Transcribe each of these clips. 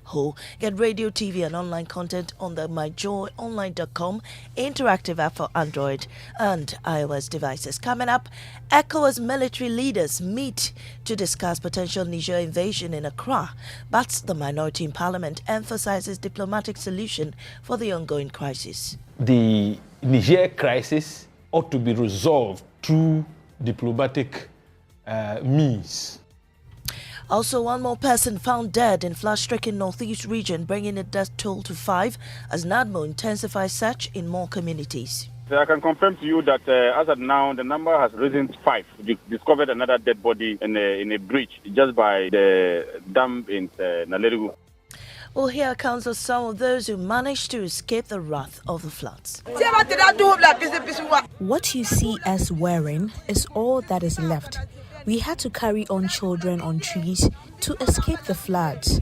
Ho. Get radio, TV, and online content on the myjoyonline.com interactive app for Android and iOS devices. Coming up, ECOWAS military leaders meet to discuss potential Niger invasion in Accra, but the minority in parliament emphasizes diplomatic solution for the ongoing crisis. The Niger crisis ought to be resolved through diplomatic means. Also, one more person found dead in flood-stricken northeast region, bringing the death toll to 5 as NADMO intensifies search in more communities. I can confirm to you that as of now, the number has risen to 5. We discovered another dead body in a bridge just by the dam in Nalerigu. We'll hear accounts of some of those who managed to escape the wrath of the floods. What you see us wearing is all that is left. We had to carry on children on trees to escape the floods.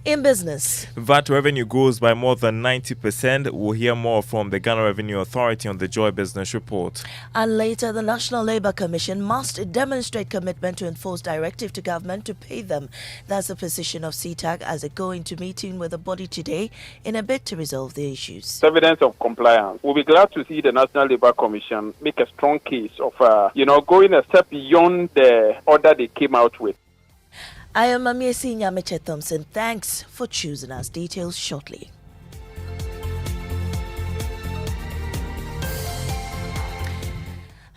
In business, VAT revenue grows by more than 90%. We'll hear more from the Ghana Revenue Authority on the Joy Business Report. And later, the National Labour Commission must demonstrate commitment to enforce directive to government to pay them. That's the position of CTAG as they go into meeting with the body today in a bid to resolve the issues. Evidence of compliance. We'll be glad to see the National Labour Commission make a strong case of, going a step beyond the order they came out with. I am Amiesi Nyameche Thompson. Thanks for choosing us. Details shortly.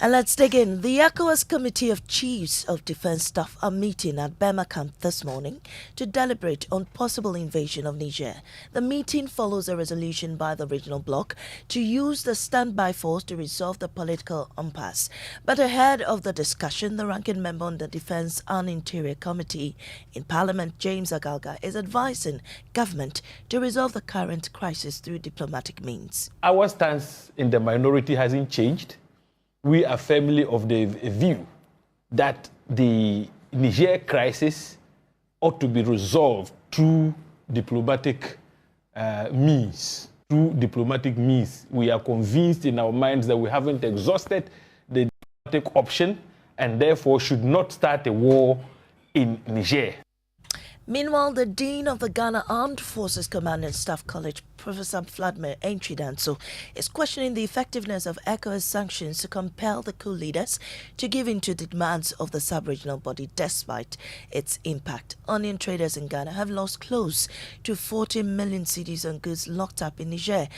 And let's dig in. The ECOWAS Committee of Chiefs of Defense Staff are meeting at Bema Camp this morning to deliberate on possible invasion of Niger. The meeting follows a resolution by the regional bloc to use the standby force to resolve the political impasse. But ahead of the discussion, the ranking member on the Defense and Interior Committee in Parliament, James Agalga, is advising government to resolve the current crisis through diplomatic means. Our stance in the minority hasn't changed. We are firmly of the view that the Niger crisis ought to be resolved through diplomatic means. Through diplomatic means, we are convinced in our minds that we haven't exhausted the diplomatic option and therefore should not start a war in Niger. Meanwhile, the Dean of the Ghana Armed Forces Command and Staff College, Professor Vladimir Enchidanso, is questioning the effectiveness of ECOWAS sanctions to compel the coup leaders to give in to the demands of the sub-regional body despite its impact. Onion traders in Ghana have lost close to 40 million cedis on goods locked up in Niger.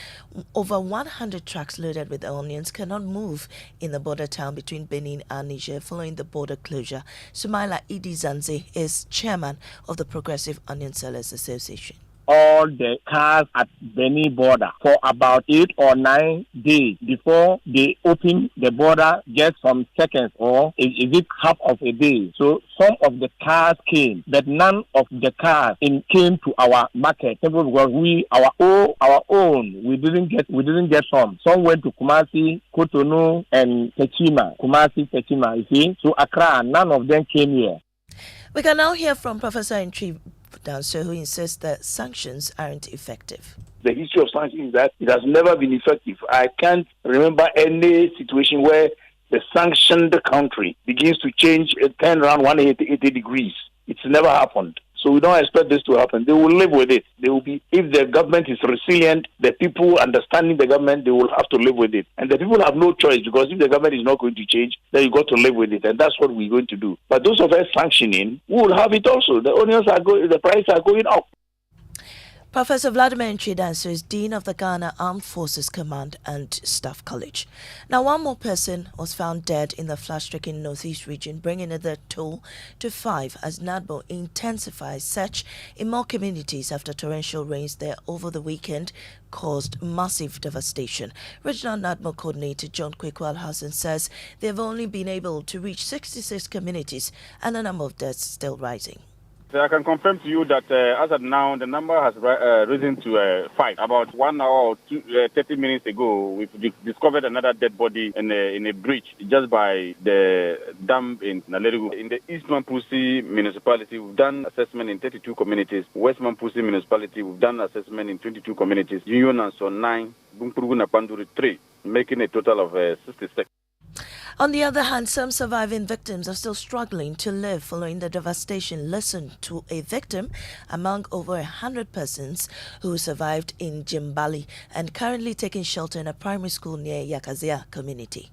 Over 100 trucks loaded with onions cannot move in the border town between Benin and Niger following the border closure. Sumaila Idi Zanze is chairman of the Progressive Onion Sellers Association. All the cars at Benin border for about 8 or 9 days before they open the border, just some seconds or is it half of a day. So some of the cars came, but none of the cars came to our market simply because our own we didn't get some. Some went to Kumasi, Cotonou, and Techima. Techima. You see, so Accra, none of them came here. We can now hear from Professor Enchidanso, who insists that sanctions aren't effective. The history of sanctions is that it has never been effective. I can't remember any situation where the sanctioned country begins to change, turn around 180 degrees. It's never happened. So we don't expect this to happen. They will live with it. They will be, if the government is resilient, the people understanding the government, they will have to live with it. And the people have no choice because if the government is not going to change, then you got to live with it. And that's what we're going to do. But those of us sanctioning, we will have it also. The onions are going, the prices are going up. Professor Vladimir Enchidanso is Dean of the Ghana Armed Forces Command and Staff College. Now, one more person was found dead in the flood-stricken northeast region, bringing the toll to 5 as NADMO intensifies search in more communities after torrential rains there over the weekend caused massive devastation. Regional NADMO coordinator John Kweku Alhassan says they have only been able to reach 66 communities and the number of deaths still rising. I can confirm to you that as of now, the number has risen to 5. About 1 hour or 30 minutes ago, we've discovered another dead body in a bridge just by the dam in Nalerigu. In the East Mampusi municipality, we've done assessment in 32 communities. West Mampusi municipality, we've done assessment in 22 communities. Union and so 9, Bumpurugu na Panduri 3, making a total of 66. On the other hand, some surviving victims are still struggling to live following the devastation. Listen to a victim among over 100 persons who survived in Jimbali and currently taking shelter in a primary school near Yakazia community.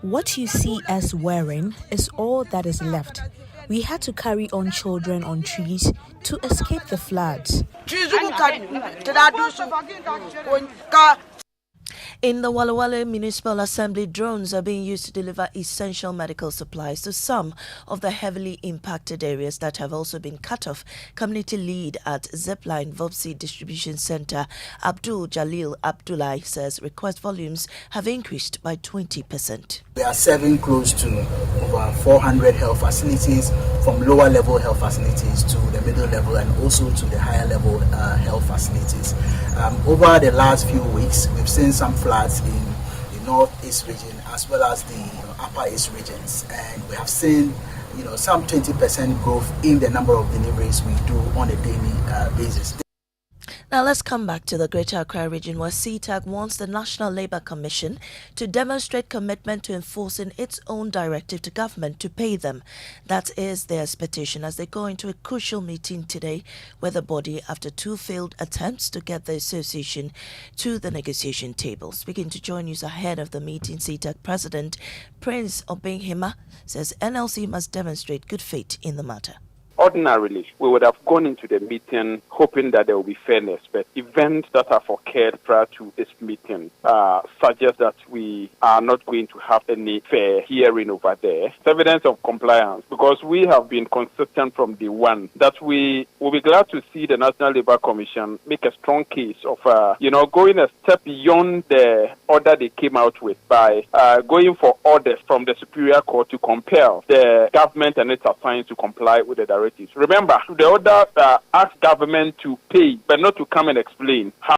What you see us wearing is all that is left. We had to carry on children on trees to escape the floods. In the Walla Walla Municipal Assembly, drones are being used to deliver essential medical supplies to some of the heavily impacted areas that have also been cut off. Community lead at Zipline Vopsi Distribution Center, Abdul Jalil Abdullah, says request volumes have increased by 20%. We are serving close to over 400 health facilities, from lower level health facilities to the middle level and also to the higher level health facilities. Over the last few weeks, we've seen some floods in the northeast region as well as the upper east regions, and we have seen some 20% growth in the number of deliveries we do on a daily basis. Now let's come back to the Greater Accra region, where CTAG wants the National Labour Commission to demonstrate commitment to enforcing its own directive to government to pay them. That is their expectation as they go into a crucial meeting today with the body after two failed attempts to get the association to the negotiation table. Speaking to Joy News ahead of the meeting, CTAG President Prince Obinghima says NLC must demonstrate good faith in the matter. Ordinarily, we would have gone into the meeting hoping that there will be fairness, but events that have occurred prior to this meeting suggest that we are not going to have any fair hearing over there. It's evidence of compliance because we have been consistent from day one that we will be glad to see the National Labour Commission make a strong case of, going a step beyond the order they came out with by going for orders from the Superior Court to compel the government and its assigns to comply with the directive. Remember, the order asked government to pay, but not to come and explain how.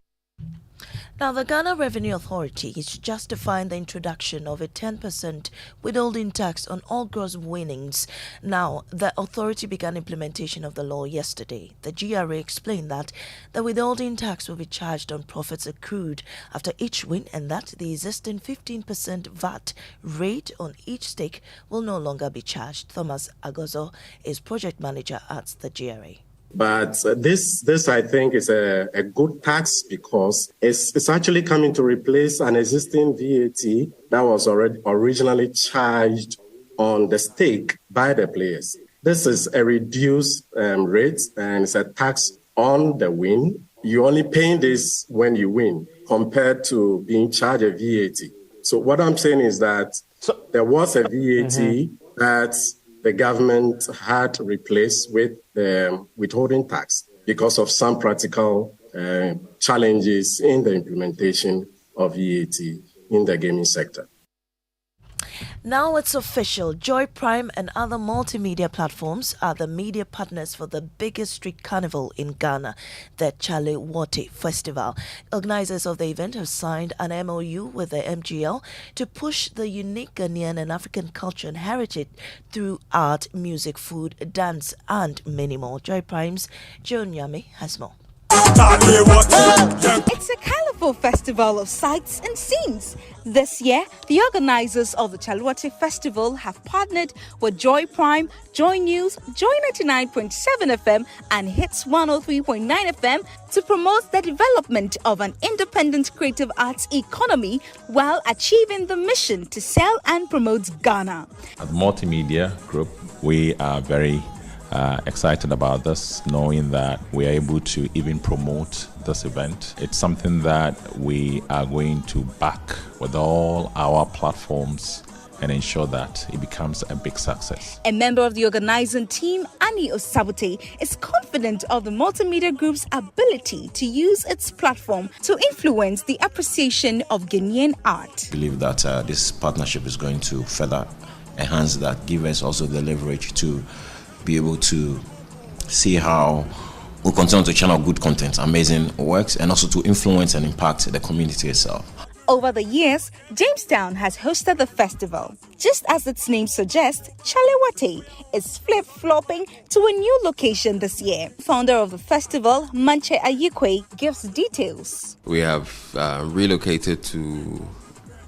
Now, the Ghana Revenue Authority is justifying the introduction of a 10% withholding tax on all gross winnings. Now, the authority began implementation of the law yesterday. The GRA explained that the withholding tax will be charged on profits accrued after each win and that the existing 15% VAT rate on each stake will no longer be charged. Thomas Agozo is project manager at the GRA. But this I think is a good tax because it's actually coming to replace an existing VAT that was already originally charged on the stake by the players. This is a reduced rate and it's a tax on the win. You're only paying this when you win compared to being charged a VAT. So what I'm saying is that there was a VAT that the government had replaced with the withholding tax because of some practical challenges in the implementation of VAT in the gaming sector. Now it's official. Joy Prime and other multimedia platforms are the media partners for the biggest street carnival in Ghana, the Chale Wote Festival. Organizers of the event have signed an MOU with the MGL to push the unique Ghanaian and African culture and heritage through art, music, food, dance, and many more. Joy Prime's Joan Yami has more. It's a colorful festival of sights and scenes. This year, the organizers of the Chaluate Festival have partnered with Joy Prime, Joy News, Joy 99.7 FM and Hits 103.9 FM to promote the development of an independent creative arts economy while achieving the mission to sell and promote Ghana. At Multimedia Group, we are very excited about this, knowing that we are able to even promote this event. It's something that we are going to back with all our platforms and ensure that it becomes a big success. A member of the organizing team, Annie Osabote, is confident of the Multimedia Group's ability to use its platform to influence the appreciation of Ghanaian art. I believe that this partnership is going to further enhance that, give us also the leverage to be able to see how we continue to channel good content, amazing works, and also to influence and impact the community itself. Over the years, Jamestown has hosted the festival. Just as its name suggests, Chalewate is flip-flopping to a new location this year. Founder of the festival, Manche Ayikwe, gives details. We have relocated to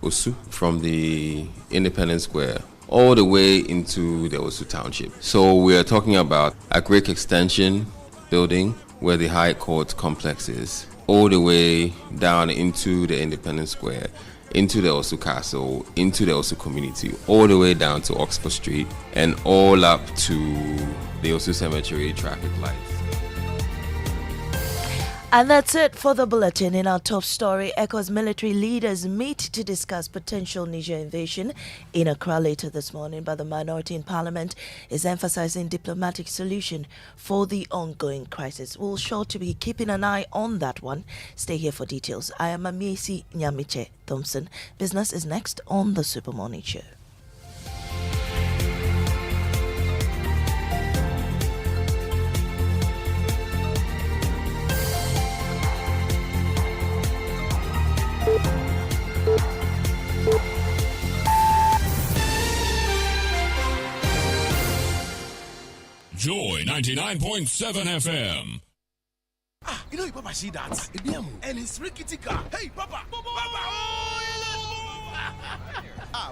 Osu from the Independence Square all the way into the Osu Township. So we are talking about a Greek Extension building where the High Court complex is, all the way down into the Independence Square, into the Osu Castle, into the Osu community, all the way down to Oxford Street, and all up to the Osu Cemetery traffic lights. And that's it for the bulletin. In our top story, ECOWAS military leaders meet to discuss potential Niger invasion in Accra later this morning, but the minority in parliament is emphasizing diplomatic solution for the ongoing crisis. We'll sure to be keeping an eye on that one. Stay here for details. I am Amiesi Nyamiche Thompson. Business is next on the Super Morning Show. Joy 99.7 FM. You know, Papa, see that? And it's rickety car. Hey, Papa! Papa!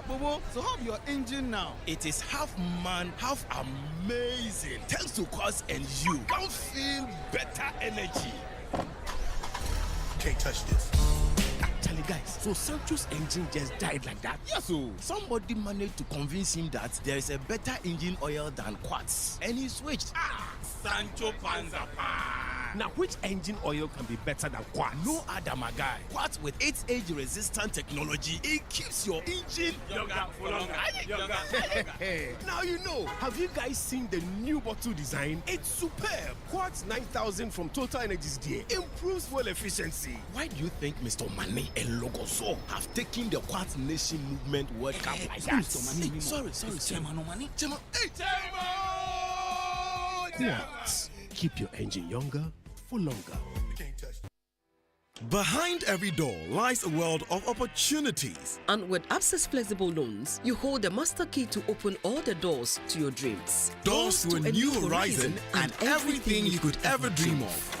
Bobo, so how's your engine now? It is half man, half amazing. Thanks to Quartz and you can feel better energy. Can't touch this. Actually, guys, so Sancho's engine just died like that? Yes, so somebody managed to convince him that there is a better engine oil than Quartz, and he switched. Sancho Panzapa. Now, which engine oil can be better than Quartz? No other, my guy. Quartz with its age-resistant technology, it keeps your engine younger for longer. Now you know. Have you guys seen the new bottle design? It's superb. Quartz 9000 from Total Energies there improves fuel efficiency. Why do you think Mr. Mane and Logoso have taken the Quartz Nation movement World Cup like that? Mr. Mane, sorry. Chairman Mane. Chairman. Quartz. Keep your engine younger for longer. Behind every door lies a world of opportunities. And with Absa's flexible loans, you hold the master key to open all the doors to your dreams. Doors to a new horizon and everything you could ever dream of.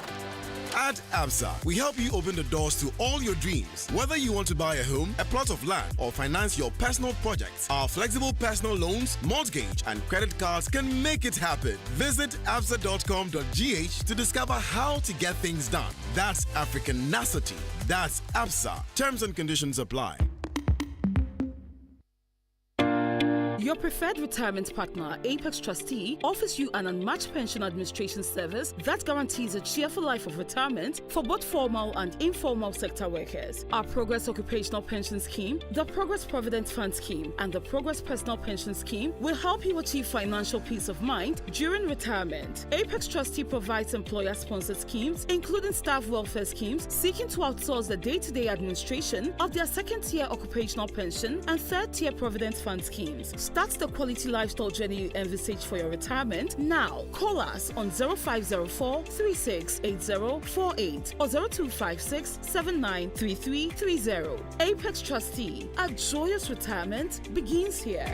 At Absa, we help you open the doors to all your dreams. Whether you want to buy a home, a plot of land, or finance your personal projects, our flexible personal loans, mortgage, and credit cards can make it happen. Visit absa.com.gh to discover how to get things done. That's Africanacity. That's Absa. Terms and conditions apply. Your preferred retirement partner, Apex Trustee, offers you an unmatched pension administration service that guarantees a cheerful life of retirement for both formal and informal sector workers. Our Progress Occupational Pension Scheme, the Progress Provident Fund Scheme, and the Progress Personal Pension Scheme will help you achieve financial peace of mind during retirement. Apex Trustee provides employer-sponsored schemes, including staff welfare schemes, seeking to outsource the day-to-day administration of their second-tier occupational pension and third-tier provident fund schemes. Start the quality lifestyle journey you envisage for your retirement now. Call us on 0504 368048 or 0256 793330. Apex Trustee, a joyous retirement begins here.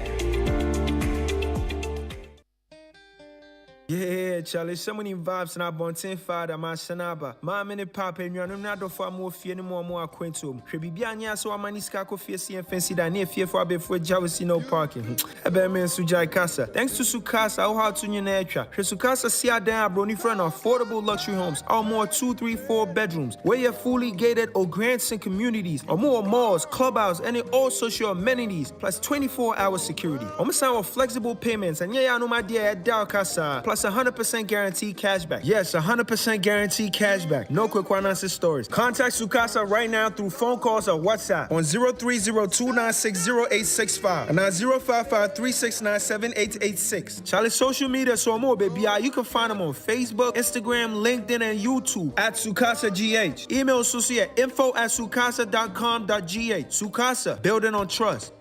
Yeah, Charlie, so many vibes and I want 10 father, my sanaba. My mini papa, and you're not for more fear anymore, more acquaintum. Trebiania, so a maniscaco fear and fancy that near fear for before Javasi no parking. A bear man Sujai Casa. Thanks to Sukasa, how hard to your nature. Sukasa see a damn brony friend affordable luxury homes, or more 2, 3, 4 bedrooms, where you're fully gated or grants and communities, or more malls, clubhouse, and all social amenities, plus 24-hour security. Almost sound with flexible payments, and yeah, I know my dear at Dow Casa. Plus 100% guaranteed cashback. Yes, 100% guaranteed cashback. No quick finances stories. Contact Sukasa right now through phone calls or WhatsApp on 030-296-0865 and 055-369-7886. Charlie social media so more, baby. You can find them on Facebook, Instagram, LinkedIn, and YouTube at Sukasa GH. Email Susie at info@sukasa.com.gh. Sukasa, building on trust.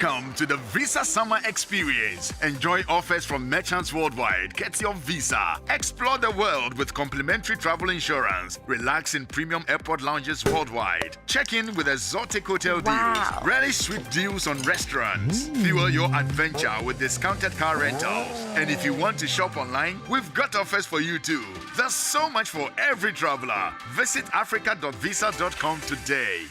Welcome to the Visa Summer Experience. Enjoy offers from merchants worldwide. Get your Visa. Explore the world with complimentary travel insurance. Relax in premium airport lounges worldwide. Check in with exotic hotel deals. Relish sweet deals on restaurants. Fuel your adventure with discounted car rentals. And if you want to shop online, we've got offers for you too. There's so much for every traveler. Visit africa.visa.com today.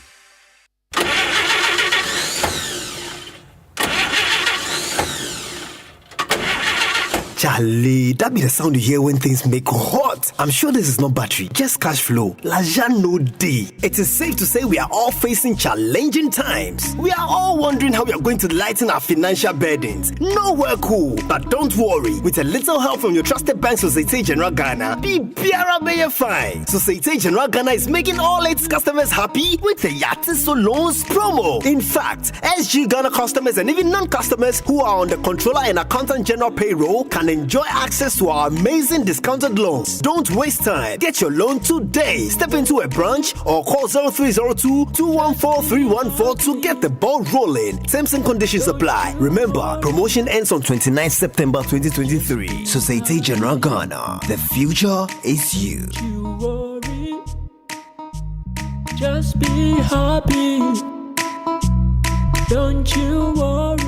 Charlie, that be the sound you hear when things make hot. I'm sure this is not battery, just cash flow. Laja no day. It is safe to say we are all facing challenging times. We are all wondering how we are going to lighten our financial burdens. Nowhere cool. But don't worry, with a little help from your trusted bank, Societe Generale Ghana, be Biara Bayer fine. Societe Generale Ghana is making all its customers happy with the Yatiso Loans promo. In fact, SG Ghana customers and even non-customers who are on the controller and accountant general payroll can enjoy access to our amazing discounted loans. Don't waste time. Get your loan today. Step into a branch or call 0302-214-314 to get the ball rolling. Terms and conditions apply. Remember, promotion ends on 29 September 2023. Societe Generale Ghana. The future is you. Just be happy. Don't you worry.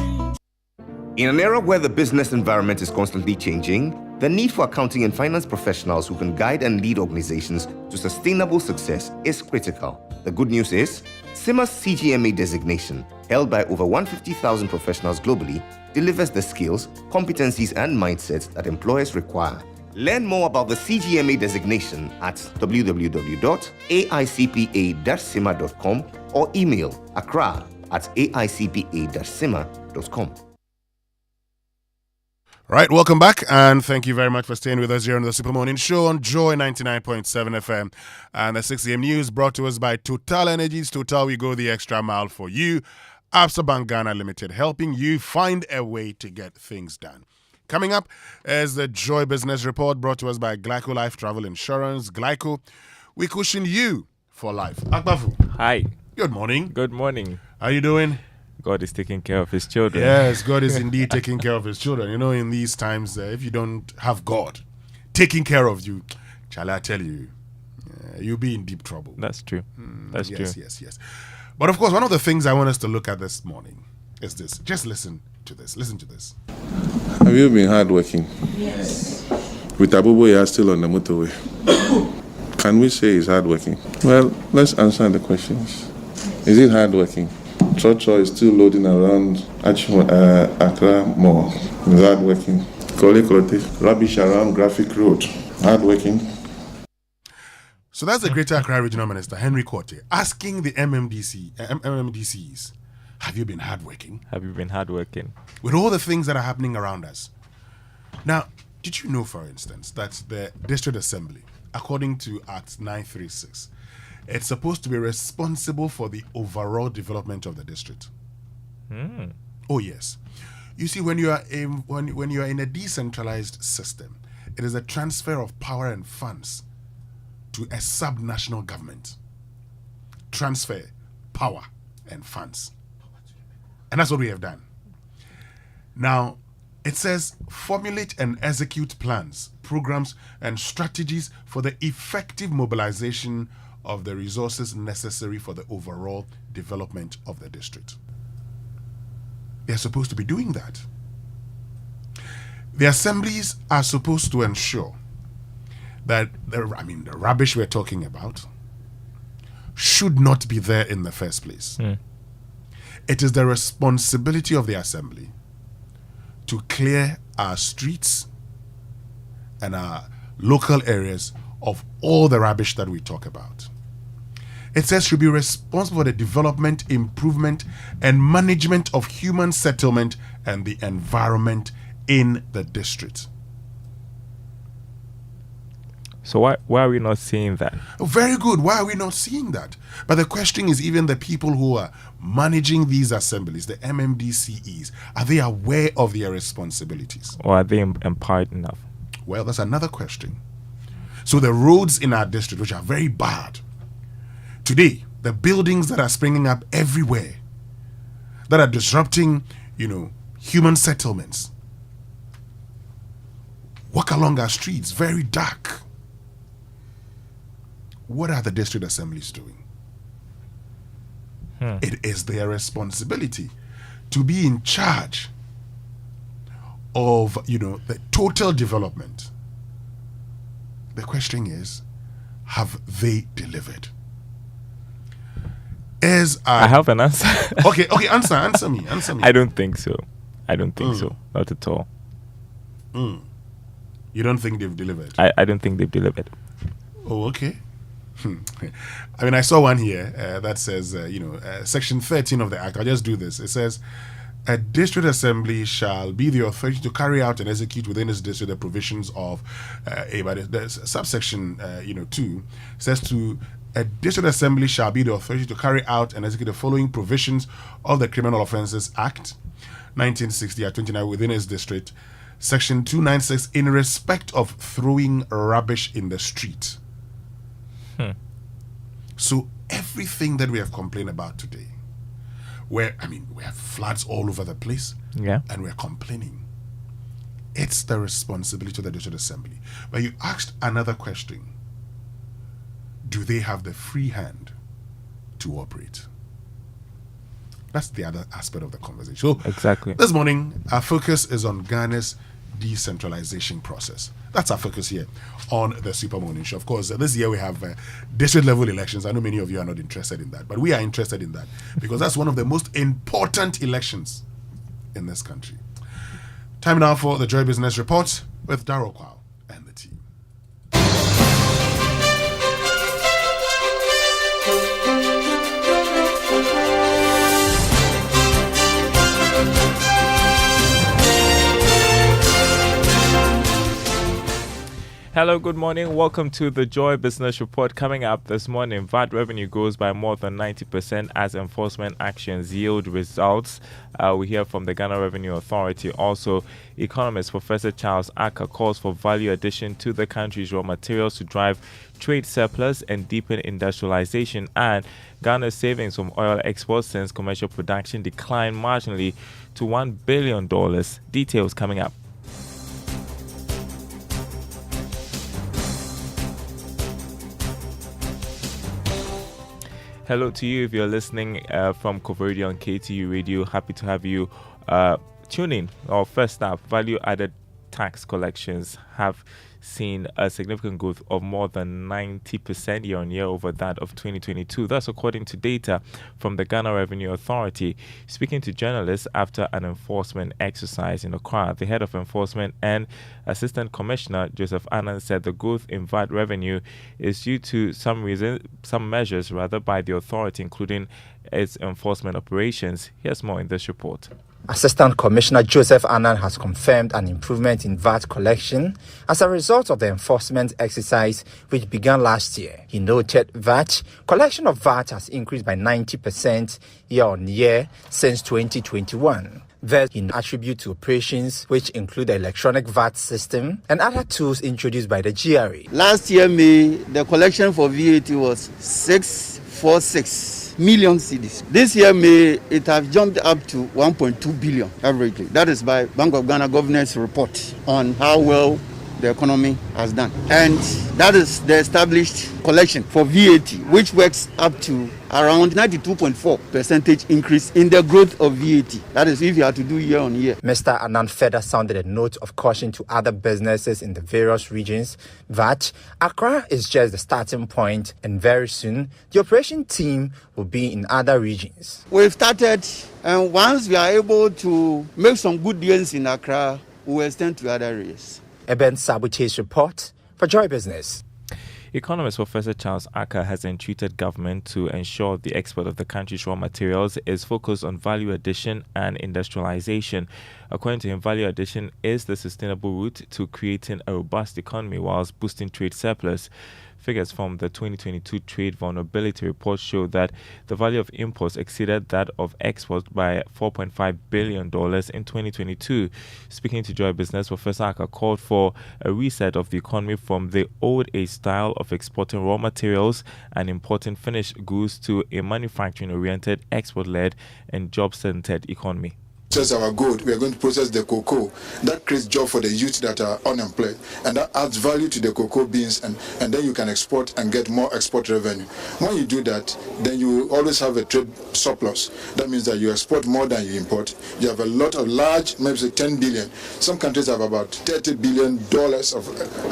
In an era where the business environment is constantly changing, the need for accounting and finance professionals who can guide and lead organizations to sustainable success is critical. The good news is, CIMA's CGMA designation, held by over 150,000 professionals globally, delivers the skills, competencies, and mindsets that employers require. Learn more about the CGMA designation at www.aicpa-cima.com or email accra@aicpa-cima.com. Right, welcome back, and thank you very much for staying with us here on the Super Morning Show on Joy 99.7 FM. And the 6 a.m. news brought to us by Total Energies. Total, we go the extra mile for you. Absa Bank Ghana Limited, helping you find a way to get things done. Coming up is the Joy Business Report brought to us by Glyco Life Travel Insurance. Glyco, we cushion you for life. Akbafu. Hi. Good morning. Good morning. How you doing? God is taking care of his children. Yes, God is indeed taking care of his children. You know, in these times, if you don't have God taking care of you, shall I tell you, you'll be in deep trouble. That's true. That's yes, true. Yes. But of course, one of the things I want us to look at this morning is this. Just listen to this. Listen to this. Have you been hardworking? Yes. With Abubo, you are still on the motorway. Can we say he's hardworking? Well, let's answer the questions. Is it hardworking? Chocho is still loading around Accra Mall. Is hardworking. Kole rubbish around Graphic Road. Hardworking. So that's the Greater Accra Regional Minister, Henry Korte, asking the MMDCs, have you been hardworking? Have you been hardworking? With all the things that are happening around us. Now, did you know, for instance, that the District Assembly, according to Act 936, it's supposed to be responsible for the overall development of the district? Oh, yes. You see, when you are in a decentralized system, it is a transfer of power and funds to a sub-national government. Transfer power and funds. And that's what we have done. Now, it says, formulate and execute plans, programs, and strategies for the effective mobilization of the resources necessary for the overall development of the district. They're supposed to be doing that. The assemblies are supposed to ensure that the rubbish we're talking about should not be there in the first place. It is the responsibility of the assembly to clear our streets and our local areas of all the rubbish that we talk about. It says should be responsible for the development, improvement, and management of human settlement and the environment in the district. So why are we not seeing that? Very good. Why are we not seeing that? But the question is, even the people who are managing these assemblies, the MMDCEs, are they aware of their responsibilities? Or are they empowered enough? Well, that's another question. So the roads in our district, which are very bad, today, the buildings that are springing up everywhere, that are disrupting, human settlements. Walk along our streets, very dark. What are the district assemblies doing? It is their responsibility to be in charge of, the total development. The question is, have they delivered? I have an answer. Okay, answer me. I don't think so. Not at all. You don't think they've delivered? I don't think they've delivered. Oh, okay. I saw one here that says, Section 13 of the Act. I'll just do this. It says, a district assembly shall be the authority to carry out and execute within its district the provisions of subsection 2 says to a district assembly shall be the authority to carry out and execute the following provisions of the Criminal Offences Act 1960 at 29 within its district. Section 296 in respect of throwing rubbish in the street. So everything that we have complained about today, we have floods all over the place, and we're complaining. It's the responsibility of the district assembly. But you asked another question. Do they have the free hand to operate? That's the other aspect of the conversation. So exactly. This morning, our focus is on Ghana's decentralization process. That's our focus here on the Super Morning Show. Of course, this year we have district level elections. I know many of you are not interested in that, but we are interested in that because that's one of the most important elections in this country. Time now for the Joy Business Report with Darryl Kwao and the team. Hello, good morning. Welcome to the Joy Business Report. Coming up this morning, VAT revenue grows by more than 90% as enforcement actions yield results. We hear from the Ghana Revenue Authority. Also, economist Professor Charles Aka calls for value addition to the country's raw materials to drive trade surplus and deepen industrialization. And Ghana's savings from oil exports since commercial production declined marginally to $1 billion. Details coming up. Hello to you if you're listening from Coverdia on KTU Radio. Happy to have you tune in. First up, value-added tax collections have seen a significant growth of more than 90% year-on-year over that of 2022. That's according to data from the Ghana Revenue Authority. Speaking to journalists after an enforcement exercise in Accra, the head of enforcement and Assistant Commissioner Joseph Annan said the growth in VAT revenue is due to some measures by the authority, including its enforcement operations. Here's more in this report. Assistant Commissioner Joseph Annan has confirmed an improvement in VAT collection as a result of the enforcement exercise which began last year. He noted that collection of VAT has increased by 90% year-on-year since 2021. That in attribute to operations which include the electronic VAT system and other tools introduced by the GRA. Last year, May, the collection for VAT was 646 million cedis. This year, May, it has jumped up to 1.2 billion averagely. That is by Bank of Ghana governance report on how well the economy has done. And that is the established collection for VAT, which works up to around 92.4% increase in the growth of VAT. That is if you have to do year on year. Mr. Anand further sounded a note of caution to other businesses in the various regions that Accra is just the starting point and very soon the operation team will be in other regions. We've started, and once we are able to make some good deals in Accra, we will extend to other areas. Eben Sabute's report for Joy Business. Economist Professor Charles Aka has entreated government to ensure the export of the country's raw materials is focused on value addition and industrialization. According to him, value addition is the sustainable route to creating a robust economy whilst boosting trade surplus. Figures from the 2022 Trade Vulnerability Report show that the value of imports exceeded that of exports by $4.5 billion in 2022. Speaking to Joy Business, Professor Aka called for a reset of the economy from the old age style of exporting raw materials and importing finished goods to a manufacturing-oriented, export-led and job-centered economy. Process our gold, we are going to process the cocoa. That creates job for the youth that are unemployed, and that adds value to the cocoa beans, and then you can export and get more export revenue. When you do that, then you always have a trade surplus. That means that you export more than you import. You have a lot of large, maybe say 10 billion. Some countries have about $30 billion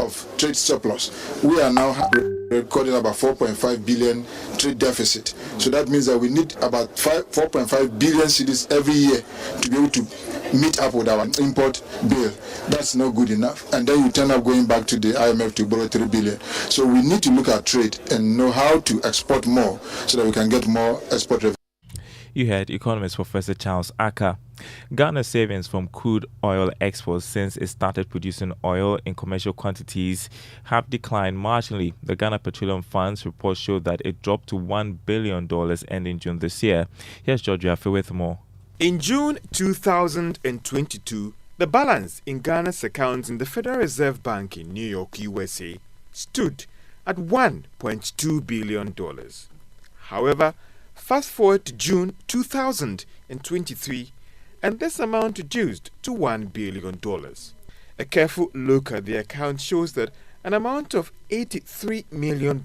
of trade surplus. We are now recording about 4.5 billion trade deficit. So that means that we need about 4.5 billion cedis every year to be able to meet up with our import bill. That's not good enough. And then you turn up going back to the IMF to borrow 3 billion. So we need to look at trade and know how to export more so that we can get more export revenue. You heard economist Professor Charles Aka. Ghana's savings from crude oil exports since it started producing oil in commercial quantities have declined marginally. The Ghana Petroleum Fund's report showed that it dropped to $1 billion ending June this year. Here's Georgia Afe with more. In June 2022, the balance in Ghana's accounts in the Federal Reserve Bank in New York, USA, stood at $1.2 billion. However, fast forward to June 2023, and this amount reduced to $1 billion. A careful look at the account shows that an amount of $83 million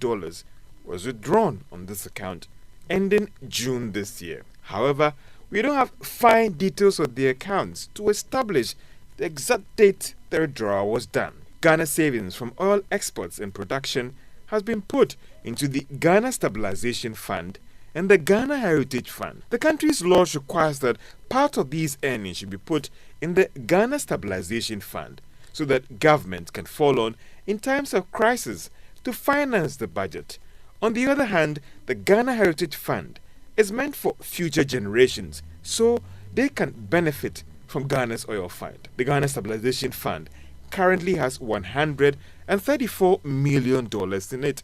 was withdrawn on this account, ending June this year. However, we don't have fine details of the accounts to establish the exact date the withdrawal was done. Ghana's savings from oil exports and production has been put into the Ghana Stabilization Fund and the Ghana Heritage Fund. The country's laws requires that part of these earnings should be put in the Ghana Stabilization Fund so that government can fall on in times of crisis to finance the budget. On the other hand, the Ghana Heritage Fund is meant for future generations so they can benefit from Ghana's oil fund. The Ghana Stabilization Fund currently has $134 million in it,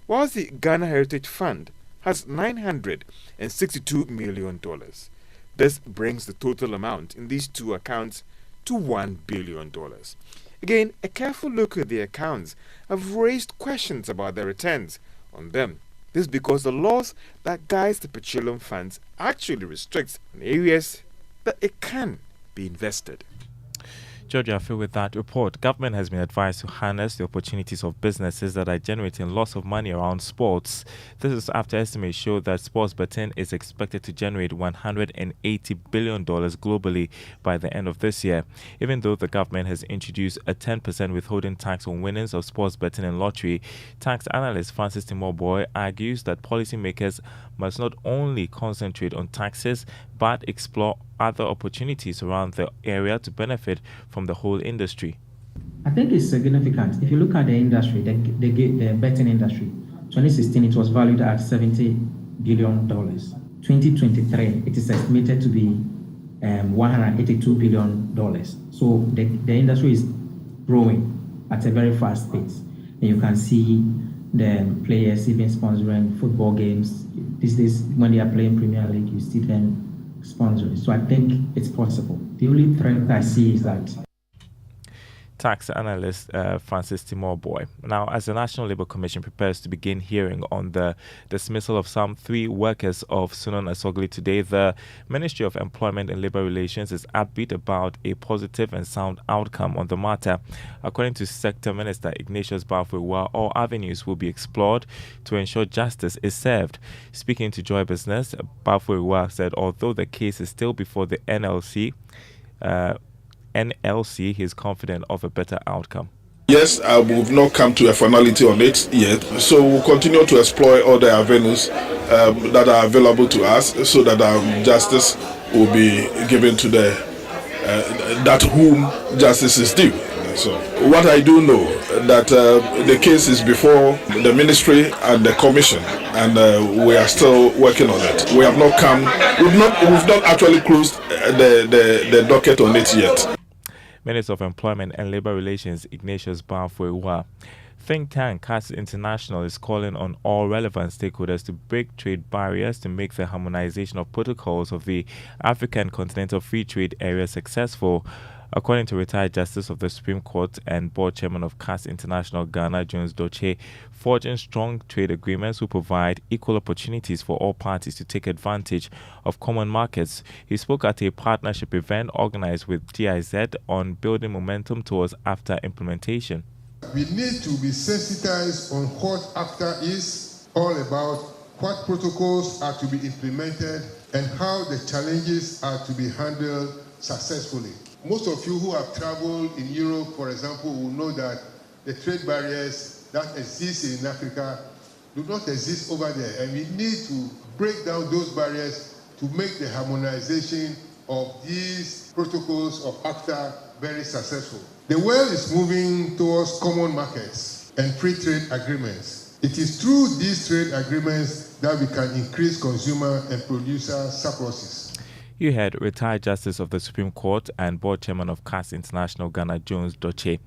whilst the Ghana Heritage Fund has $962 million. This brings the total amount in these two accounts to $1 billion. Again, a careful look at the accounts have raised questions about the returns on them. This is because the laws that guide the petroleum funds actually restricts areas that it can be invested. Georgia Afe with that report. Government has been advised to harness the opportunities of businesses that are generating lots of money around sports. This is after estimates show that sports betting is expected to generate $180 billion globally by the end of this year. Even though the government has introduced a 10% withholding tax on winnings of sports betting and lottery, tax analyst Francis Timoboy argues that policymakers must not only concentrate on taxes but explore other opportunities around the area to benefit from the whole industry. I think it's significant. If you look at the industry, the betting industry, 2016 it was valued at $70 billion. 2023 it is estimated to be $182 billion. So the industry is growing at a very fast pace. And you can see the players even sponsoring football games. These days, when they are playing Premier League, you see them sponsoring. So I think it's possible. The only threat I see is that tax analyst Francis Timoboy. Now, as the National Labour Commission prepares to begin hearing on the dismissal of some 3 workers of Sunan Asogli today, the Ministry of Employment and Labour Relations is upbeat about a positive and sound outcome on the matter. According to Sector Minister Ignatius Bafwewa, all avenues will be explored to ensure justice is served. Speaking to Joy Business, Bafwewa said although the case is still before the NLC, he is confident of a better outcome. Yes, we've not come to a finality on it yet, so we'll continue to explore all the avenues that are available to us so that justice will be given to that whom justice is due. So, what I do know that the case is before the ministry and the commission, and we are still working on it. We have not come. We've not actually closed the docket on it yet. Minister of Employment and Labour Relations Ignatius Bafwewa Think tank CAS International is calling on all relevant stakeholders to break trade barriers to make the harmonization of protocols of the African Continental Free Trade Area successful. According to retired Justice of the Supreme Court and Board Chairman of CAS International Ghana, Jones Doche, forging strong trade agreements will provide equal opportunities for all parties to take advantage of common markets. He spoke at a partnership event organized with GIZ on building momentum towards AFTA implementation. We need to be sensitized on what AFTA is all about, what protocols are to be implemented, and how the challenges are to be handled successfully. Most of you who have traveled in Europe, for example, will know that the trade barriers that exist in Africa do not exist over there. And we need to break down those barriers to make the harmonization of these protocols of AFTA very successful. The world is moving towards common markets and free trade agreements. It is through these trade agreements that we can increase consumer and producer surpluses. You heard retired Justice of the Supreme Court and Board Chairman of CAS International Ghana, Jones Doche.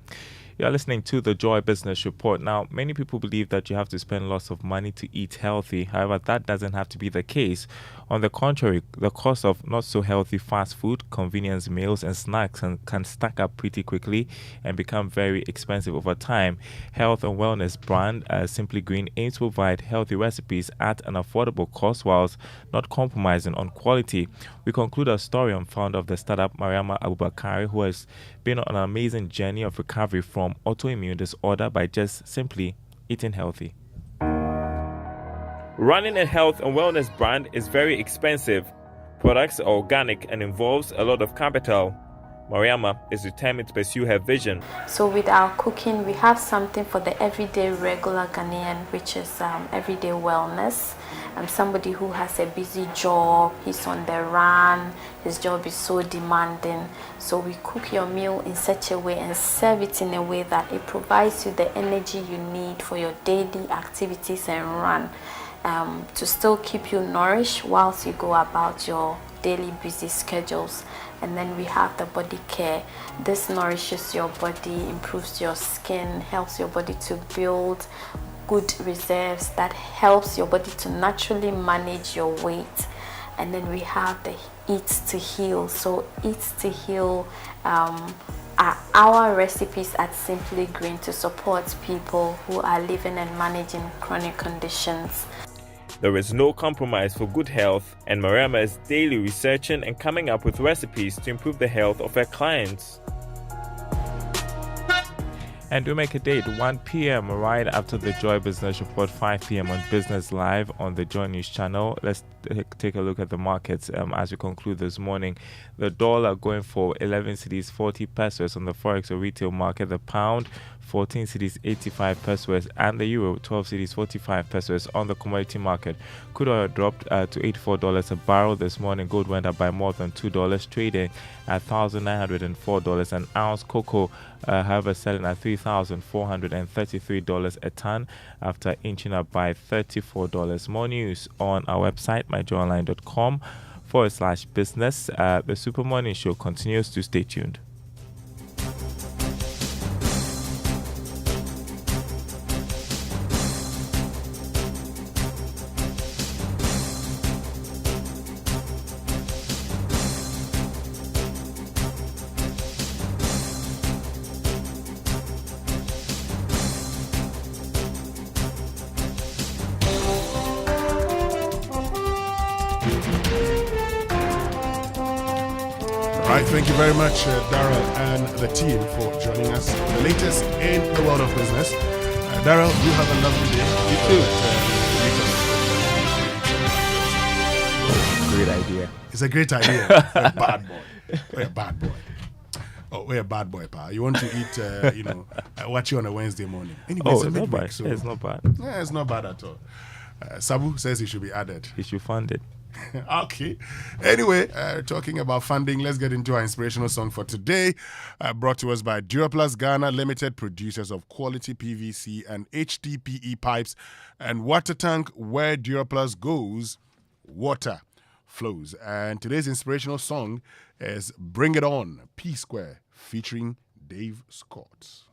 You are listening to the Joy Business Report. Now, many people believe that you have to spend lots of money to eat healthy. However, that doesn't have to be the case. On the contrary, the cost of not so healthy fast food, convenience meals, and snacks can stack up pretty quickly and become very expensive over time. Health and wellness brand Simply Green aims to provide healthy recipes at an affordable cost whilst not compromising on quality. We conclude our story on founder of the startup, Mariama Abubakari, who has been on an amazing journey of recovery from autoimmune disorder by just simply eating healthy. Running a health and wellness brand is very expensive. Products are organic and involves a lot of capital. Mariama is determined to pursue her vision. So with our cooking, we have something for the everyday regular Ghanaian, which is everyday wellness. Somebody who has a busy job, he's on the run, his job is so demanding. So we cook your meal in such a way and serve it in a way that it provides you the energy you need for your daily activities and run. To still keep you nourished whilst you go about your daily busy schedules. And then we have the body care. This nourishes your body, improves your skin, helps your body to build good reserves that helps your body to naturally manage your weight. And then we have the Eat to Heal. So Eat to Heal are our recipes at Simply Green to support people who are living and managing chronic conditions. There is no compromise for good health, and Mariama is daily researching and coming up with recipes to improve the health of her clients. And we make a date 1 p.m. right after the Joy Business Report, 5 p.m. on Business Live on the Joy News channel. Let's take a look at the markets as we conclude this morning. The dollar going for 11 cedis 40 pesos on the forex or retail market. The pound 14 cedis 85 pesos, and the euro 12 cedis 45 pesos on the commodity market. Crude oil dropped to $84 a barrel this morning. Gold went up by more than $2, trading at $1,904 an ounce. Cocoa, however, selling at $3,433 a ton after inching up by $34. More news on our website, myjoyonline.com/business. The Super Morning Show continues, to stay tuned. Right, thank you very much, Daryl and the team, for joining us. The latest in the world of business. Daryl, you have a lovely day. You too. Great idea. It's a great idea. We're a bad boy. We're a bad boy. Oh, we're a bad boy, pal. You want to eat, watch you on a Wednesday morning. Anyway, It's not bad. So, it's not bad. Yeah, it's not bad at all. Sabu says it should be added. He should fund it. Okay. Anyway, talking about funding, let's get into our inspirational song for today. Brought to us by Duraplus Ghana Limited, producers of quality PVC and HDPE pipes and water tank. Where Duraplus goes, water flows. And today's inspirational song is Bring It On, P Square, featuring Dave Scott.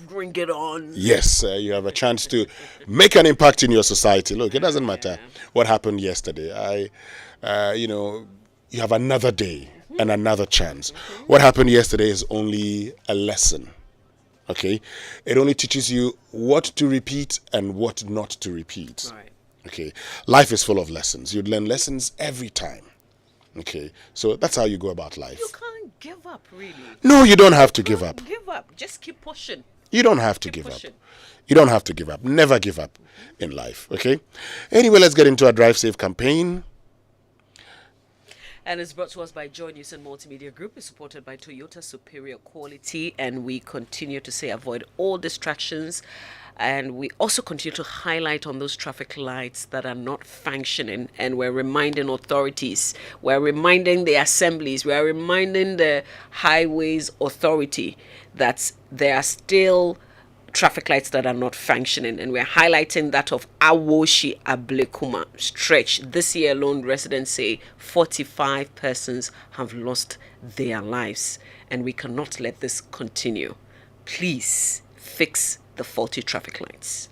Bring it on. Yes, you have a chance to make an impact in your society. Look, it doesn't matter what happened yesterday. You have another day and another chance. What happened yesterday is only a lesson. Okay, it only teaches you what to repeat and what not to repeat. Right. Okay, life is full of lessons. You learn lessons every time. Okay, so that's how you go about life. You can't give up, really. No, you don't have to give up. Give up. Just keep pushing. You don't have to give up. You don't have to give up. Never give up in life. Okay. Anyway, let's get into our Drive Safe campaign. And it's brought to us by Joy News and Multimedia Group. It's supported by Toyota Superior Quality. And we continue to say avoid all distractions. And we also continue to highlight on those traffic lights that are not functioning. And we're reminding authorities. We're reminding the assemblies. We're reminding the Highways Authority that there are still traffic lights that are not functioning, and we're highlighting that of Awoshi Ablekuma stretch. This year alone, residents say 45 persons have lost their lives, and we cannot let this continue. Please fix the faulty traffic lights.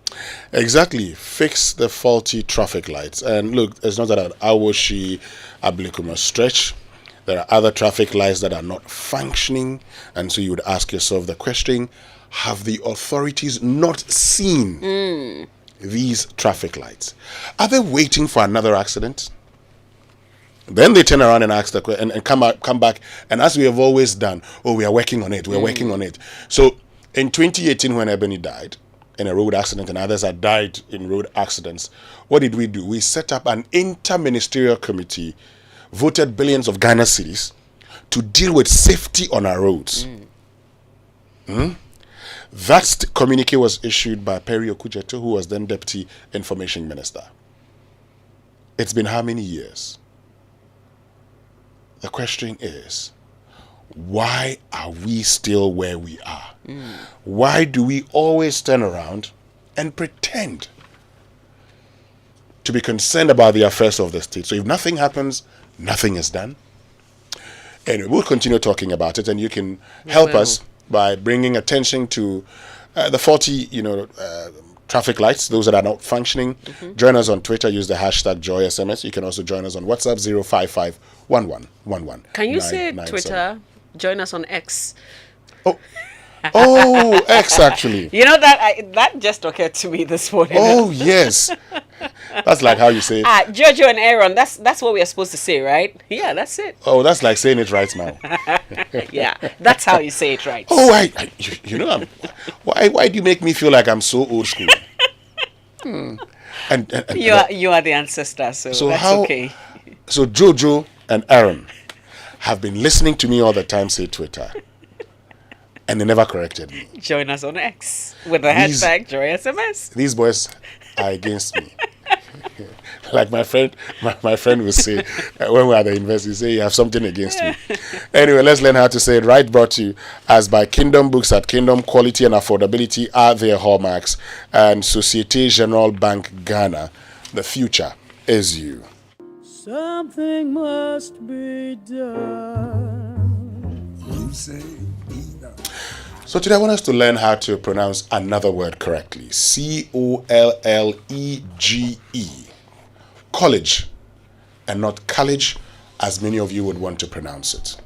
Exactly, fix the faulty traffic lights. And look, it's not that at Awoshi Ablekuma stretch. There are other traffic lights that are not functioning, and so you would ask yourself the question, have the authorities not seen these traffic lights? Are they waiting for another accident? Then they turn around and ask the question and come back, and as we have always done, we are working on it. We are working on it. So in 2018, when Ebony died in a road accident and others had died in road accidents, what did we do? We set up an inter-ministerial committee, voted billions of Ghana cedis to deal with safety on our roads. That communique was issued by Perry Okujeto, who was then Deputy Information Minister. It's been how many years? The question is, why are we still where we are? Why do we always turn around and pretend to be concerned about the affairs of the state? So if nothing happens, nothing is done. Anyway, we'll continue talking about it, and you can help us by bringing attention to the faulty, traffic lights, those that are not functioning. Join us on Twitter, use the hashtag JoySMS. You can also join us on WhatsApp 0551111. Can you say Twitter? Join us on X. Oh, X actually. You know that just occurred to me this morning. Oh yes, that's like how you say it. Jojo and Aaron. That's what we are supposed to say, right? Yeah, that's it. Oh, that's like saying it right now. Yeah, that's how you say it right. Oh, why do you make me feel like I'm so old school? And you are the ancestor, so that's okay. So Jojo and Aaron have been listening to me all the time say Twitter. And they never corrected me. Join us on X with the hashtag JoySMS. These boys are against me. Like my friend will say, when we are at the university, say you have something against me. Anyway, let's learn how to say it right. Brought to you as by Kingdom Books at Kingdom. Quality and affordability are their hallmarks. And Societe Generale Bank Ghana. The future is you. Something must be done. You say. So today I want us to learn how to pronounce another word correctly. College. College, and not college, as many of you would want to pronounce it.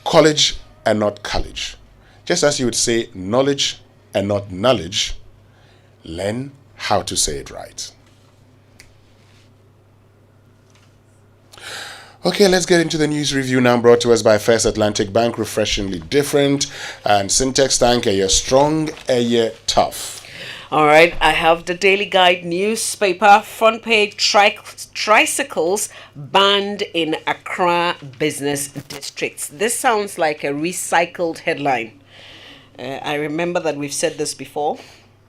College and not college. Just as you would say knowledge and not knowledge, learn how to say it right. Okay, let's get into the news review now, brought to us by First Atlantic Bank, refreshingly different, and Syntax Tank, a year strong, a year tough. All right, I have the Daily Guide newspaper, front page, tricycles banned in Accra business districts. This sounds like a recycled headline. I remember that we've said this before,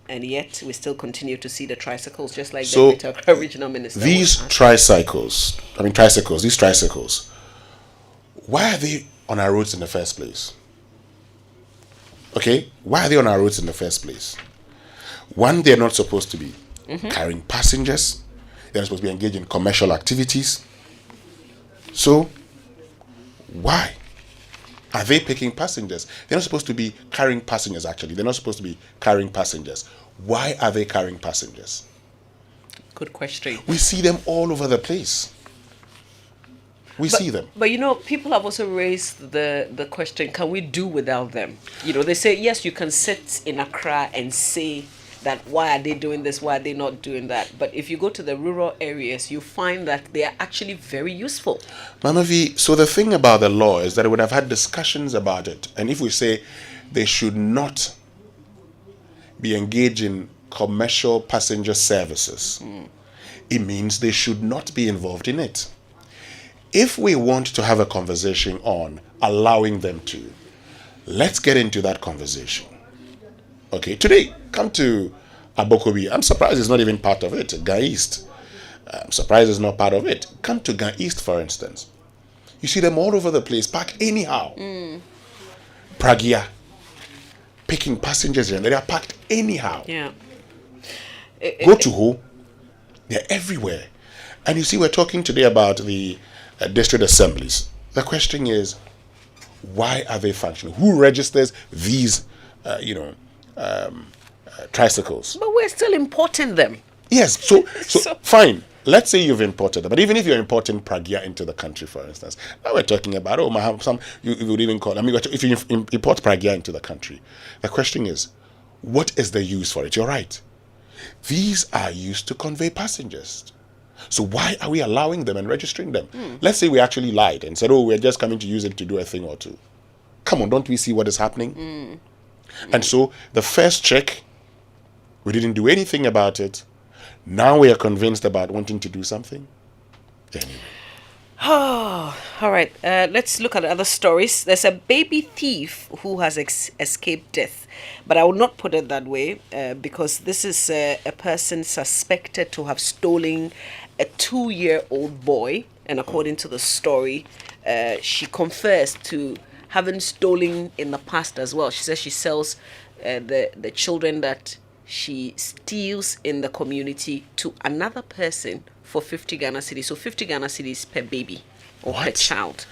and yet we still continue to see the tricycles, just like the original minister. These tricycles, why are they on our roads in the first place? Okay, why are they on our roads in the first place? One, they're not supposed to be carrying passengers. They're not supposed to be engaged in commercial activities. So, why are they picking passengers? They're not supposed to be carrying passengers, actually. They're not supposed to be carrying passengers. Why are they carrying passengers? Good question. We see them all over the place. We see them. But people have also raised the question, can we do without them? They say, yes, you can sit in Accra and say that why are they doing this, why are they not doing that? But if you go to the rural areas, you find that they are actually very useful. Mama V, so the thing about the law is that we would have had discussions about it. And if we say they should not be engaged in commercial passenger services, it means they should not be involved in it. If we want to have a conversation on allowing them to, let's get into that conversation. Okay, today, come to Abokobi. I'm surprised it's not even part of it. Ga East. I'm surprised it's not part of it. Come to Ga East, for instance. You see them all over the place, park anyhow. Pragia, picking passengers and they are parked anyhow. Yeah. Go to Ho, they're everywhere. And you see, we're talking today about the district assemblies. The question is, why are they functioning? Who registers these, tricycles? But we're still importing them. Yes, so fine. Let's say you've imported them, but even if you're importing Pragia into the country, for instance, now we're talking about you would even call. If you import Pragia into the country, the question is, what is the use for it? You're right. These are used to convey passengers. So why are we allowing them and registering them? Let's say we actually lied and said, oh, we're just coming to use it to do a thing or two. Come on, don't we see what is happening? And so the first check, we didn't do anything about it. Now we are convinced about wanting to do something. Anyway. Oh, all right. Let's look at other stories. There's a baby thief who has escaped death, but I will not put it that way because this is a person suspected to have stolen a 2-year-old boy, and according to the story, she confessed to having stolen in the past as well. She says she sells the children that she steals in the community to another person for 50 Ghana cedis. So 50 Ghana cedis per baby or per child.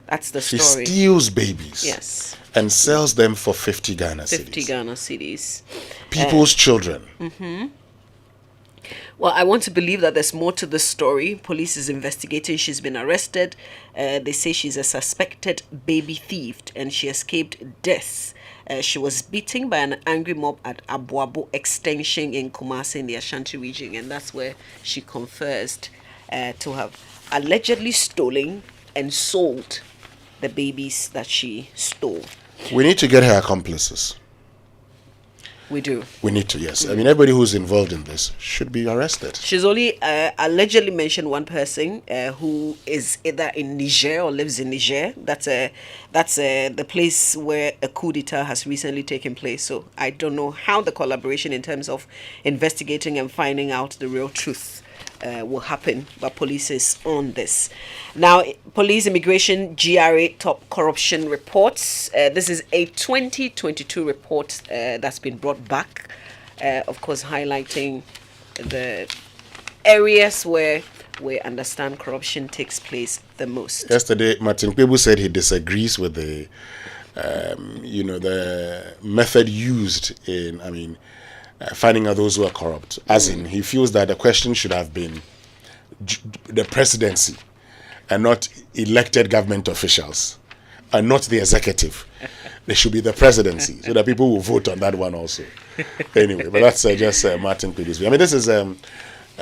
That's the She story. steals babies. Yes. And sells them for 50 Ghana cedis. 50 Ghana cedis. People's children. Well, I want to believe that there's more to the story. Police is investigating. She's been arrested. They say she's a suspected baby thief and she escaped death. She was beaten by an angry mob at Abuabo Extension in Kumasi in the Ashanti region, and that's where she confessed to have allegedly stolen and sold the babies that she stole. We need to get her accomplices. We do. We need to, yes. I mean, everybody who's involved in this should be arrested. She's only allegedly mentioned one person who is either in Niger or lives in Niger. That's the place where a coup d'etat has recently taken place. So I don't know how the collaboration in terms of investigating and finding out the real truth will happen, but police is on this. Now, police immigration GRA top corruption reports. This is a 2022 report that's been brought back, of course, highlighting the areas where we understand corruption takes place the most. Yesterday, Martin Kwebu said he disagrees with the, the method used in, finding out those who are corrupt. As in, he feels that the question should have been the presidency and not elected government officials and not the executive. They should be the presidency so that people will vote on that one also. Anyway, but that's just Martin Kwebu's view. This is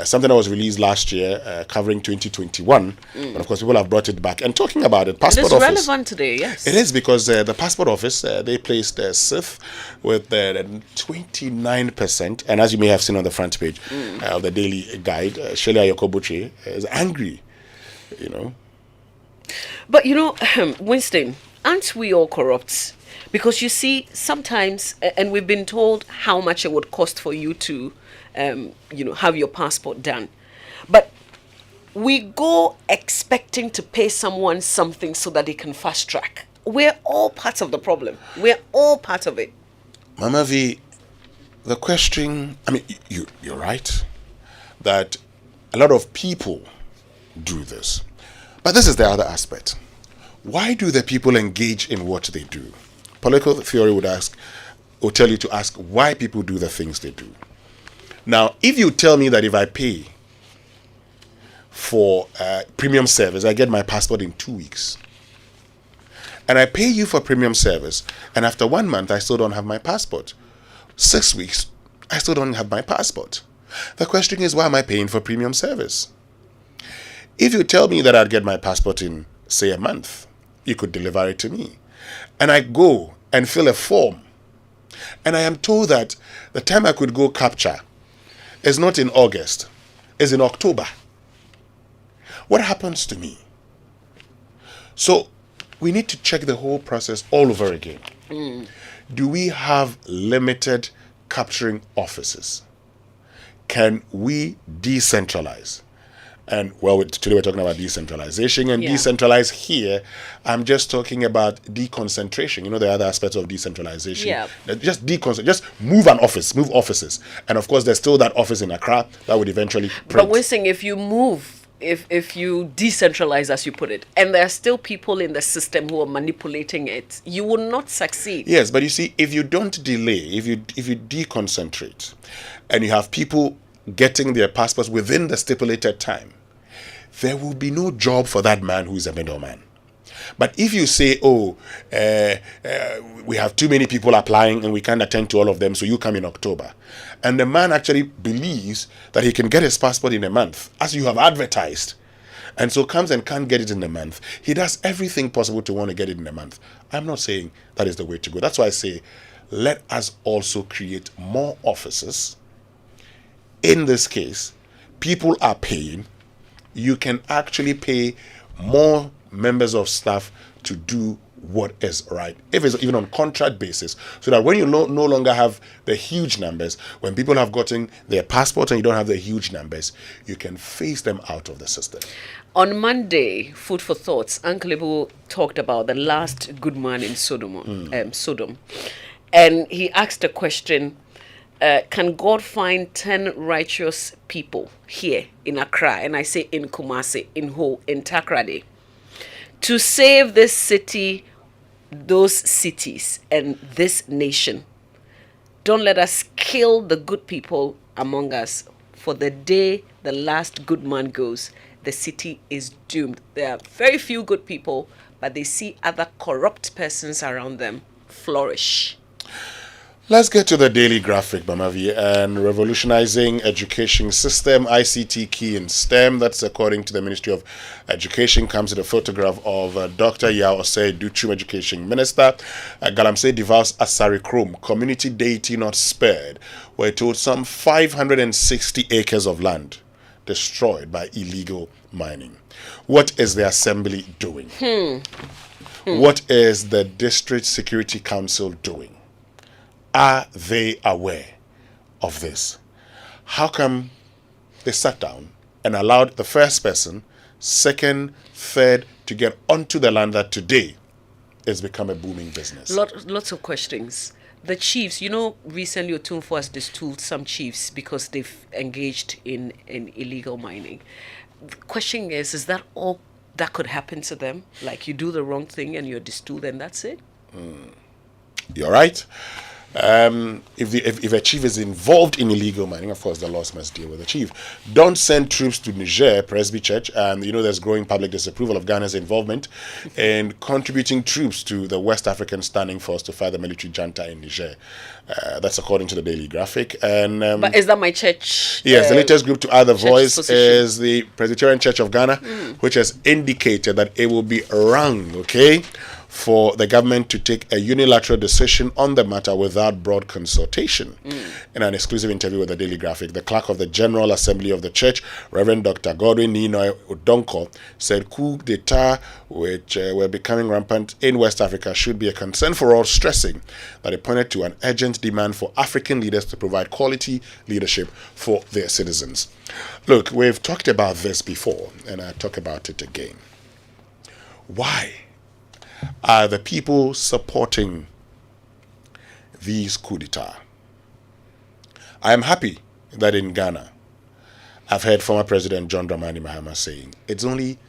something that was released last year covering 2021. But of course, people have brought it back and talking about it. Passport It is Office. relevant today, yes. It is because the Passport Office, they placed SIF with 29%. And as you may have seen on the front page of the Daily Guide, Shelia Yokobuchi is angry, But Winston, aren't we all corrupt? Because you see, sometimes, and we've been told how much it would cost for you to, have your passport done. But we go expecting to pay someone something so that they can fast track. We're all part of the problem. We're all part of it. Mama V, the question, you're right, that a lot of people do this. But this is the other aspect. Why do the people engage in what they do? Political theory would tell you to ask why people do the things they do. Now, if you tell me that if I pay for premium service, I get my passport in 2 weeks, and I pay you for premium service, and after 1 month, I still don't have my passport. 6 weeks, I still don't have my passport. The question is, why am I paying for premium service? If you tell me that I'd get my passport in, say, a month, you could deliver it to me, and I go and fill a form, and I am told that the time I could go capture is not in August, it's in October. What happens to me? So we need to check the whole process all over again. Do we have limited capturing offices? Can we decentralize? And today we're talking about decentralization, and decentralize here, I'm just talking about deconcentration. The other aspects of decentralization. Yeah. Just deconcentrate, just move move offices. And of course, there's still that office in Accra that would eventually print. But we're saying if you move, if you decentralize, as you put it, and there are still people in the system who are manipulating it, you will not succeed. Yes, but you see, if you don't delay, if you deconcentrate, and you have people getting their passports within the stipulated time, there will be no job for that man who is a middleman. But if you say, we have too many people applying and we can't attend to all of them, so you come in October. And the man actually believes that he can get his passport in a month, as you have advertised. And so comes and can't get it in a month. He does everything possible to want to get it in a month. I'm not saying that is the way to go. That's why I say, let us also create more offices. In this case, people are paying. You can actually pay more members of staff to do what is right, if it's even on contract basis, so that when you no longer have the huge numbers, when people have gotten their passport and you don't have the huge numbers, you can phase them out of the system. On Monday, Food for Thoughts, Uncle Ibu talked about the last good man in Sodom. And he asked a question, can God find 10 righteous people here in Accra, and I say in Kumasi, in Ho, in Takrade, to save this city, those cities, and this nation? Don't let us kill the good people among us. For the day the last good man goes, the city is doomed. There are very few good people, but they see other corrupt persons around them flourish. Let's get to the daily graphic, Mamavi, and revolutionizing education system, ICT key in STEM. That's according to the Ministry of Education. Comes with a photograph of Dr. Yao Osei Duchum, Education Minister. Galamsey devours Asari Krom, community deity not spared. We're told some 560 acres of land destroyed by illegal mining. What is the assembly doing? What is the District Security Council doing? Are they aware of this? How come they sat down and allowed the first person, second, third to get onto the land that today has become a booming business? Lots of questions. The chiefs, recently Otunfo has distooled some chiefs because they've engaged in illegal mining. The question is that all that could happen to them? Like you do the wrong thing and you're distooled and that's it? You're right. If a chief is involved in illegal mining, of course the laws must deal with the chief. Don't send troops to Niger, Presby Church. There's growing public disapproval of Ghana's involvement in contributing troops to the West African Standing Force to fight the military junta in Niger. That's according to the Daily Graphic. And but is that my church? Yes, the latest group to add the voice position is the Presbyterian Church of Ghana, which has indicated that it will be wrong, for the government to take a unilateral decision on the matter without broad consultation. In an exclusive interview with the Daily Graphic, the clerk of the General Assembly of the Church, Reverend Dr. Godwin Ninoy Udonko, said coup d'etat, which were becoming rampant in West Africa, should be a concern for all, stressing that it pointed to an urgent demand for African leaders to provide quality leadership for their citizens. Look, we've talked about this before, and I talk about it again. Why are the people supporting these coup d'etat? I am happy that in Ghana, I've heard former President John Dramani Mahama saying it's only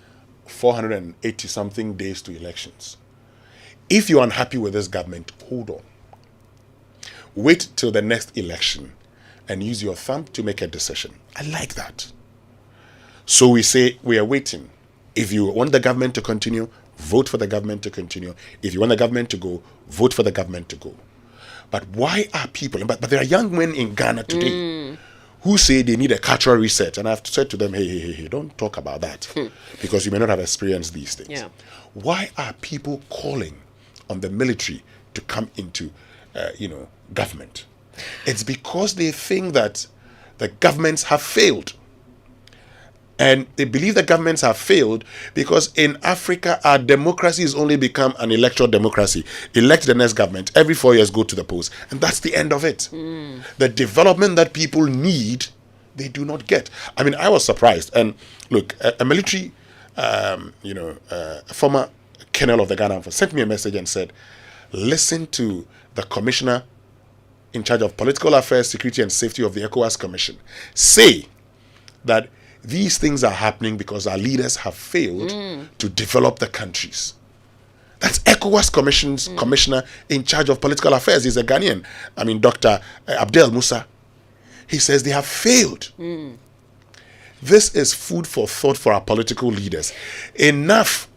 480-something days to elections. If you're unhappy with this government, hold on. Wait till the next election and use your thumb to make a decision. I like that. So we say we are waiting. If you want the government to continue, vote for the government to continue. If you want the government to go, vote for the government to go. But why are people, but there are young men in Ghana today who say they need a cultural reset. And I've said to them, hey, don't talk about that because you may not have experienced these things. Yeah. Why are people calling on the military to come into, government? It's because they think that the governments have failed. And they believe the governments have failed because in Africa, our democracy has only become an electoral democracy. Elect the next government, every 4 years go to the polls. And that's the end of it. The development that people need, they do not get. I mean, I was surprised. And look, a military, former colonel of the Ghana Armed Forces sent me a message and said, listen to the commissioner in charge of political affairs, security and safety of the ECOWAS Commission say that these things are happening because our leaders have failed to develop the countries. That's ECOWAS Commission's commissioner in charge of political affairs. He's a Ghanaian. I mean, Dr. Abdel Musa. He says they have failed. This is food for thought for our political leaders. Enough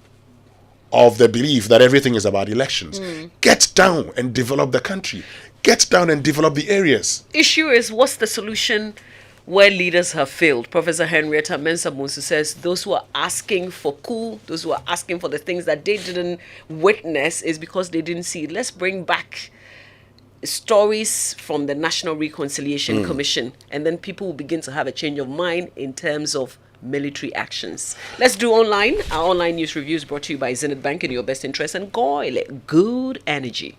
of the belief that everything is about elections. Get down and develop the country. Get down and develop the areas. Issue is, what's the solution where leaders have failed? Professor Henrietta Mensah-Musu says those who are asking for coup, those who are asking for the things that they didn't witness, is because they didn't see it. Let's bring back stories from the National Reconciliation Commission, and then people will begin to have a change of mind in terms of military actions. Let's do online. Our online news review is brought to you by Zenith Bank in your best interest and Goyle Good Energy.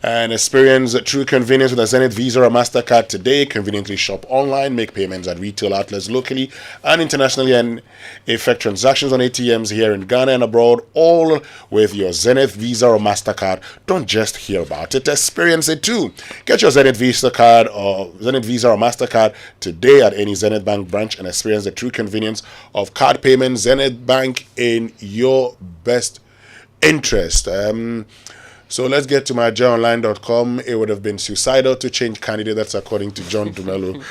And experience true convenience with a Zenith Visa or MasterCard today. Conveniently shop online, make payments at retail outlets locally and internationally, and effect transactions on ATMs here in Ghana and abroad, all with your Zenith Visa or MasterCard. Don't just hear about it, experience it too. Get your Zenith Visa card or Zenith Visa or MasterCard today at any Zenith Bank branch and experience the true convenience of card payments. Zenith Bank in your best interest. So let's get to myjoyonline.com. It would have been suicidal to change candidate. That's according to John Dumelo,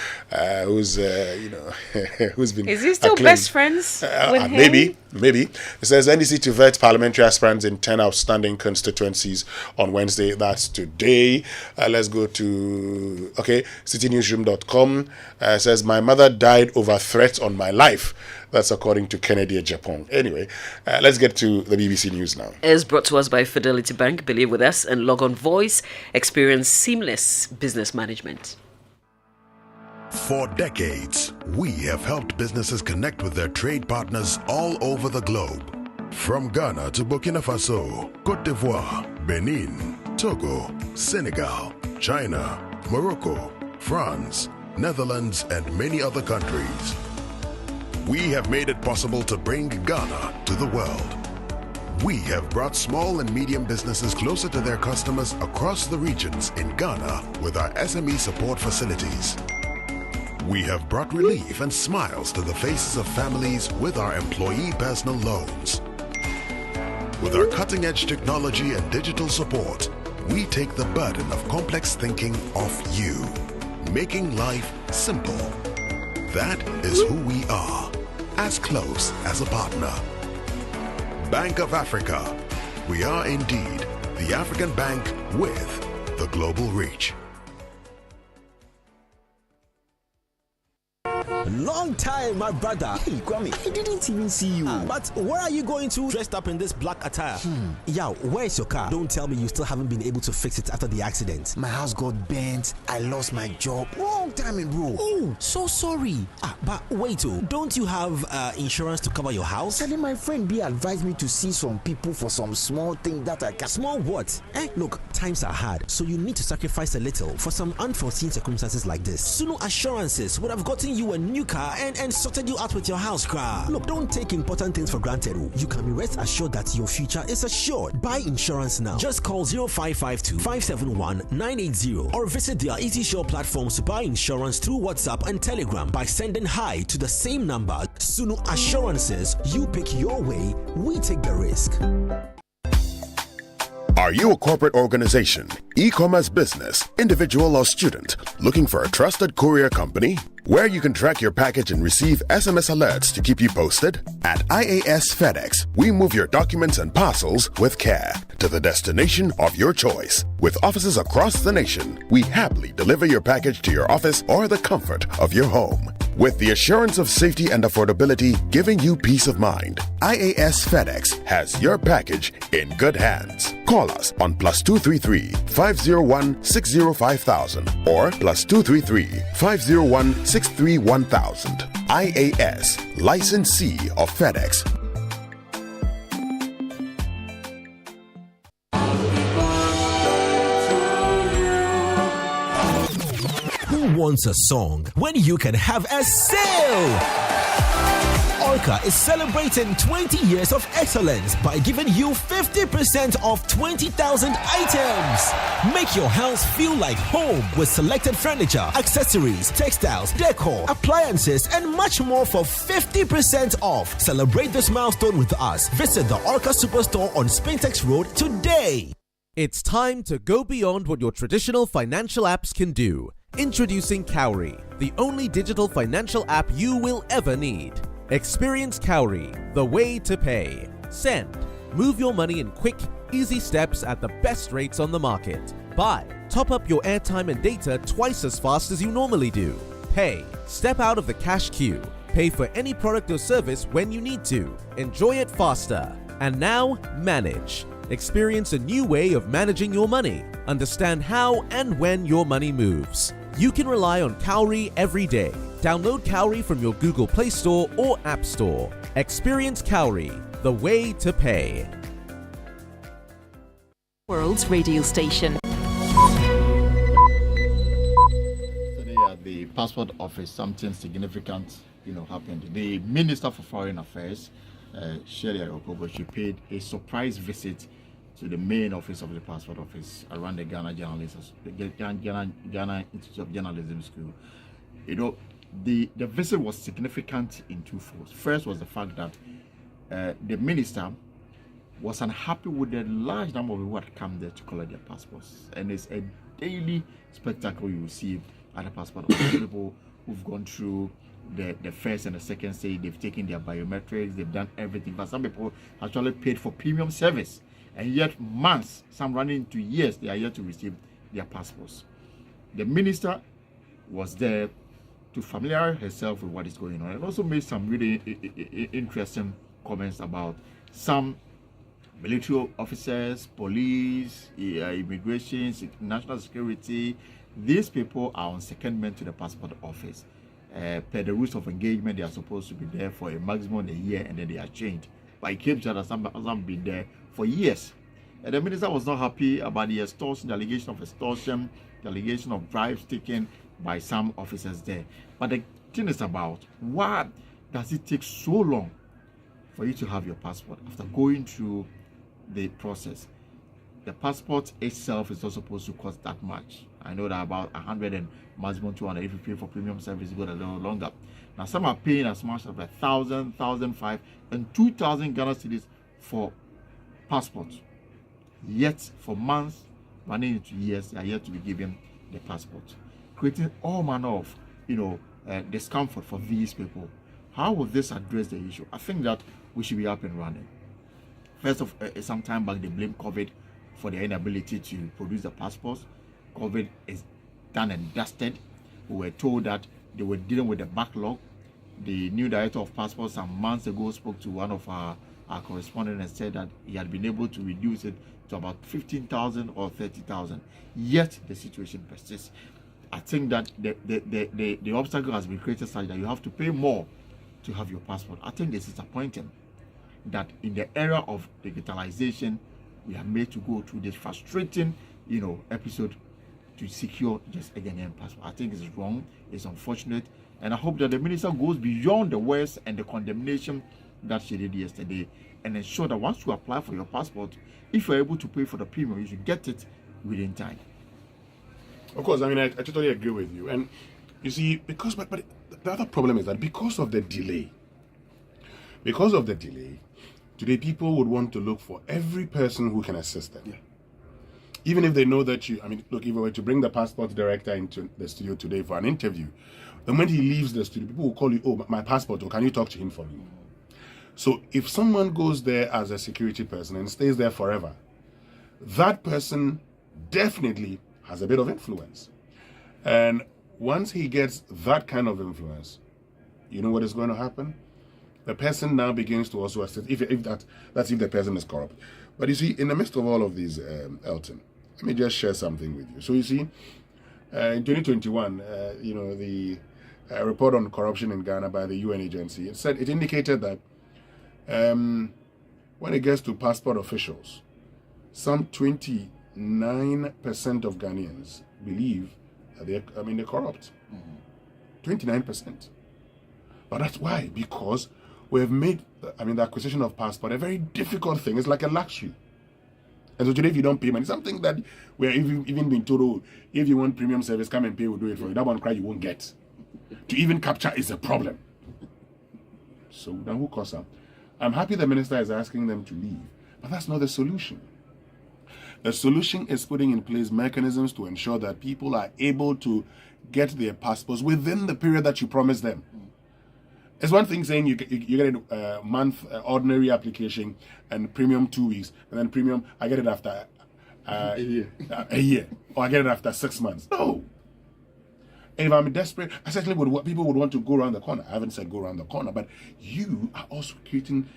who's been. Is he still acclaimed. best friends with him? Maybe. It says NDC to vet parliamentary aspirants in 10 outstanding constituencies on Wednesday. That's today. Let's go to citynewsroom.com. Says my mother died over threats on my life. That's according to Kennedy Japan. Anyway, let's get to the BBC News now. Is brought to us by Fidelity Bank. Believe with us and log on voice. Experience seamless business management. For decades, we have helped businesses connect with their trade partners all over the globe. From Ghana to Burkina Faso, Côte d'Ivoire, Benin, Togo, Senegal, China, Morocco, France, Netherlands, and many other countries. We have made it possible to bring Ghana to the world. We have brought small and medium businesses closer to their customers across the regions in Ghana with our SME support facilities. We have brought relief and smiles to the faces of families with our employee personal loans. With our cutting-edge technology and digital support, we take the burden of complex thinking off you, making life simple. That is who we are, as close as a partner. Bank of Africa. We are indeed the African bank with the global reach. Long time, my brother. Hey, Kwame, I didn't even see you. But where are you going to dressed up in this black attire? Yeah, where's your car? Don't tell me you still haven't been able to fix it after the accident. My house got burnt. I lost my job. Long time ago. Oh, so sorry. But wait, don't you have insurance to cover your house? Suddenly my friend B advised me to see some people for some small thing that I can. Small what? Look, times are hard, so you need to sacrifice a little for some unforeseen circumstances like this. Sunu Assurances would have gotten you a new car and sorted you out with your house car. Look, don't take important things for granted. You can be rest assured that your future is assured. Buy insurance now. Just call 0552 571 980 or visit their EasySure platforms to buy insurance through WhatsApp and Telegram by sending hi to the same number. Sunu Assurances, you pick your way, we take the risk. Are you a corporate organization, e-commerce business, individual or student looking for a trusted courier company where you can track your package and receive SMS alerts to keep you posted? At IAS FedEx, we move your documents and parcels with care to the destination of your choice. With offices across the nation, we happily deliver your package to your office or the comfort of your home. With the assurance of safety and affordability giving you peace of mind, IAS FedEx has your package in good hands. Call us on +233 501 605,000 or +233 501 631,000. IAS, licensee of FedEx. Who wants a song when you can have a sale? Orca is celebrating 20 years of excellence by giving you 50% off 20,000 items. Make your house feel like home with selected furniture, accessories, textiles, decor, appliances, and much more for 50% off. Celebrate this milestone with us. Visit the Orca Superstore on Spintex Road today. It's time to go beyond what your traditional financial apps can do. Introducing Cowrie, the only digital financial app you will ever need. Experience Cowrie, the way to pay, send, Move your money in quick, easy steps at the best rates on the market. Buy, top up your airtime and data twice as fast as you normally do. Pay, step out of the cash queue. Pay for any product or service when you need to. Enjoy it faster. And now, manage. Experience a new way of managing your money. Understand how and when your money moves. You can rely on Cowry every day. Download Cowry from your Google Play Store or App Store. Experience Cowry, the way to pay. World's radio station. Today at the passport office, something significant, happened. The Minister for Foreign Affairs, Shelia Okobo, she paid a surprise visit to the main office of the passport office around the Ghana Institute of Journalism School. The visit was significant in two folds. First was the fact that the minister was unhappy with the large number of people who had come there to collect their passports. And it's a daily spectacle you receive at the passport office. People who've gone through the first and the second stage, they've taken their biometrics, they've done everything. But some people actually paid for premium service. And yet months, some running into years, they are yet to receive their passports. The minister was there to familiarize herself with what is going on, and also made some really interesting comments about some military officers, police, immigration, national security. These people are on secondment to the passport office. Per the rules of engagement, they are supposed to be there for a maximum of a year, and then they are changed. But it came to that some been there for years. And the minister was not happy about the extortion, the allegation of extortion, the allegation of bribes taken by some officers there. But the thing is about, why does it take so long for you to have your passport after going through the process? The passport itself is not supposed to cost that much. I know that about 100 and maximum 200 if you pay for premium service, it goes a little longer. Now some are paying as much as 1,000, 1,500 and 2,000 Ghana cedis for passports. Yet for months, running into years, they are yet to be given the passport, creating all manner of discomfort for these people. How will this address the issue? I think that we should be up and running. First of some time back, they blamed COVID for their inability to produce the passports. COVID is done and dusted. We were told that they were dealing with the backlog. The new director of passports some months ago spoke to one of our correspondents and said that he had been able to reduce it to about 15,000 or 30,000. Yet the situation persists. I think that the obstacle has been created such that you have to pay more to have your passport. I think this is disappointing that in the era of digitalization, we are made to go through this frustrating, episode to secure just a Ghanaian passport. I think it's wrong, it's unfortunate, and I hope that the minister goes beyond the words and the condemnation that she did yesterday and ensure that once you apply for your passport, if you're able to pay for the premium, you should get it within time. Of course, I totally agree with you. And you see, but the other problem is that because of the delay, today people would want to look for every person who can assist them. Yeah. Even if they know that look, if I were to bring the passport director into the studio today for an interview, the moment he leaves the studio, people will call you, oh, my passport, or can you talk to him for me? So if someone goes there as a security person and stays there forever, that person definitely has a bit of influence. And once he gets that kind of influence, you know what is going to happen? The person now begins to also assist, that's if the person is corrupt. But you see, in the midst of all of these, Elton, let me just share something with you. So you see, in 2021, the report on corruption in Ghana by the UN agency, it indicated that when it gets to passport officials, some 29% of Ghanaians believe that they're corrupt. 29%. But that's why, because we have made the acquisition of passport a very difficult thing. It's like a luxury. And so today, if you don't pay money, something that we are even being told, oh, if you want premium service, come and pay, we'll do it for you. That one cry you won't get. To even capture is a problem. So now who caused that? I'm happy the minister is asking them to leave, but that's not the solution. The solution is putting in place mechanisms to ensure that people are able to get their passports within the period that you promised them. It's one thing saying you get a month ordinary application and premium 2 weeks, and then premium I get it after a year, or I get it after 6 months. No. And if I'm desperate, essentially what people would want to go around the corner. I haven't said go around the corner, but you are also creating,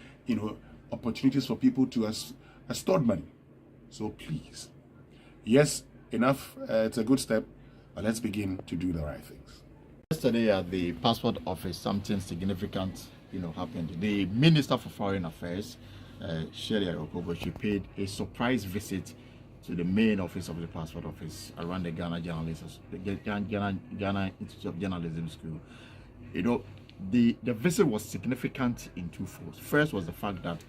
opportunities for people to stored money. So please, yes, enough. It's a good step, but let's begin to do the right things. Yesterday at the passport office, something significant, happened. The Minister for Foreign Affairs, Shelia Okobo, she paid a surprise visit to the main office of the passport office around the Ghana Ghana Institute of Journalism School. The visit was significant in two folds. First was the fact that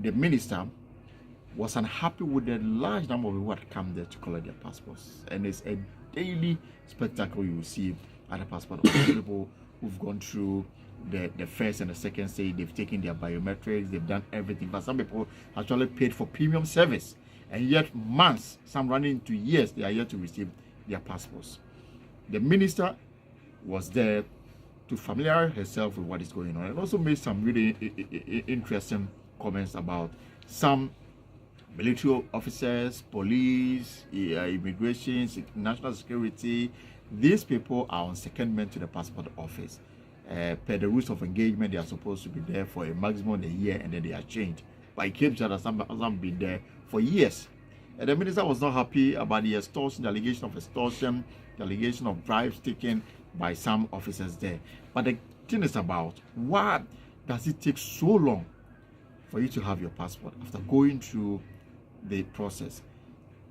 the minister was unhappy with the large number of people who had come there to collect their passports, and it's a daily spectacle you will see at the passport office. People who've gone through the first and the second stage, they've taken their biometrics, they've done everything, but some people actually paid for premium service, and yet months, some running into years, they are yet to receive their passports. The minister was there to familiarize herself with what is going on, and also made some really interesting comments about some military officers, police, immigration, national security. These people are on secondment to the passport office. Per the rules of engagement, they are supposed to be there for a maximum of a year, and then they are changed. But it came to that some have been there for years. And the minister was not happy about the extortion, the allegation of extortion, the allegation of bribes taken by some officers there. But the thing is about, why does it take so long for you to have your passport after going through the process?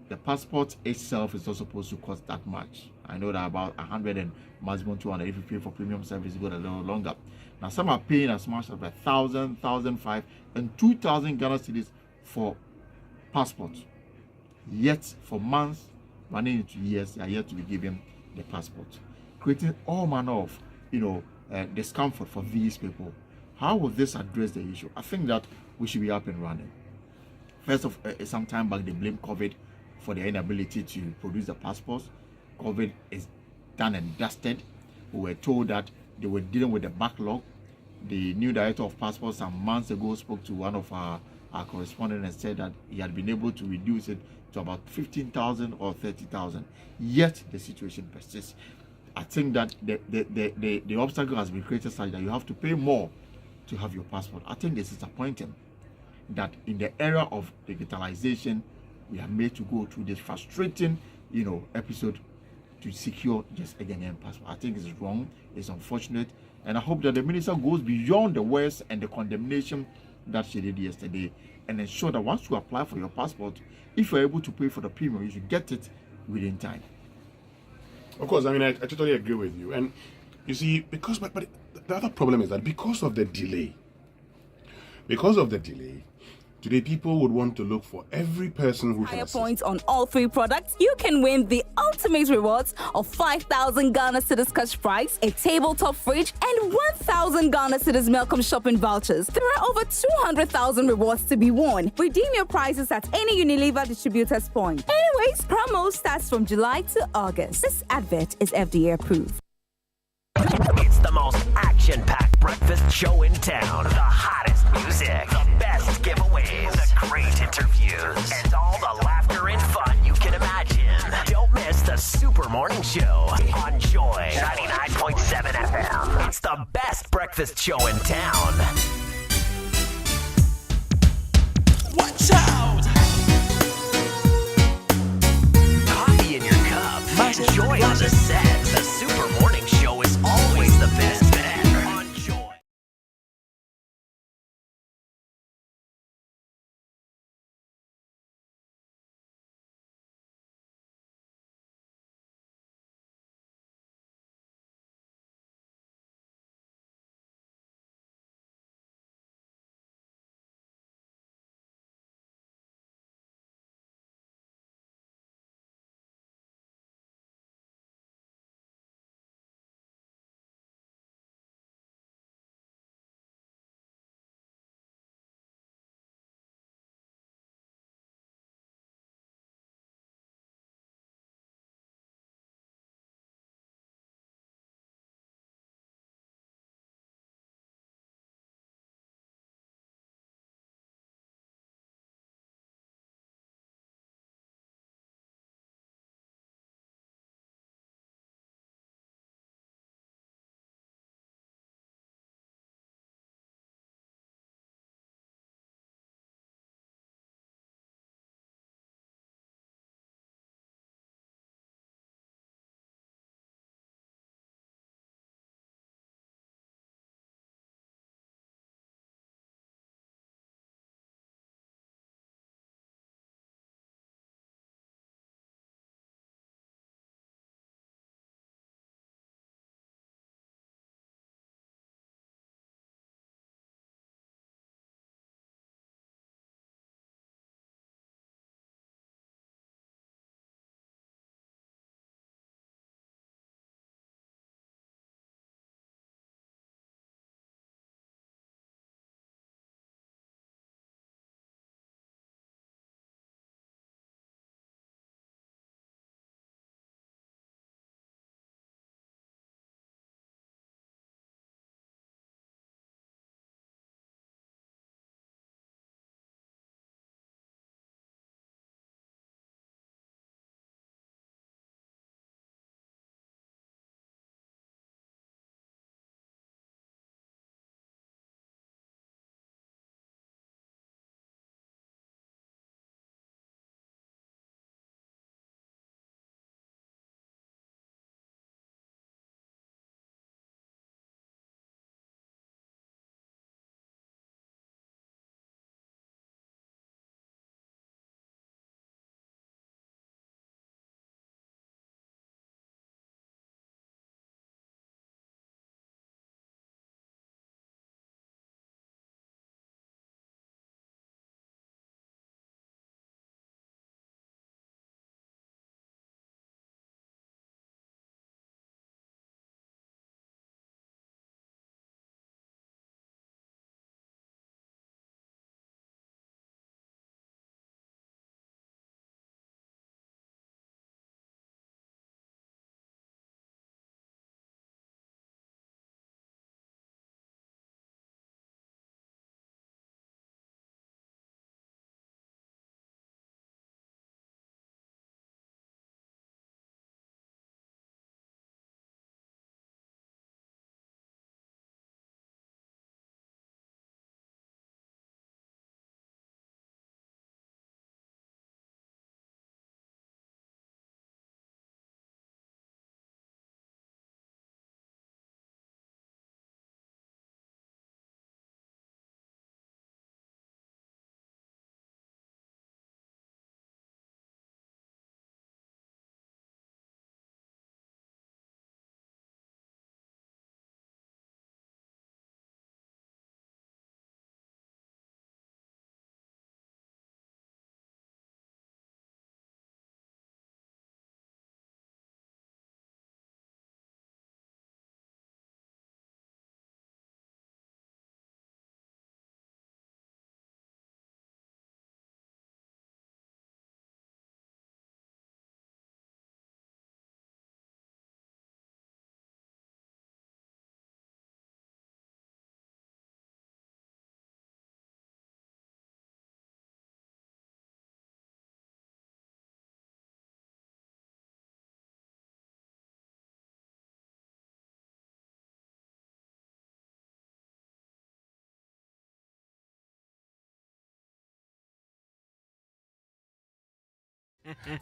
The passport itself is not supposed to cost that much. I know that about 100 and maximum 200. If you pay for premium service, you go a little longer. Now some are paying as much as 1,000, 1,500, and 2,000 Ghana cedis for passports. Yet for months, running into years, they are yet to be given the passport, creating all manner of discomfort for these people. How will this address the issue? I think that we should be up and running. First of some time back, they blamed COVID for their inability to produce the passports. COVID is done and dusted. We were told that they were dealing with the backlog. The new director of passports some months ago spoke to one of our correspondents and said that he had been able to reduce it to about 15,000 or 30,000. Yet the situation persists. I think that the obstacle has been created such that you have to pay more to have your passport. I think this is disappointing that in the era of digitalization, we are made to go through this frustrating, episode to secure just a Ghanaian passport. I think it's wrong, it's unfortunate, and I hope that the minister goes beyond the words and the condemnation that she did yesterday and ensure that once you apply for your passport, if you're able to pay for the premium, you should get it within time. Of course, I totally agree with you. And you see, but the other problem is that because of the delay, today people would want to look for every person who higher points on all three products. You can win the ultimate rewards of 5,000 Ghana cedis cash prize, a tabletop fridge, and 1,000 Ghana cedis Melcom shopping vouchers. There are over 200,000 rewards to be won. Redeem your prizes at any Unilever distributor's point. Anyways, promo starts from July to August. This advert is FDA approved. It's the most action-packed breakfast show in town. The hottest music, the best giveaways, the great interviews, and all the laughter and fun you can imagine. Don't miss the Super Morning Show on Joy 99.7 FM. It's the best breakfast show in town. Watch out! Coffee in your cup. Joy on the set. The Super Morning Show is always the best.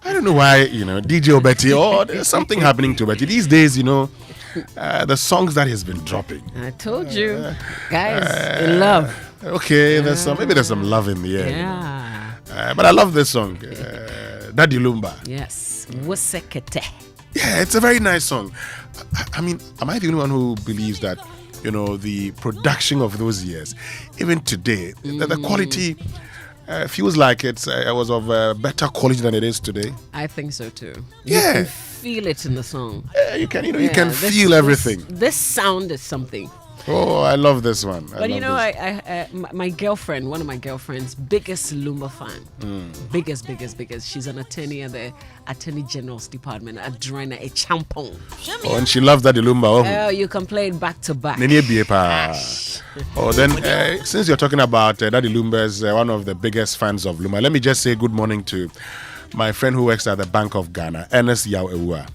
I don't know why, DJ Obeti, or there's something happening to Obeti. These days, the songs that he's been dropping. I told you. Guys, in love. Okay, maybe there's some love in the air. Yeah. But I love this song, Daddy Lumba. Yes. Wusekete. Yeah, it's a very nice song. I mean, am I the only one who believes that, the production of those years, even today, the quality feels like it was of better quality than it is today? I think so too. Yeah. You can feel it in the song. Yeah, you can feel everything. This sound is something. Oh, I love this one. But my girlfriend, one of my girlfriend's biggest Lumba fan, biggest. She's an attorney at the Attorney General's Department, a Drina, a champon. Oh, and she loves that Lumba. Oh, you can play it back to back. Oh, then since you're talking about Daddy Lumba is one of the biggest fans of Lumba, let me just say good morning to my friend who works at the Bank of Ghana, Ernest Yao-Ewua,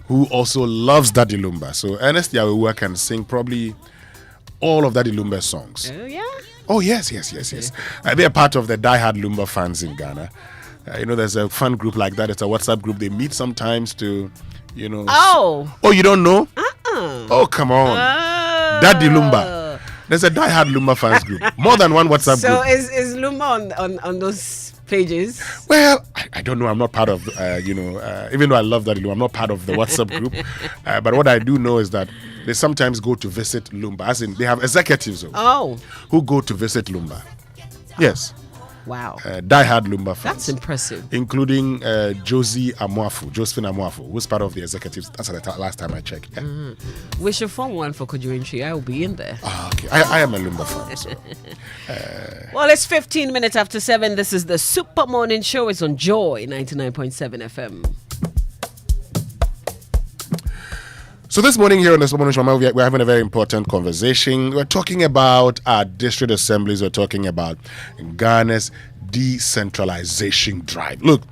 who also loves Daddy Lumba. So Ernest Yao-Ewua can sing probably all of Daddy Lumba's songs. Oh, yeah? Oh, yes. They're part of the diehard Lumba fans in Ghana. There's a fun group like that. It's a WhatsApp group. They meet sometimes to, Oh! Oh, you don't know? Oh, come on. Daddy Lumba. There's a diehard Lumba fans group. More than one WhatsApp group. So is Lumba on those pages? Well, I don't know. I'm not part of, even though I love Daddy Lumba, I'm not part of the WhatsApp group. But what I do know is that they sometimes go to visit Lumba. As in, they have executives who go to visit Lumba. Yes. Wow. Diehard Lumba fans. That's impressive. Including Josephine Amuafu, who's part of the executives. That's the last time I checked. Yeah. We should form one for Kojuintri. I will be in there. Okay. I am a Lumba fan. So. Well, it's 15 minutes after 7. This is the Super Morning Show. It's on Joy 99.7 FM. So this morning here on the Super Morning Show, we're having a very important conversation. We're talking about our district assemblies. We're talking about Ghana's decentralization drive. Look,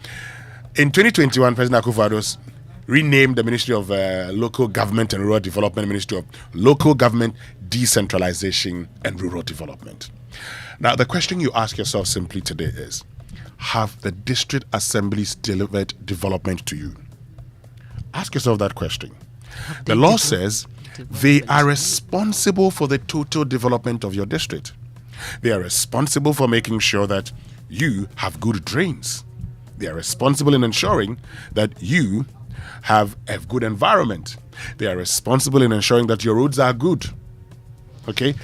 in 2021, President Akufo-Addo renamed the Ministry of Local Government and Rural Development Ministry of Local Government, Decentralization and Rural Development. Now, the question you ask yourself simply today is, have the district assemblies delivered development to you? Ask yourself that question. The law says they are responsible for the total development of your district. They are responsible for making sure that you have good drains. They are responsible in ensuring that you have a good environment. They are responsible in ensuring that your roads are good. Okay?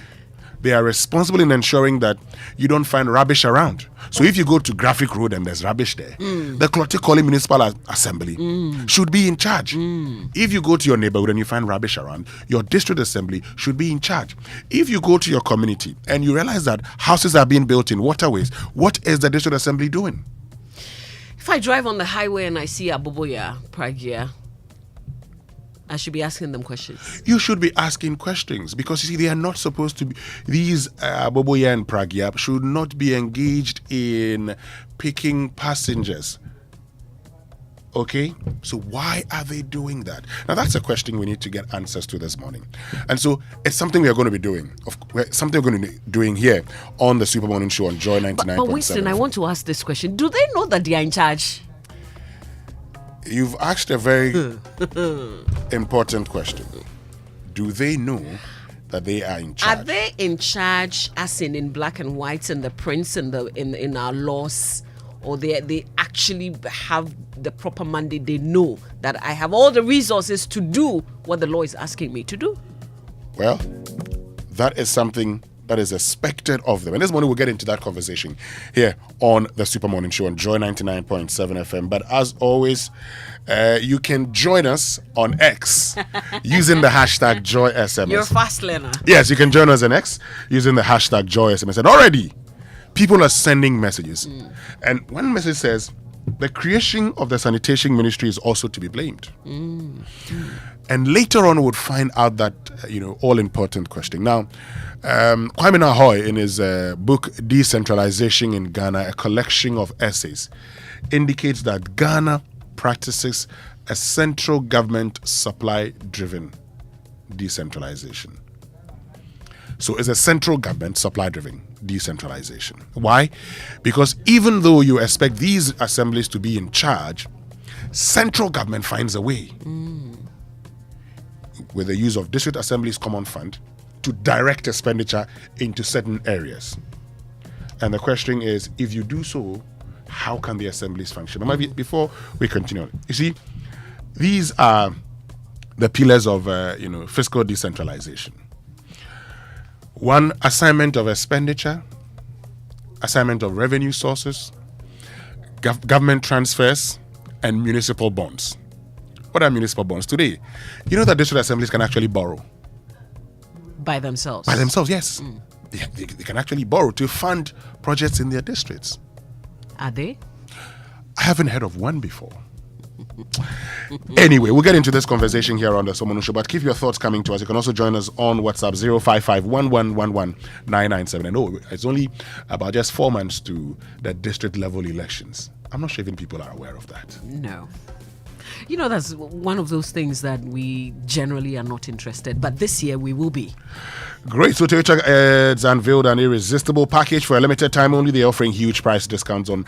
They are responsible in ensuring that you don't find rubbish around. So if you go to Graphic Road and there's rubbish there, the Klotikoli Municipal Assembly should be in charge. If you go to your neighborhood and you find rubbish around, your district assembly should be in charge. If you go to your community and you realize that houses are being built in waterways, what is the district assembly doing? If I drive on the highway and I see Aboboya, Pragia, I should be asking them questions. You should be asking questions because you see, they are not supposed to be. These Boboya and Pragia should not be engaged in picking passengers. Okay? So why are they doing that? Now that's a question we need to get answers to this morning. And so it's something we are going to be doing. Something we're going to be doing here on the Super Morning Show on Joy 99.7. But Winston, I want to ask this question. Do they know that they are in charge? You've asked a very important question. Do they know that they are in charge? Are they in charge, as in black and white, and the prints in our laws, or they actually have the proper mandate? They know that I have all the resources to do what the law is asking me to do. Well, that is something that is expected of them. And this morning we'll get into that conversation here on the Super Morning Show on Joy 99.7 FM. But as always, you can join us on X using the hashtag JoySMS. You're a fast learner. Yes, you can join us on X using the hashtag JoySMS. And already, people are sending messages. And one message says, the creation of the sanitation ministry is also to be blamed. And later on, we'll find out that, all-important question. Now, Kwame Nahoy, in his book, Decentralization in Ghana, a collection of essays, indicates that Ghana practices a central government supply-driven decentralization. So it's a central government supply-driven decentralization. Why? Because even though you expect these assemblies to be in charge, central government finds a way with the use of district assemblies common fund to direct expenditure into certain areas. And the question is, if you do so, how can the assemblies function? Before we continue, you see, these are the pillars of fiscal decentralization. One, assignment of expenditure, assignment of revenue sources, government transfers, and municipal bonds. What are municipal bonds today? You know that district assemblies can actually borrow. By themselves? By themselves, yes. They can actually borrow to fund projects in their districts. Are they? I haven't heard of one before. Anyway, we'll get into this conversation here on the Somonu Show, but keep your thoughts coming to us. You can also join us on WhatsApp 055-1111-997. I know it's only about just 4 months to the district level elections. I'm not sure even people are aware of that. No. You know, that's one of those things that we generally are not interested, but this year we will be. Great. So Toyota has unveiled an irresistible package for a limited time only. They're offering huge price discounts on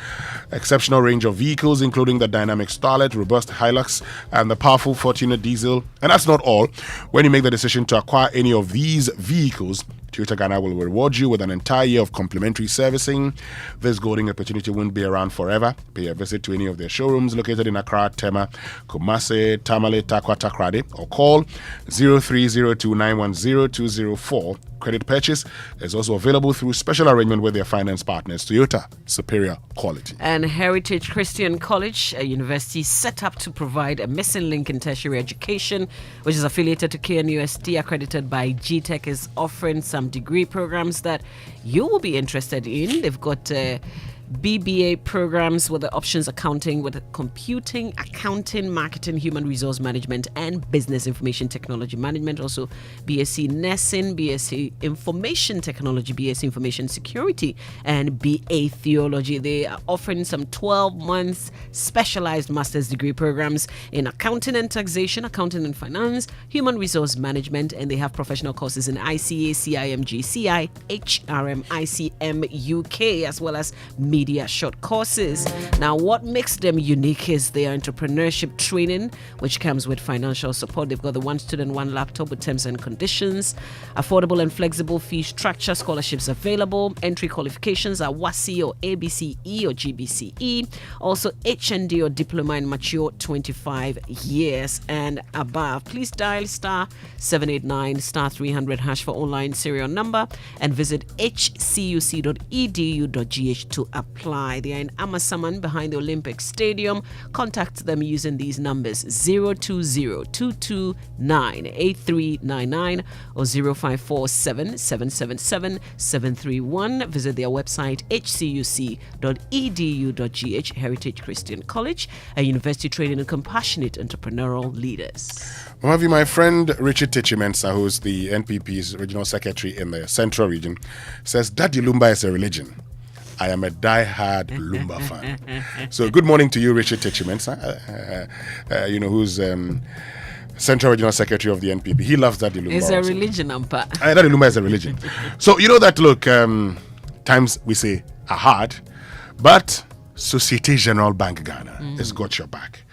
exceptional range of vehicles, including the dynamic Starlet, robust Hilux, and the powerful Fortuner diesel. And that's not all. When you make the decision to acquire any of these vehicles, Toyota Ghana will reward you with an entire year of complimentary servicing. This golden opportunity won't be around forever. Pay a visit to any of their showrooms located in Accra, Tema, Kumasi, Tamale, Takwa, Takrade, or call 0302-910-204. Credit purchase is also available through special arrangement with their finance partners, Toyota, superior quality. And Heritage Christian College, a university set up to provide a missing link in tertiary education, which is affiliated to KNUST, accredited by GTech, is offering some degree programs that you will be interested in. They've got BBA programs with the options accounting, with computing, accounting, marketing, human resource management, and business information technology management. Also, BSc nursing, BSc information technology, BSc information security, and BA theology. They are offering some 12 months specialized master's degree programs in accounting and taxation, accounting and finance, human resource management, and they have professional courses in ICA, CIMG, CI, HRM, ICM, UK, as well as media short courses. Now, what makes them unique is their entrepreneurship training, which comes with financial support. They've got the one student, one laptop with terms and conditions, affordable and flexible fee structure, scholarships available. Entry qualifications are WASI or ABCE or GBCE, also HND or diploma in mature 25 years and above. Please dial star 789 star 300 hash for online serial number and visit hcuc.edu.gh to apply. They are in Amasaman behind the Olympic Stadium. Contact them using these numbers 020-229-8399 or 0547-777-731. Visit their website hcuc.edu.gh. Heritage Christian College, a university training in compassionate entrepreneurial leaders. One of you, my friend Richard Techimensa, who's the NPP's regional secretary in the Central region, says Daddy Lumba is a religion. I am a die-hard Lumba fan. So good morning to you, Richard Techimensa, who's Central Regional Secretary of the NPP. He loves Daddy Lumba. It's a religion, Ampa. Daddy Lumba is a religion. So you know that, look, times we say are hard, but Societe Generale Bank Ghana has got your back.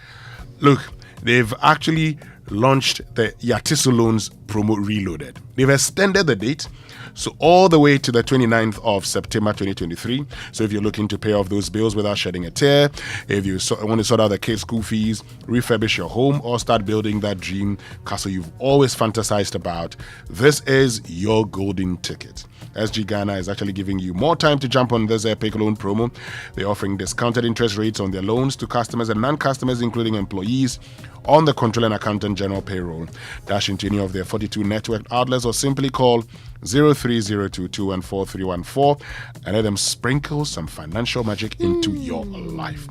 Look, they've actually launched the Yatiso Loans Promo Reloaded. They've extended the date, so all the way to the 29th of September 2023. So if you're looking to pay off those bills without shedding a tear, if you want to sort out the kids' school fees, refurbish your home, or start building that dream castle you've always fantasized about, this is your golden ticket. SG Ghana is actually giving you more time to jump on this epic loan promo. They're offering discounted interest rates on their loans to customers and non-customers, including employees, on the Controller and Accountant General payroll. Dash into any of their 42 network outlets or simply call 0302214314 and let them sprinkle some financial magic into your life.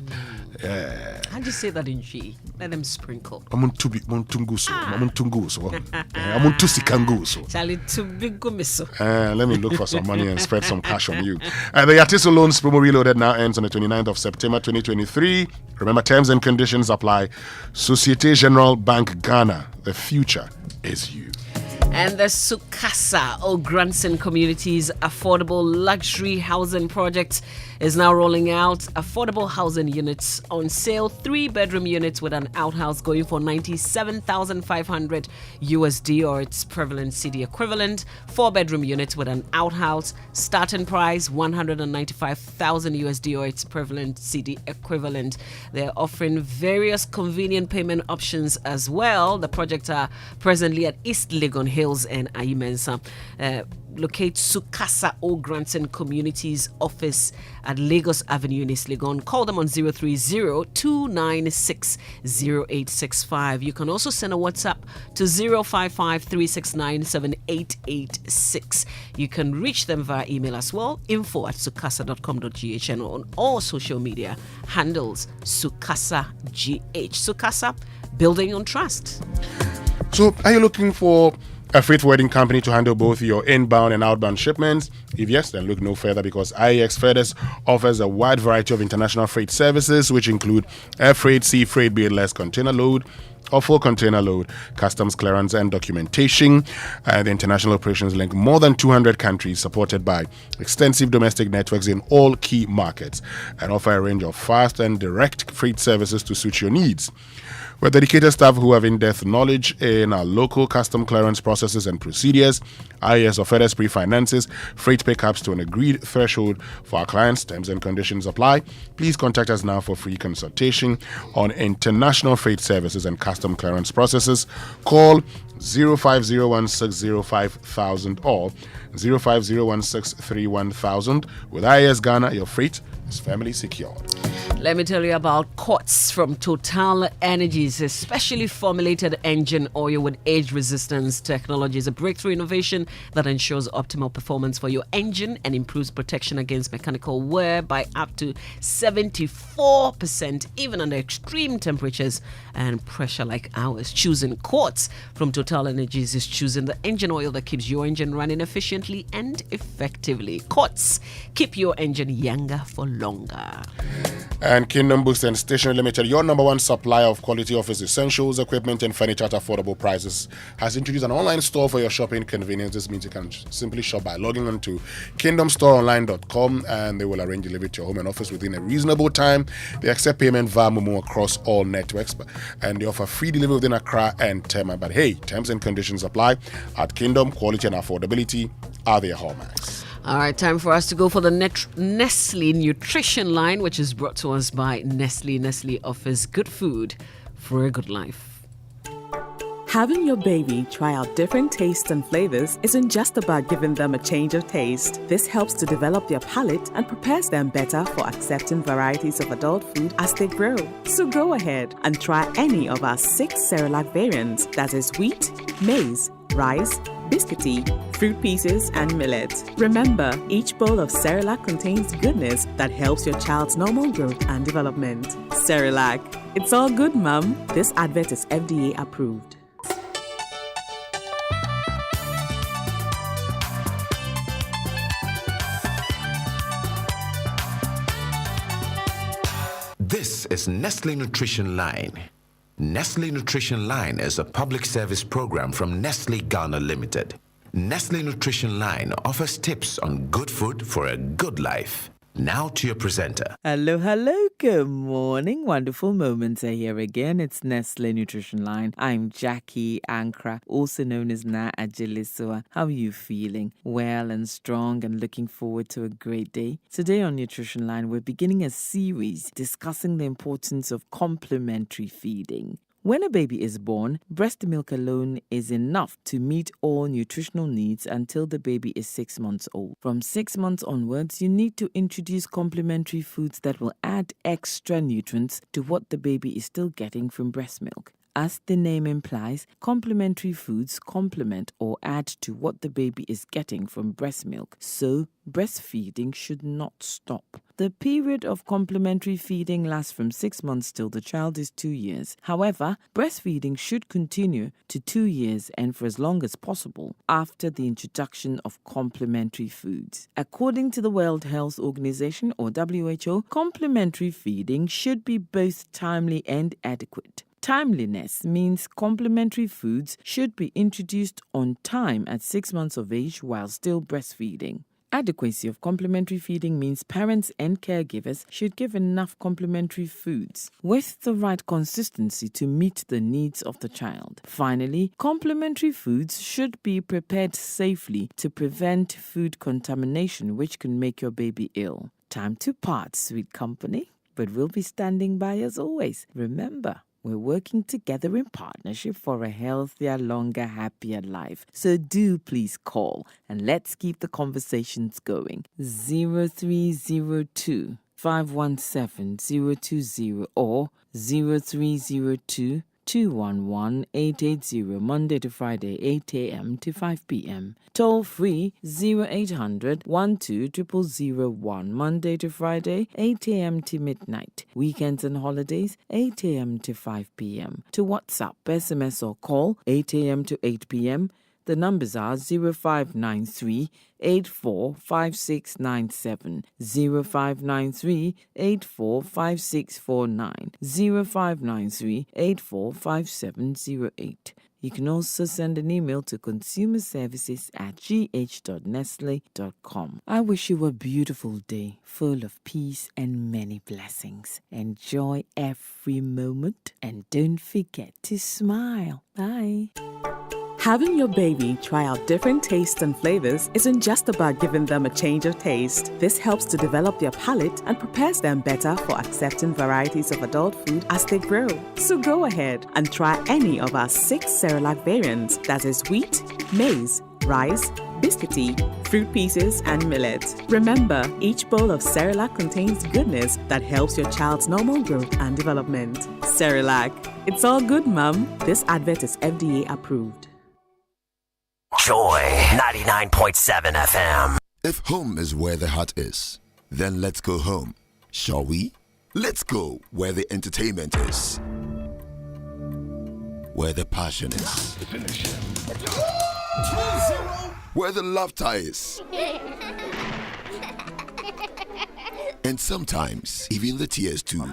Yeah. How do you say that in G? Let them sprinkle. Let me look for some money and spread some cash on you. The Yatiso Loans Promo Reloaded now ends on the 29th of September 2023. Remember, terms and conditions apply. Societe Generale Bank Ghana. The future is you. And the Sukasa or Grandson Communities Affordable Luxury Housing Project is now rolling out affordable housing units on sale. 3-bedroom units with an outhouse going for 97,500 USD or its prevalent CD equivalent. 4-bedroom units with an outhouse starting price 195,000 USD or its prevalent CD equivalent. They're offering various convenient payment options as well. The projects are presently at East Legon Hills and Ayimensa. Locate Sukasa O Grandson Communities Office at Lagos Avenue in East Legon. Call them on 030-296-0865. You can also send a WhatsApp to 055-369-7886. You can reach them via email as well, info@sukasa.com.gh, and on all social media handles Sukasa GH. Sukasa, building on trust. So, are you looking for a freight forwarding company to handle both your inbound and outbound shipments? If yes, then look no further, because IEX Fedes offers a wide variety of international freight services, which include air freight, sea freight, be it less container load or full container load, customs clearance and documentation. The international operations link more than 200 countries, supported by extensive domestic networks in all key markets, and offer a range of fast and direct freight services to suit your needs. With dedicated staff who have in-depth knowledge in our local custom clearance processes and procedures, IES or FedEx pre-finances freight pickups to an agreed threshold for our clients. Terms and conditions apply. Please contact us now for free consultation on international freight services and custom clearance processes. Call 0501605,000 or 0501631,000. With IES Ghana, your freight is family secured. Let me tell you about Quartz from Total Energies, a specially formulated engine oil with age resistance technology. Is a breakthrough innovation that ensures optimal performance for your engine and improves protection against mechanical wear by up to 74%, even under extreme temperatures and pressure like ours. Choosing Quartz from Total Energies is choosing the engine oil that keeps your engine running efficiently and effectively. Quartz, keep your engine younger for longer. And Kingdom Books and Stationery Limited, your number one supplier of quality office essentials, equipment, and furniture at affordable prices, has introduced an online store for your shopping convenience. This means you can simply shop by logging on to kingdomstoreonline.com, and they will arrange delivery to your home and office within a reasonable time. They accept payment via Momo across all networks, and they offer free delivery within Accra and Tema. But hey, terms and conditions apply. At Kingdom, quality and affordability are their hallmarks. All right, time for us to go for the Nestle Nutrition Line, which is brought to us by Nestle. Nestle offers good food for a good life. Having your baby try out different tastes and flavors isn't just about giving them a change of taste. This helps to develop their palate and prepares them better for accepting varieties of adult food as they grow. So go ahead and try any of our 6 Cerelac variants, that is wheat, maize, rice, biscuity, fruit pieces, and millet. Remember, each bowl of Cerelac contains goodness that helps your child's normal growth and development. Cerelac, it's all good, Mum. This advert is FDA approved. This is Nestle Nutrition Line. Nestle Nutrition Line is a public service program from Nestle Ghana Limited. Nestle Nutrition Line offers tips on good food for a good life. Now to your presenter. Hello, good morning. Wonderful moments are here again. It's Nestle Nutrition Line. I'm Jackie Ankra, also known as Na Ajilisua. How are you feeling? Well and strong and looking forward to a great day? Today on Nutrition Line, we're beginning a series discussing the importance of complementary feeding. When a baby is born, breast milk alone is enough to meet all nutritional needs until the baby is 6 months old. From 6 months onwards, you need to introduce complementary foods that will add extra nutrients to what the baby is still getting from breast milk. As the name implies, complementary foods complement or add to what the baby is getting from breast milk, so breastfeeding should not stop. The period of complementary feeding lasts from 6 months till the child is 2 years. However, breastfeeding should continue to 2 years and for as long as possible after the introduction of complementary foods. According to the World Health Organization, or WHO, complementary feeding should be both timely and adequate. Timeliness means complementary foods should be introduced on time at 6 months of age while still breastfeeding. Adequacy of complementary feeding means parents and caregivers should give enough complementary foods with the right consistency to meet the needs of the child. Finally, complementary foods should be prepared safely to prevent food contamination, which can make your baby ill. Time to part, sweet company, but we'll be standing by as always. Remember, we're working together in partnership for a healthier, longer, happier life. So do please call and let's keep the conversations going. 0302 517 020 or 0302 211 880, Monday to Friday, 8 a.m. to 5 p.m. Toll free 0800 12 0001, Monday to Friday, 8 a.m. to midnight. Weekends and holidays, 8 a.m. to 5 p.m. To WhatsApp, SMS or call 8 a.m. to 8 p.m. The numbers are 0593 845697, 0593 845649, 0593 845708. You can also send an email to consumerservices@gh.nestle.com. I wish you a beautiful day full of peace and many blessings. Enjoy every moment and don't forget to smile. Bye. Having your baby try out different tastes and flavors isn't just about giving them a change of taste. This helps to develop their palate and prepares them better for accepting varieties of adult food as they grow. So go ahead and try any of our 6 Cerelac variants, that is wheat, maize, rice, biscuity, fruit pieces, and millet. Remember, each bowl of Cerelac contains goodness that helps your child's normal growth and development. Cerelac, it's all good, Mum. This advert is FDA approved. Joy 99.7 FM. If home is where the heart is, then let's go home, shall we? Let's go where the entertainment is, where the passion is, where the laughter is, and sometimes even the tears too.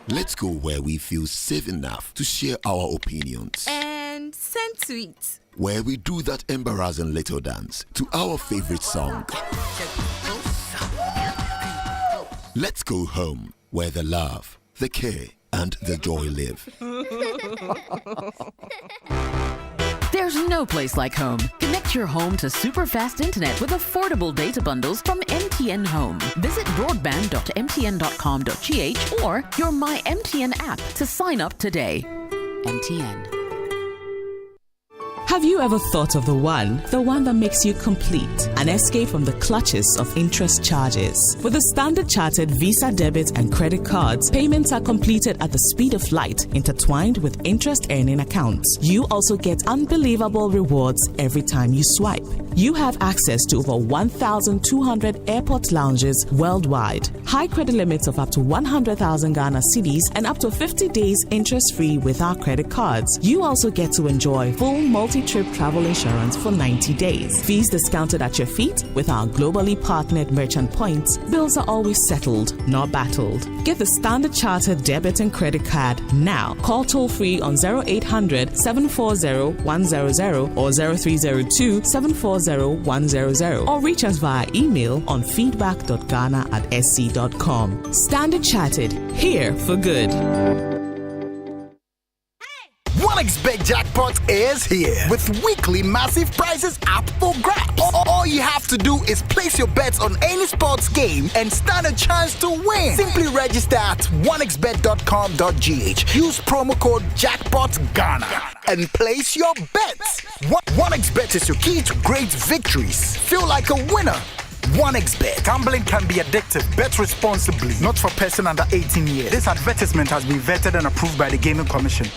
Let's go where we feel safe enough to share our opinions. And send tweets. Where we do that embarrassing little dance to our favorite song. Let's go home where the love, the care, and the joy live. There's no place like home. Connect your home to super fast internet with affordable data bundles from MTN Home. Visit broadband.mtn.com.gh or your My MTN app to sign up today. MTN. Have you ever thought of the one that makes you complete? An escape from the clutches of interest charges. With the Standard Chartered Visa debit and credit cards, payments are completed at the speed of light, intertwined with interest earning accounts. You also get unbelievable rewards every time you swipe. You have access to over 1,200 airport lounges worldwide, high credit limits of up to 100,000 Ghana cedis, and up to 50 days interest-free with our credit cards. You also get to enjoy full multi-trip travel insurance for 90 days. Fees discounted at your feet with our globally partnered merchant points. Bills are always settled, not battled. Get the Standard Chartered debit and credit card now. Call toll-free on 0800 740 100 or 0302 740 100 or reach us via email on feedback.ghana@sc.com. Standard Chartered, here for good. 1xBet Jackpot is here with weekly massive prizes up for grabs. All you have to do is place your bets on any sports game and stand a chance to win. Simply register at 1xbet.com.gh. Use promo code JackpotGhana and place your bets. 1xBet is your key to great victories. Feel like a winner. 1xBet. Gambling can be addictive. Bet responsibly. Not for person under 18 years. This advertisement has been vetted and approved by the Gaming Commission.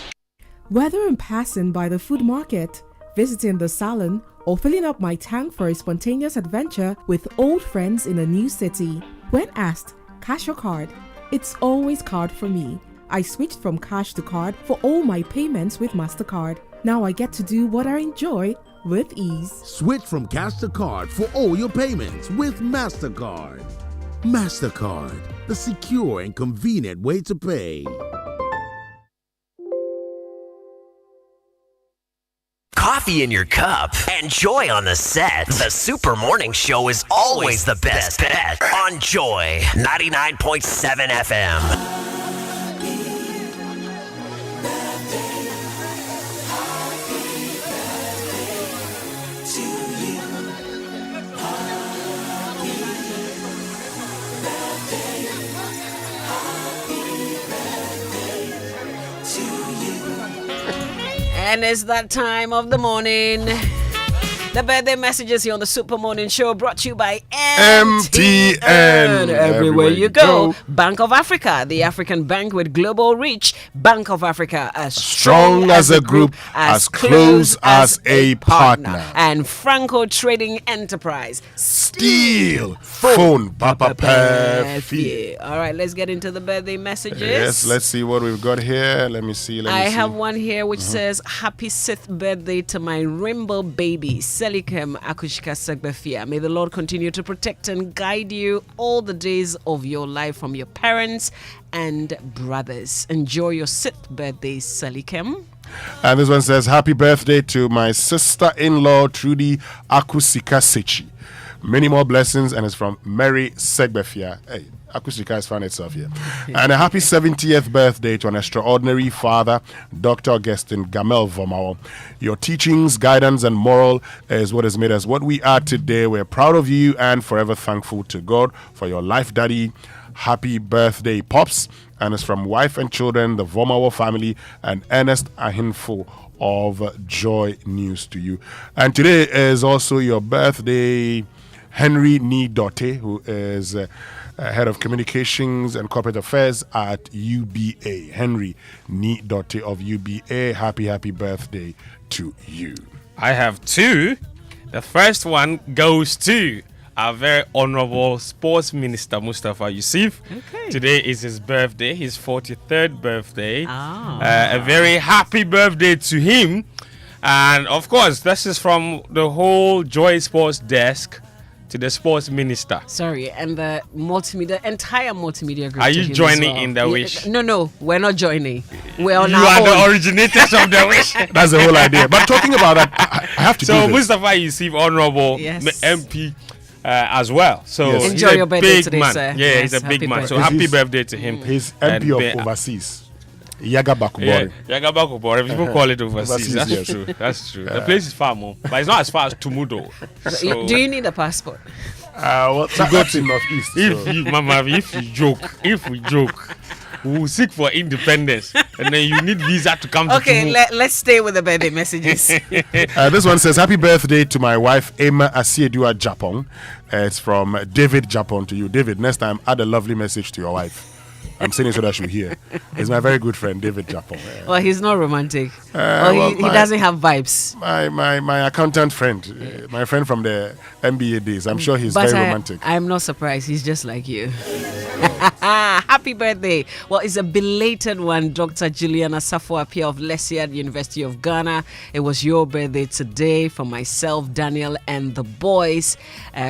Whether I'm passing by the food market, visiting the salon, or filling up my tank for a spontaneous adventure with old friends in a new city, when asked, cash or card, it's always card for me. I switched from cash to card for all my payments with MasterCard. Now I get to do what I enjoy with ease. Switch from cash to card for all your payments with MasterCard. MasterCard, the secure and convenient way to pay. Coffee in your cup and joy on the set. The Super Morning Show is always the best bet on Joy 99.7 FM. And it's that time of the morning. The birthday messages here on the Super Morning Show brought to you by MTN. Everywhere you go. Bank of Africa, the African bank with global reach. Bank of Africa, as Strong as a group, as close as a partner. And Franco Trading Enterprise. Steel phone Papa Perfy. All right, let's get into the birthday messages. Yes, let's see what we've got here. Let me see. I have one here which says, Happy 6th birthday to my rainbow baby, Selikem Akushika Segbefia. May the Lord continue to protect and guide you all the days of your life from your parents and brothers. Enjoy your 6th birthday, Selikem. And this one says, Happy birthday to my sister-in-law, Trudy Akusika Sechi. Many more blessings, and it's from Mary Segbefia. Hey, Akusika has found itself here. And a happy 70th birthday to an extraordinary father, Dr. Augustine Gamel Vomao. Your teachings, guidance, and moral is what has made us what we are today. We're proud of you and forever thankful to God for your life, Daddy. Happy birthday, Pops. And it's from wife and children, the Vomao family, and Ernest Ahinfo of Joy News to you. And today is also your birthday, Henry Ni-Dote, who is Head of Communications and Corporate Affairs at UBA. Henry Ni-Dote of UBA, happy birthday to you. I have two. The first one goes to our very honorable Sports Minister, Mustafa Yusuf. Okay. Today is his birthday, his 43rd birthday. A very happy birthday to him. And of course, this is from the whole Joy Sports desk to the Sports Minister. Sorry, and the entire multimedia group. Are you joining in the Yeah, wish? No, we're not joining. We're on You our are own. the originators of the wish. That's the whole idea. But talking about that, I have to do So this. Mustafa Yusuf, honorable Yes. MP as well. So Yes. he's Enjoy a your birthday big today, man. sir. Yeah, Yes, he's a big happy man. So birthday. happy birthday to him. He's And MP of be- overseas. Yaga Bakubori. Yeah, Yagabakubore. People call it overseas. Overseas, That's yes. true. That's true. The place is far more, but it's not as far as Tumudo. So, Do you need a passport? Well, to go to Northeast. if you joke, we'll seek for independence, and then you need visa to come to Okay, Tumu. let's stay with the birthday messages. This one says, Happy birthday to my wife, Emma Asiedua Japon. It's from David Japon to you. David, next time, add a lovely message to your wife. I'm saying it so that she'll hear. He's my very good friend, David Japon. Well, he's not romantic. Well, he doesn't have vibes. My accountant friend, my friend from the MBA days. I'm sure he's But very romantic. I'm not surprised. He's just like you. Happy birthday. Well, it's a belated one, Dr. Juliana Safo-Apia of Lesiad University of Ghana. It was your birthday today for myself, Daniel, and the boys.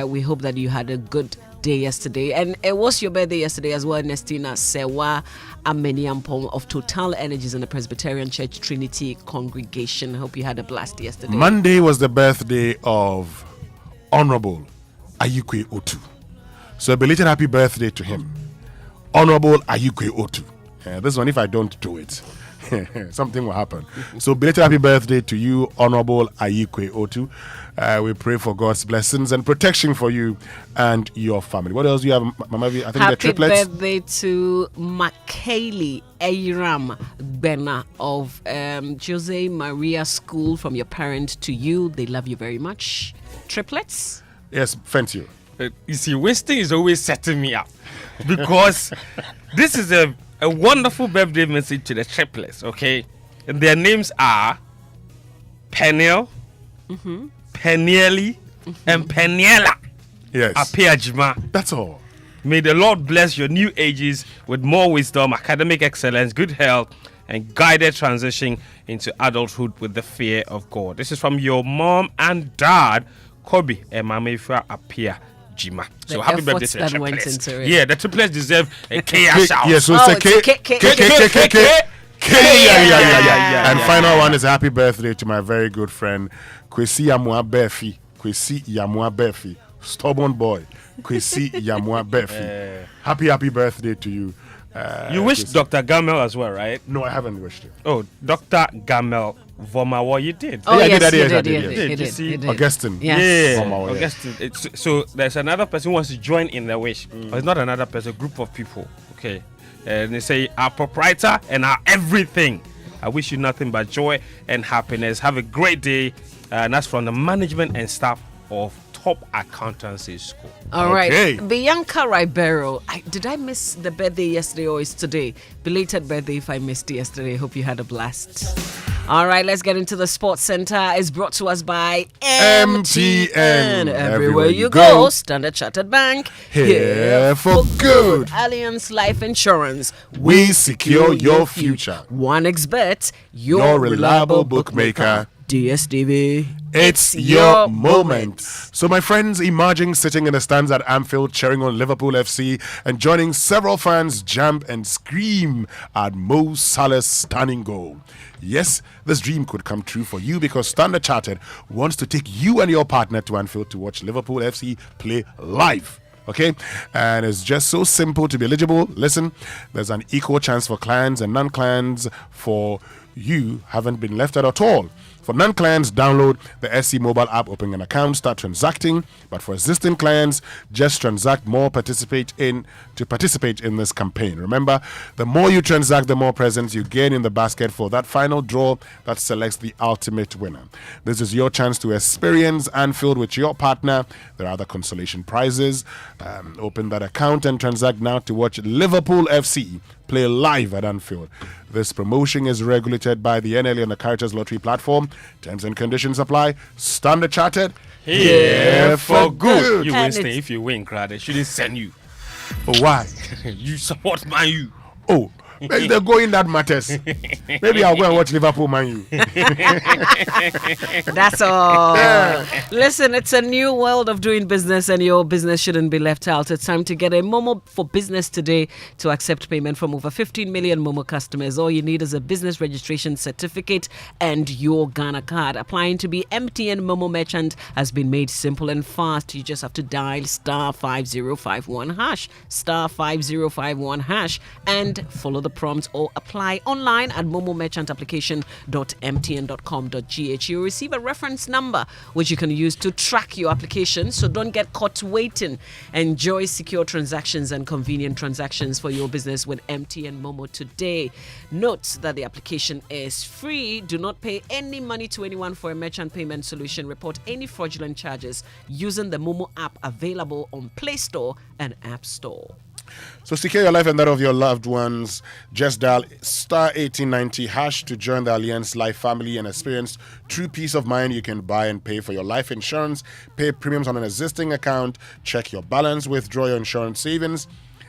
We hope that you had a good day yesterday, and it was your birthday yesterday as well, Nestina Sewa Ameniampong of Total Energies in the Presbyterian Church Trinity Congregation. Hope you had a blast yesterday. Monday was the birthday of Honorable Ayukwe Otu. So a belated happy birthday to him. Honorable Ayukwe Otu. This one, if I don't do it, something will happen. So belated happy birthday to you, Honorable Ayukwe Otu. We pray for God's blessings and protection for you and your family. What else do you have, Mama V? I think the Happy triplets. birthday to Makaylee Eiram Bena of Jose Maria School, from your parent to you. They love you very much. Triplets? Yes, thank you. You see, Winston is always setting me up because this is a wonderful birthday message to the triplets, okay? And their names are Peniel, Penieli, and Peniela. Yes. Apiajima. That's all. May the Lord bless your new ages with more wisdom, academic excellence, good health, and guided transition into adulthood with the fear of God. This is from your mom and dad, Kobe and Mamefa Apia Jima. The So happy birthday efforts to the that went triplets. into it. Yeah, the triplets deserve a KR shout. Yeah, so Oh, it's a it's a K. Yeah. And final one is a happy birthday to my very good friend Kwesi Yamua Befi. Kwesi Yamua Befi. Stubborn boy. Kwesi Yamua Befi. Happy birthday to you. You wish Kwesi. Dr. Gamel as well, right? No, I haven't wished him. Oh, Dr. Gamel Vomawa, you did. Oh, Yeah, yes, I did. he I did. You see? He did. Augustine. Yes. Yeah, Vomawa, yeah. Augustine. So there's another person who wants to join in the wish. But it's not another person, a group of people. Okay. And they say, our proprietor and our everything. I wish you nothing but joy and happiness. Have a great day. And that's from the management and staff of Top Accountancy School. All right. Okay. Bianca Ribeiro. Did I miss the birthday yesterday or is today? Belated birthday if I missed it yesterday. Hope you had a blast. All right, let's get into the Sports Center. It's brought to us by MTN. Everywhere you go. Standard Chartered Bank. Here for good. Allianz Life Insurance. We secure your future. 1xBet, Your reliable bookmaker. DSTV. It's your moment. So, my friends, emerging, sitting in the stands at Anfield, cheering on Liverpool FC, and joining several fans jump and scream at Mo Salah's stunning goal. Yes, this dream could come true for you because Standard Chartered wants to take you and your partner to Anfield to watch Liverpool FC play live. Okay, and it's just so simple to be eligible. Listen, there's an equal chance for clients and non-clients. For you haven't been left out at all. For non-clients, download the SC mobile app, open an account, start transacting. But for existing clients, just transact more, participate in this campaign. Remember, the more you transact, the more presents you gain in the basket for that final draw that selects the ultimate winner. This is your chance to experience Anfield with your partner. There are other consolation prizes. Open that account and transact now to watch Liverpool FC play live at Anfield. This promotion is regulated by the NLA and the Caritas Lottery platform. Terms and conditions apply. Standard Chartered. Here for good. You win, stay. If you win, crowd, they shouldn't send you. Oh, why? You support Man U. Oh, it's the going that matters. Maybe I'll go and watch Liverpool Man U. That's all. Listen, it's a new world of doing business and your business shouldn't be left out. It's time to get a Momo for Business today to accept payment from over 15 million Momo customers. All you need is a business registration certificate and your Ghana card. Applying to be MTN Momo merchant has been made simple and fast. You just have to dial *5051# *5051# and follow the prompts or apply online at momomerchantapplication.mtn.com.gh. You'll receive a reference number which you can use to track your application, so don't get caught waiting. Enjoy secure transactions and convenient transactions for your business with MTN Momo today. Note that the application is free. Do not pay any money to anyone for a merchant payment solution. Report any fraudulent charges using the Momo app available on Play Store and App Store. So secure your life and that of your loved ones. Just dial *1890# to join the Allianz Life family and experience true peace of mind. You can buy and pay for your life insurance, pay premiums on an existing account, check your balance, withdraw your insurance savings,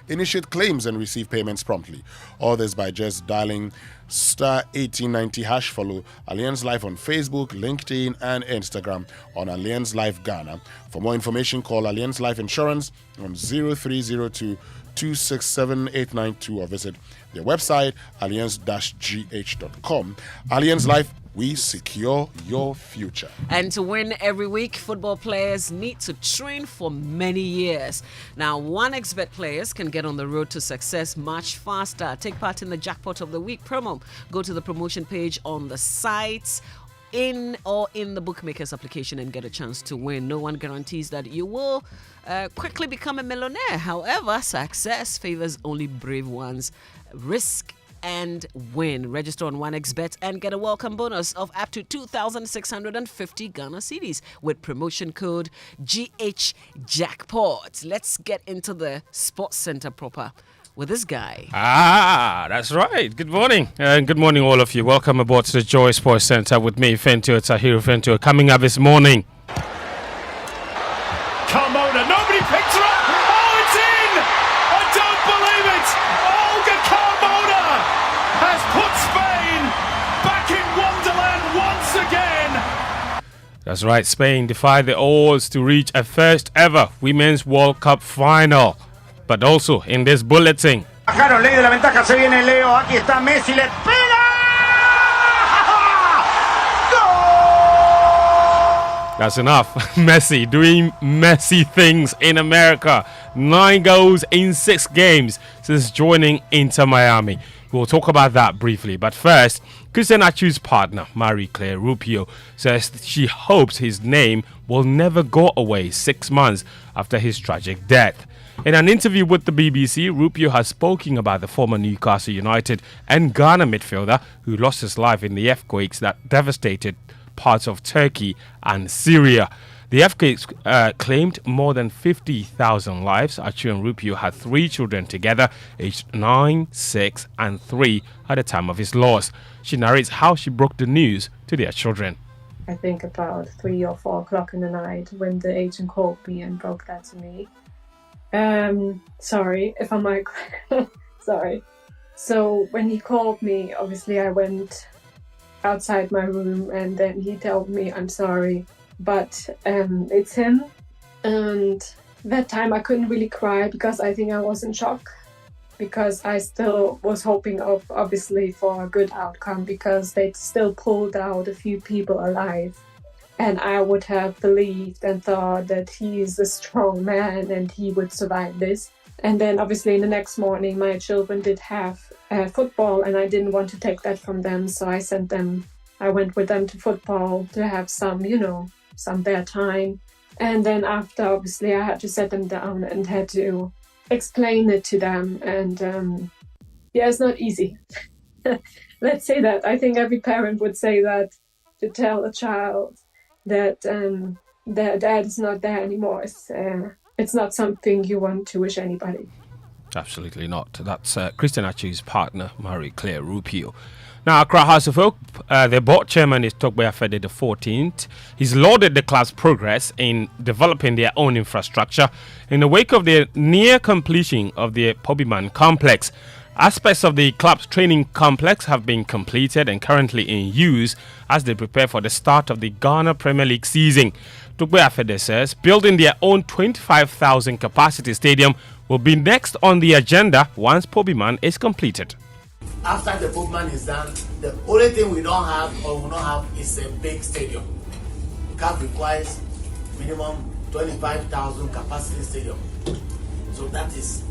initiate claims and receive payments promptly. All this by just dialing *1890#. Follow Allianz Life on Facebook, LinkedIn and Instagram on Allianz Life Ghana. For more information, call Allianz Life Insurance on 0302 267-892 or visit their website allianz-gh.com. Allianz Life, we secure your future. And to win every week, football players need to train for many years. Now, 1xBet players can get on the road to success much faster. Take part in the Jackpot of the Week promo. Go to the promotion page on the site in the bookmaker's application and get a chance to win. No one guarantees that you will quickly become a millionaire. However, success favors only brave ones. Risk and win. Register on 1xBet and get a welcome bonus of up to 2,650 Ghana cedis with promotion code GHJackpot. Let's get into the Sports Center proper with this guy. That's right. Good morning. Good morning, all of you. Welcome aboard to the Joy Sports Center with me, Fentio Tahiru Fentio. Coming up this morning. Carmona, nobody picks her up. Oh, it's in! I don't believe it! Olga Carmona has put Spain back in Wonderland once again. That's right. Spain defied the odds to reach a first ever Women's World Cup final. But also in this bulletin, Bajaron, ley de la ventaja, se viene Leo, aquí está Messi, le pega. that's enough. Messi doing Messi things in America. 9 goals in 6 games since joining Inter Miami. We'll talk about that briefly. But first, Christian Achu's partner, Marie-Claire Rupio, says she hopes his name will never go away 6 months after his tragic death. In an interview with the BBC, Rupio has spoken about the former Newcastle United and Ghana midfielder who lost his life in the earthquakes that devastated parts of Turkey and Syria. The earthquakes claimed more than 50,000 lives. Achu and Rupio had 3 children together, aged 9, 6 and 3 at the time of his loss. She narrates how she broke the news to their children. I think about 3 or 4 o'clock in the night when the agent called me and broke that to me. Sorry if I'm like, sorry. So when he called me, obviously I went outside my room and then he told me, I'm sorry, but it's him. And that time I couldn't really cry because I think I was in shock, because I still was hoping obviously for a good outcome, because they still pulled out a few people alive. And I would have believed and thought that he is a strong man and he would survive this. And then obviously the next morning my children did have football and I didn't want to take that from them. So I went with them to football to have some, some their time. And then after, obviously I had to set them down and had to explain it to them. And it's not easy. Let's say that. I think every parent would say that, to tell a child that their dad is not there anymore. It's not something you want to wish anybody. Absolutely not. That's Christian Achu's partner, Marie-Claire Rupio. Now, Accra House of Hope, the board chairman is Togbe Afede the 14th. He's lauded the club's progress in developing their own infrastructure in the wake of the near completion of the Pobiman complex. Aspects of the club's training complex have been completed and currently in use as they prepare for the start of the Ghana Premier League season. Tugbe Afede says building their own 25,000 capacity stadium will be next on the agenda once Pobiman is completed. After the Pobiman is done, the only thing we don't have or will not have is a big stadium. The club requires minimum 25,000 capacity stadium. So that is,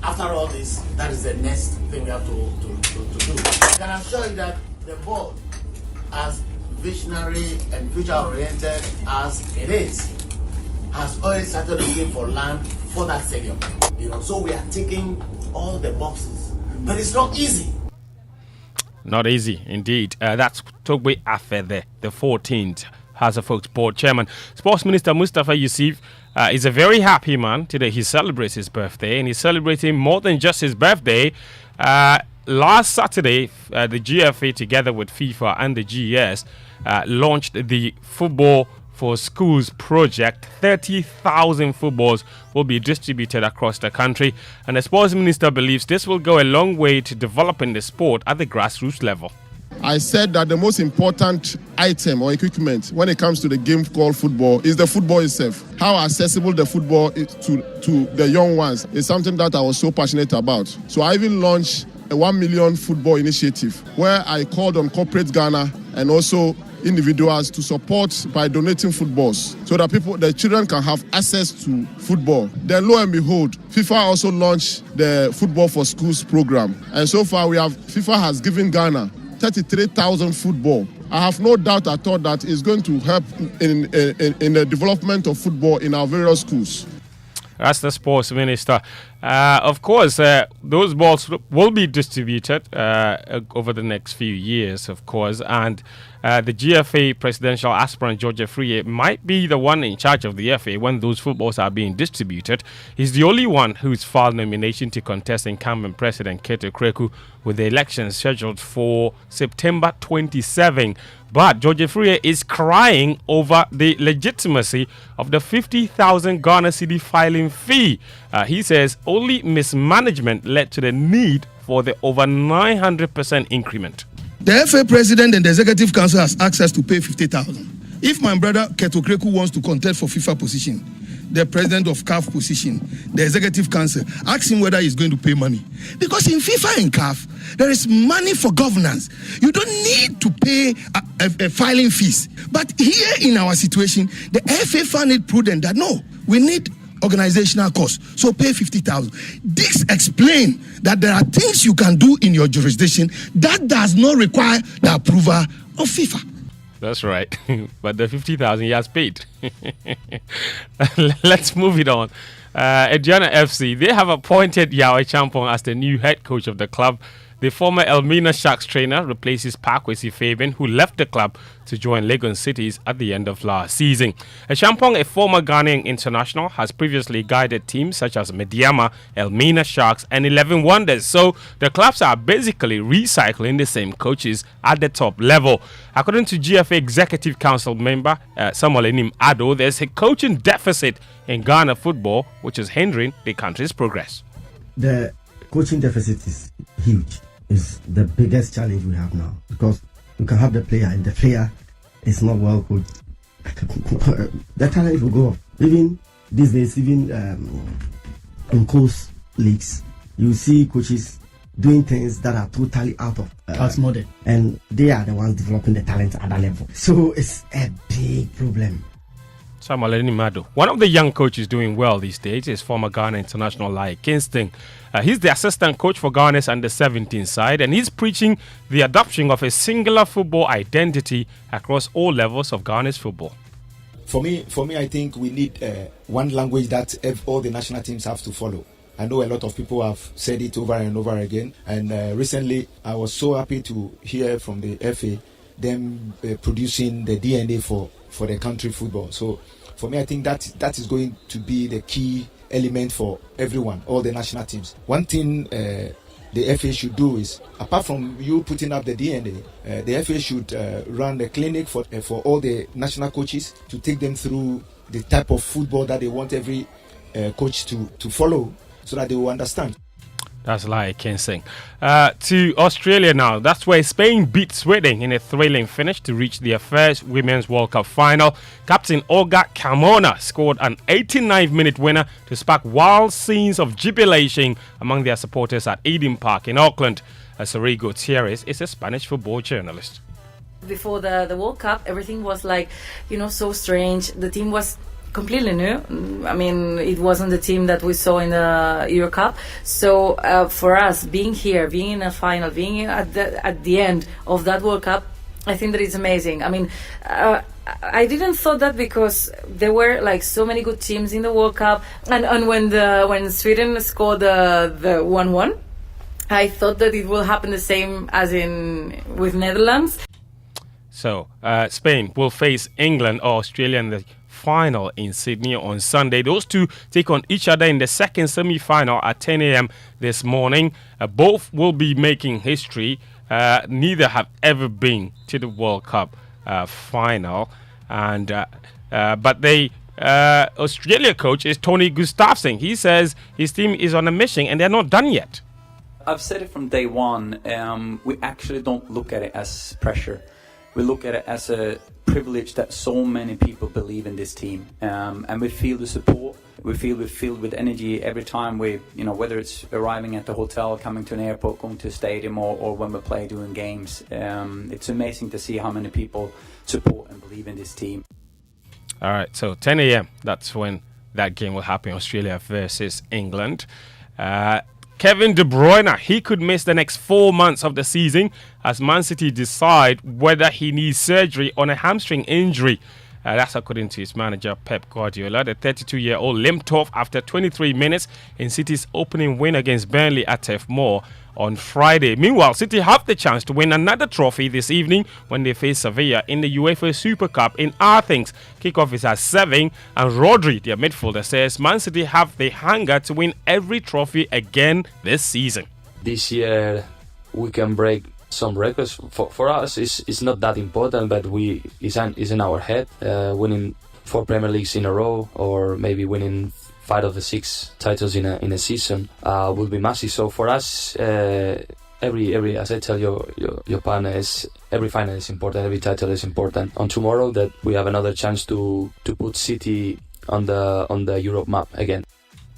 after all this, that is the next thing we have to do. I can assure you that the board, as visionary and future-oriented as it is, has already started looking for land for that stadium. So we are ticking all the boxes, but it's not easy. Not easy, indeed. That's Togbe Afede, the 14th, House of Folks Board Chairman. Sports Minister Mustafa Yusuf is a very happy man. Today he celebrates his birthday, and he's celebrating more than just his birthday. Last Saturday, the GFA, together with FIFA and the GES, launched the Football for Schools project. 30,000 footballs will be distributed across the country, and the sports minister believes this will go a long way to developing the sport at the grassroots level. I said that the most important item or equipment when it comes to the game called football is the football itself. How accessible the football is to the young ones is something that I was so passionate about. So I even launched a 1 million football initiative where I called on corporate Ghana and also individuals to support by donating footballs so that the children can have access to football. Then lo and behold, FIFA also launched the Football for Schools program. And so far FIFA has given Ghana 33,000 football. I have no doubt at all that it's going to help in the development of football in our various schools. That's the sports minister. Of course, those balls will be distributed over the next few years, of course, and the GFA presidential aspirant George Afriye might be the one in charge of the FA when those footballs are being distributed. He's the only one who's filed nomination to contest incumbent President Keto Kreku with the elections scheduled for September 27. But George Afriye is crying over the legitimacy of the 50,000 Ghana cedi filing fee. He says only mismanagement led to the need for the over 900% increment. The FA president and the executive council has asked us to pay 50,000. If my brother Keto Kreku wants to contest for FIFA position, the president of CAF position, the executive council, ask him whether he's going to pay money. Because in FIFA and CAF, there is money for governance. You don't need to pay a filing fees. But here in our situation, the FA found it prudent that no, we need organizational costs, so pay 50,000. This explains that there are things you can do in your jurisdiction that does not require the approval of FIFA. That's right. But the 50,000 he has paid. Let's move it on. Ediana FC, they have appointed Yao Champong as the new head coach of the club. The former Elmina Sharks trainer replaces Pakwesi Fabian, who left the club to join Legon Cities at the end of last season. Champong, a former Ghanaian international, has previously guided teams such as Mediama, Elmina Sharks and 11 Wonders. So the clubs are basically recycling the same coaches at the top level. According to GFA Executive Council member Samuel Enim Ado, there's a coaching deficit in Ghana football, which is hindering the country's progress. The coaching deficit is huge. It's the biggest challenge we have now, because you can have the player and the player is not well coached. The talent will go up. Even these days, even in coast leagues, you see coaches doing things that are totally out of outmoded, and they are the ones developing the talent at that level. So it's a big problem. Samuel Enimado, one of the young coaches doing well these days is former Ghana international Lai Kingston. He's the assistant coach for Ghana's under-17 side, and he's preaching the adoption of a singular football identity across all levels of Ghana's football. For me, I think we need one language that all the national teams have to follow. I know a lot of people have said it over and over again, and recently I was so happy to hear from the FA them producing the DNA for the country football. So for me, I think that is going to be the key element for everyone, all the national teams. One thing the FA should do is, apart from you putting up the DNA, the FA should run a clinic for all the national coaches to take them through the type of football that they want every coach to follow, so that they will understand. That's Lai Kingston. To Australia now. That's where Spain beat Sweden in a thrilling finish to reach their first Women's World Cup final. Captain Olga Carmona scored an 89th-minute winner to spark wild scenes of jubilation among their supporters at Eden Park in Auckland. Sari Gutierrez is a Spanish football journalist. Before the World Cup, everything was like, so strange. The team was completely new. I mean, it wasn't the team that we saw in the Euro Cup. So for us, being here, being in a final, being at the end of that World Cup, I think that it's amazing. I mean, I didn't thought that, because there were like so many good teams in the World Cup, and when Sweden scored the 1-1, I thought that it will happen the same as with Netherlands. So Spain will face England or Australia in the final in Sydney on Sunday. Those two take on each other in the second semi-final at 10 a.m. this morning. Both will be making history. Neither have ever been to the World Cup final, and but Australia coach is Tony Gustafsson. He says his team is on a mission and they're not done yet. I've said it from day one. We actually don't look at it as pressure. We look at it as a privilege that so many people believe in this team, and we feel the support. We're filled with energy every time we, whether it's arriving at the hotel, coming to an airport, going to a stadium, or when we play doing games. It's amazing to see how many people support and believe in this team. All right, so 10 a.m. That's when that game will happen. Australia versus England. Kevin De Bruyne, he could miss the next 4 months of the season as Man City decide whether he needs surgery on a hamstring injury. That's according to his manager, Pep Guardiola. The 32-year-old limped off after 23 minutes in City's opening win against Burnley at Turf Moor on Friday. Meanwhile, City have the chance to win another trophy this evening when they face Sevilla in the UEFA Super Cup in Athens. Kickoff is at 7, and Rodri, their midfielder, says Man City have the hunger to win every trophy again this season. This year we can break some records. For us, it's not that important, but it's in our head. Winning 4 Premier Leagues in a row, or maybe winning 5 of the 6 titles in a season will be massive. So for us, every as I tell your partner, is every final is important, every title is important. On tomorrow, that we have another chance to put City on the Europe map again.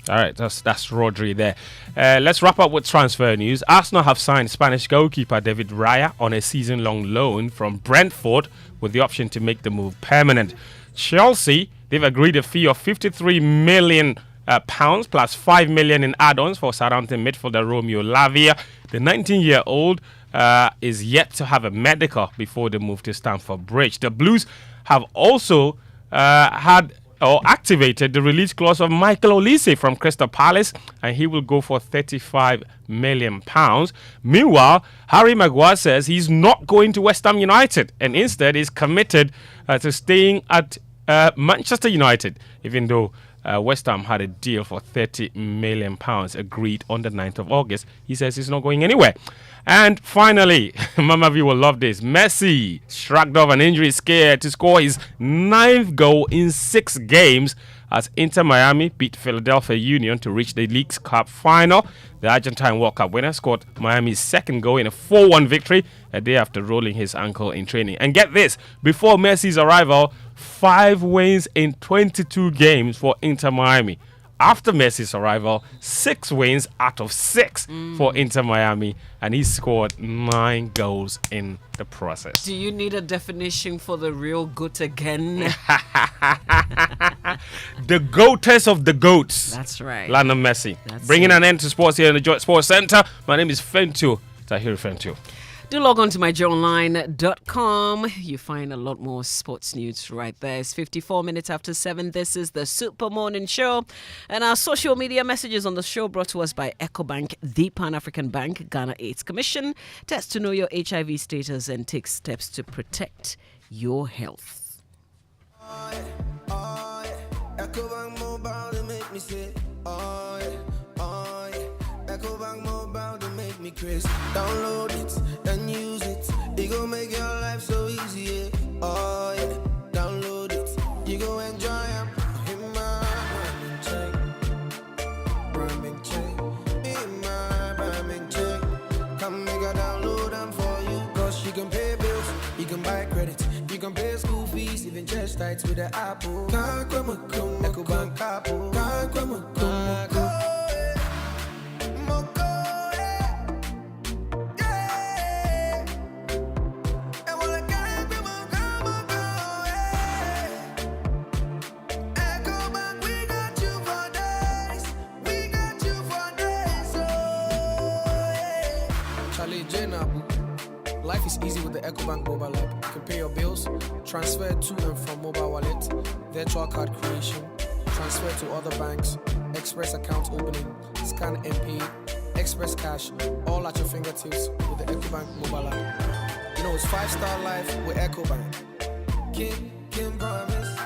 All right, that's Rodri there. Let's wrap up with transfer news. Arsenal have signed Spanish goalkeeper David Raya on a season-long loan from Brentford with the option to make the move permanent. Chelsea, they've agreed a fee of £53 million plus £5 million in add-ons for Southampton midfielder Romeo Lavia. The 19-year-old is yet to have a medical before the move to Stamford Bridge. The Blues have also activated the release clause of Michael Olise from Crystal Palace, and he will go for £35 million. Meanwhile, Harry Maguire says he's not going to West Ham United and instead is committed to staying at Manchester United, even though West Ham had a deal for £30 million agreed on the 9th of August. He says he's not going anywhere. And finally, Mama V will love this. Messi shrugged off an injury scare to score his 9th goal in 6 games as Inter Miami beat Philadelphia Union to reach the League's Cup final. The Argentine World Cup winner scored Miami's 2nd goal in a 4-1 victory a day after rolling his ankle in training. And get this, before Messi's arrival, 5 wins in 22 games for Inter Miami. After Messi's arrival, 6 wins out of 6 for Inter Miami, and he scored 9 goals in the process. Do you need a definition for the real goat again? The goatess of the goats. That's right. Lionel Messi. Bringing an end to sports here in the Joy Sports Center. My name is Fentu Tahir Fentu. Do log on to myjoyonline.com. You find a lot more sports news right there. It's 54 minutes after 7. This is the Super Morning Show. And our social media messages on the show brought to us by EcoBank, the Pan-African Bank, Ghana AIDS Commission. Test to know your HIV status and take steps to protect your health. EcoBank Mobile, they make me say, EcoBank Mobile, they make me crazy. Download it and use it. It gon' make your life so easy, yeah. Oh, yeah. Download it. You go enjoy them. In my rhyming chain. Rhyming chain. In my rhyming chain. Come make a download them for you. Cause you can pay bills. You can buy credit. You can pay school fees. Even chest tights with the Apple. EcoBank Apple. Life is easy with the EcoBank mobile app. You can pay your bills, transfer to and from mobile wallet, virtual card creation, transfer to other banks, express account opening, scan and pay, express cash, all at your fingertips with the EcoBank mobile app. You know, it's 5-star life with EcoBank. Can promise.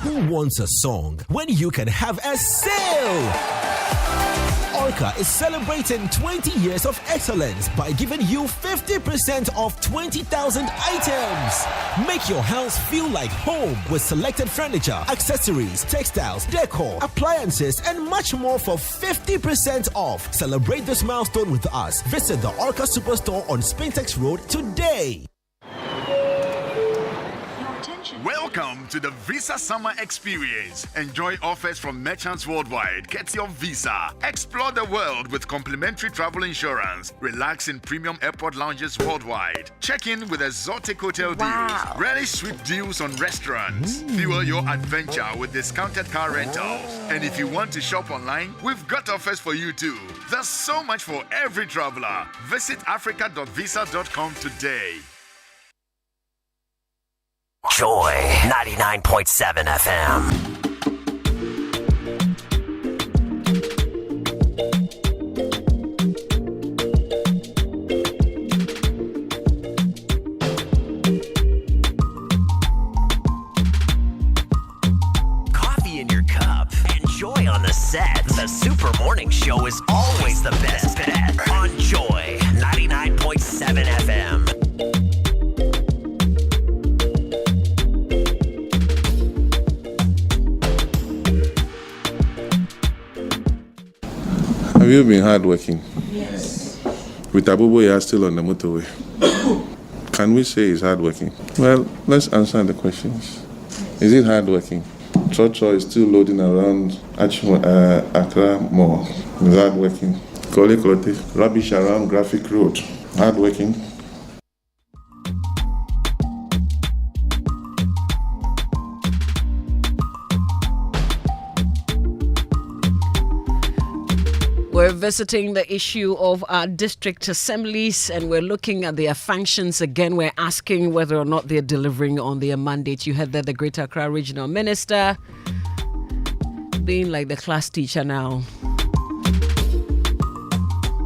Who wants a song when you can have a sale? Orca is celebrating 20 years of excellence by giving you 50% off 20,000 items. Make your house feel like home with selected furniture, accessories, textiles, decor, appliances, and much more for 50% off. Celebrate this milestone with us. Visit the Orca Superstore on Spintex Road today. Welcome to the Visa Summer Experience. Enjoy offers from merchants worldwide. Get your visa. Explore the world with complimentary travel insurance. Relax in premium airport lounges worldwide. Check in with exotic hotel deals. Relish sweet deals on restaurants. Fuel your adventure with discounted car rentals. And if you want to shop online, we've got offers for you too. There's so much for every traveler. Visit africa.visa.com today. Joy 99.7 FM. Coffee in your cup and joy on the set. The Super Morning Show is always the best bet on Joy 99.7 FM. Have you been hardworking? Yes. With Abuboya still on the motorway, can we say he's hardworking? Well, let's answer the questions. Is it hardworking? Chocho is still loading around Accra Mall. Is hardworking? Kole Klote, rubbish around Graphic Road. Hardworking? We're visiting the issue of our district assemblies and we're looking at their functions again. We're asking whether or not they're delivering on their mandate. You heard that the Greater Accra Regional Minister being like the class teacher now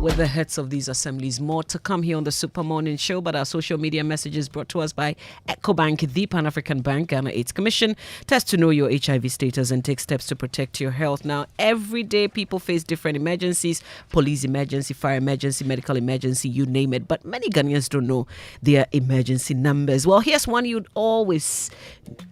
with the heads of these assemblies. More to come here on the Super Morning Show, but our social media messages brought to us by EcoBank, the Pan-African Bank, Ghana AIDS Commission. Test to know your HIV status and take steps to protect your health. Now, every day people face different emergencies, police emergency, fire emergency, medical emergency, you name it. But many Ghanaians don't know their emergency numbers. Well, here's one you'd always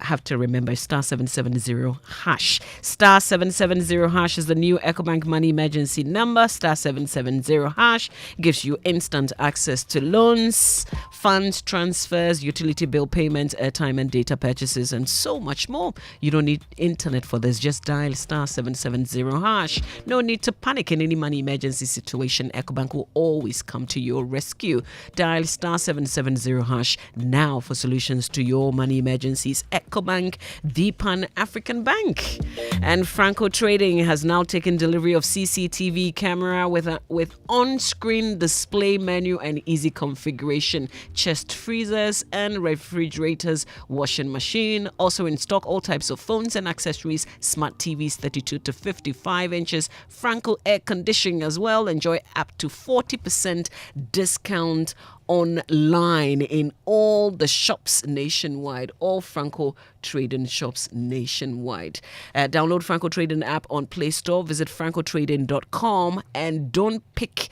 have to remember, star 770 hash. Star 770 hash is the new EcoBank money emergency number. Star 770 hash gives you instant access to loans, funds transfers, utility bill payments, airtime and data purchases, and so much more. You don't need internet for this. Just dial star 770 hash. No need to panic in any money emergency situation. EcoBank will always come to your rescue. Dial star 770 hash now for solutions to your money emergencies. EcoBank, the Pan-African Bank. And Franco Trading has now taken delivery of CCTV camera with on-screen display menu and easy configuration, chest freezers and refrigerators, washing machine. Also in stock, all types of phones and accessories, smart TVs 32 to 55 inches, Franco air conditioning as well. Enjoy up to 40% discount online in all the shops nationwide, all Franco Trading shops nationwide. Download Franco Trading app on Play Store, visit francotrading.com, and don't pick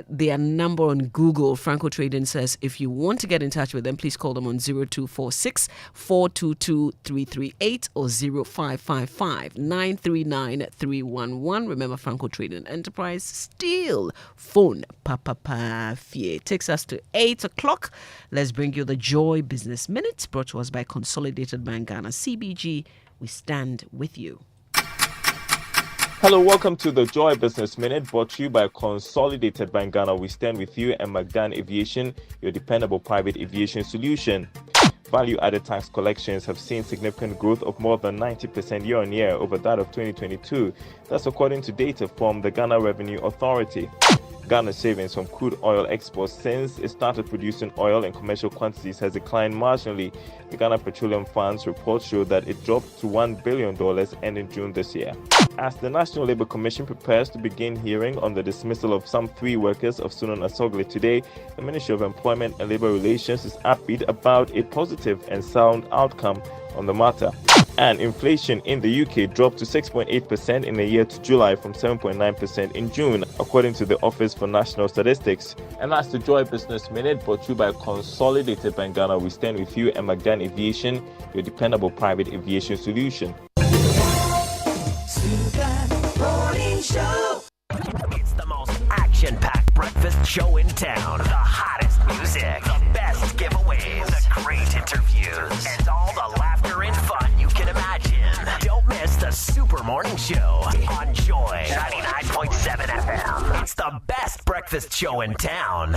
their number on Google. Franco Trading says if you want to get in touch with them, please call them on 0246 422 338 or 0555 939 311. Remember, Franco Trading Enterprise, still phone papa fie. Takes us to 8 o'clock. Let's bring you the Joy Business Minute, brought to us by Consolidated Bank Ghana, CBG. We stand with you. Hello, welcome to the Joy Business Minute, brought to you by Consolidated Bank Ghana. We stand with you and McDan Aviation, your dependable private aviation solution. Value-added tax collections have seen significant growth of more than 90% year-on-year over that of 2022. That's according to data from the Ghana Revenue Authority. Ghana's savings from crude oil exports since it started producing oil in commercial quantities has declined marginally. The Ghana Petroleum Fund's report showed that it dropped to $1 billion ending June this year. As the National Labour Commission prepares to begin hearing on the dismissal of some 3 workers of Sunan Asogli today, the Ministry of Employment and Labour Relations is upbeat about a positive and sound outcome on the matter. And inflation in the UK dropped to 6.8% in the year to July from 7.9% in June, according to the Office for National Statistics. And that's the Joy Business Minute, brought to you by Consolidated Bank Ghana. We stand with you and McDan Aviation, your dependable private aviation solution. It's the most action-packed breakfast show in town. The hottest music, the best giveaways, the great interviews, and all the laughter and fun you can imagine. Don't miss the Super Morning Show on Joy 99.7 FM. It's the best breakfast show in town.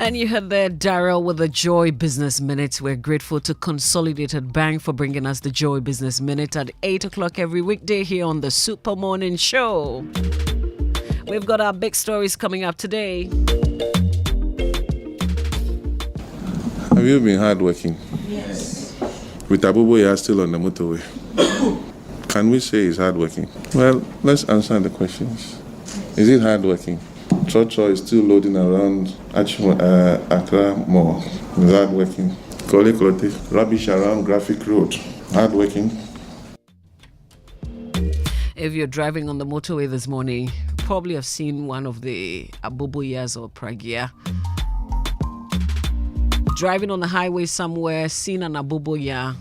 And you heard there Daryl with the Joy Business Minute. We're grateful to Consolidated Bank for bringing us the Joy Business Minute at 8 o'clock every weekday here on the Super Morning Show. We've got our big stories coming up today. Have you been hardworking? Yes. With Abuboya still on the motorway, can we say he's hardworking? Well, let's answer the questions. Is it hardworking? Chocho is still loading around Accra Mall. Is hardworking? Kole Klote, rubbish around Graphic Road. Hardworking? If you're driving on the motorway this morning, probably have seen one of the Abubuyas or Pragia. Driving on the highway somewhere, seen an Abubuya.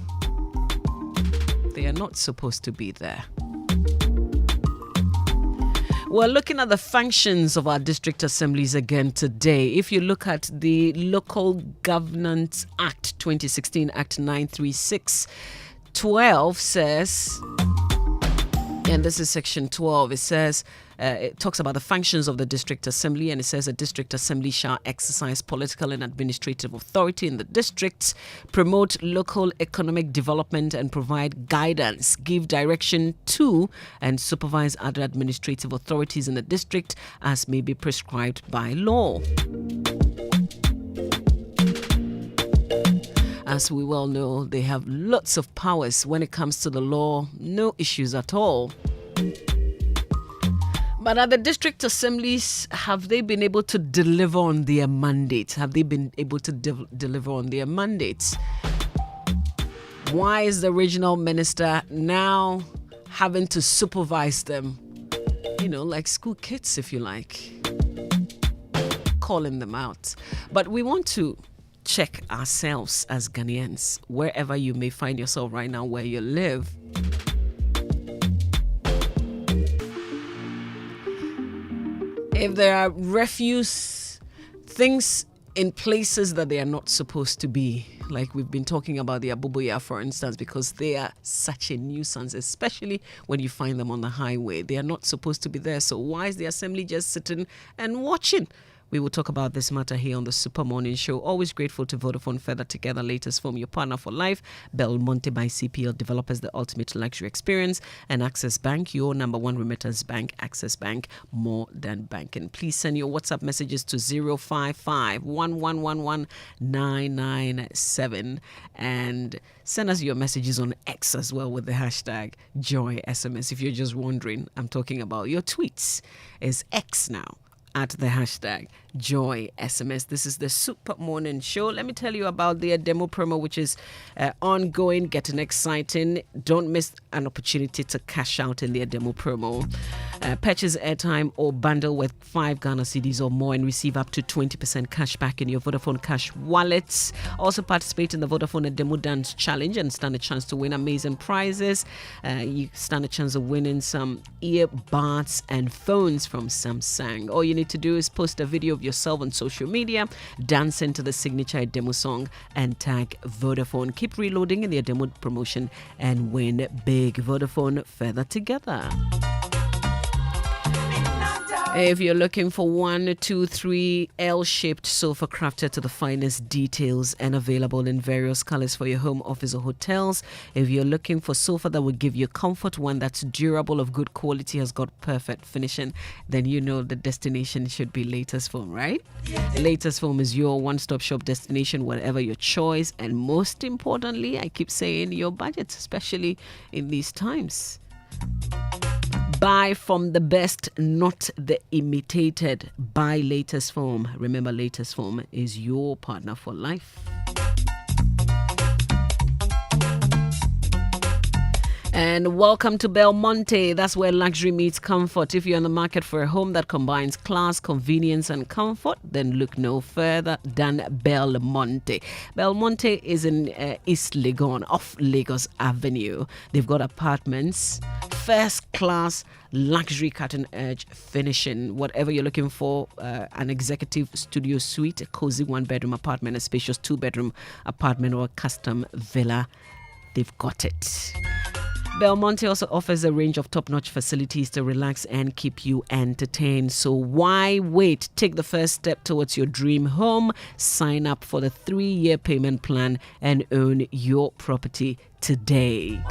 They are not supposed to be there. We're looking at the functions of our district assemblies again today. If you look at the Local Governance Act 2016, Act 936, 12 says, and this is section 12, it says, it talks about the functions of the district assembly, and it says a district assembly shall exercise political and administrative authority in the districts, promote local economic development and provide guidance, give direction to and supervise other administrative authorities in the district as may be prescribed by law. As we well know, they have lots of powers when it comes to the law, no issues at all. But are the district assemblies, have they been able to deliver on their mandates? Have they been able to deliver on their mandates? Why is the regional minister now having to supervise them? You know, like school kids, if you like. Calling them out. But we want to check ourselves as Ghanaians, wherever you may find yourself right now, where you live. If there are refuse things in places that they are not supposed to be, like we've been talking about the Abubuya, for instance, because they are such a nuisance, especially when you find them on the highway. They are not supposed to be there. So why is the assembly just sitting and watching? We will talk about this matter here on the Super Morning Show. Always grateful to Vodafone Feather Together, latest from your partner for life. Belmonte by CPL developers the ultimate luxury experience. And Access Bank, your number one remittance bank. Access Bank, more than banking. Please send your WhatsApp messages to 055 1111 997 and send us your messages on X as well with the hashtag JoySMS. If you're just wondering, I'm talking about your tweets. It's X now, at the hashtag JoySMS. This is the Super Morning Show. Let me tell you about their demo promo, which is ongoing, getting exciting. Don't miss an opportunity to cash out in their demo promo. Purchase airtime or bundle with 5 Ghana cedis or more and receive up to 20% cash back in your Vodafone Cash wallets. Also participate in the Vodafone Demo Dance Challenge and stand a chance to win amazing prizes. You stand a chance of winning some earbuds and phones from Samsung. All you need to do is post a video of yourself on social media, dance into the signature demo song and tag Vodafone. Keep reloading in their demo promotion and win big. Vodafone, Feather Together. If you're looking for 1, 2, 3 L-shaped sofa crafted to the finest details and available in various colors for your home, office or hotels. If you're looking for sofa that will give you comfort, one that's durable, of good quality, has got perfect finishing, then you know the destination should be Latest Foam, right? Latest Foam is your one-stop shop destination, whatever your choice, and most importantly, I keep saying, your budget, especially in these times. Buy from the best, not the imitated. Buy Latest Foam. Remember, Latest Foam is your partner for life. And welcome to Belmonte. That's where luxury meets comfort. If you're in the market for a home that combines class, convenience, and comfort, then look no further than Belmonte. Belmonte is in East Legon, off Lagos Avenue. They've got apartments, first class, luxury cutting edge finishing. Whatever you're looking for, an executive studio suite, a cozy 1-bedroom apartment, a spacious 2-bedroom apartment, or a custom villa, they've got it. Belmonte also offers a range of top-notch facilities to relax and keep you entertained. So why wait? Take the first step towards your dream home. Sign up for the 3-year payment plan and own your property today.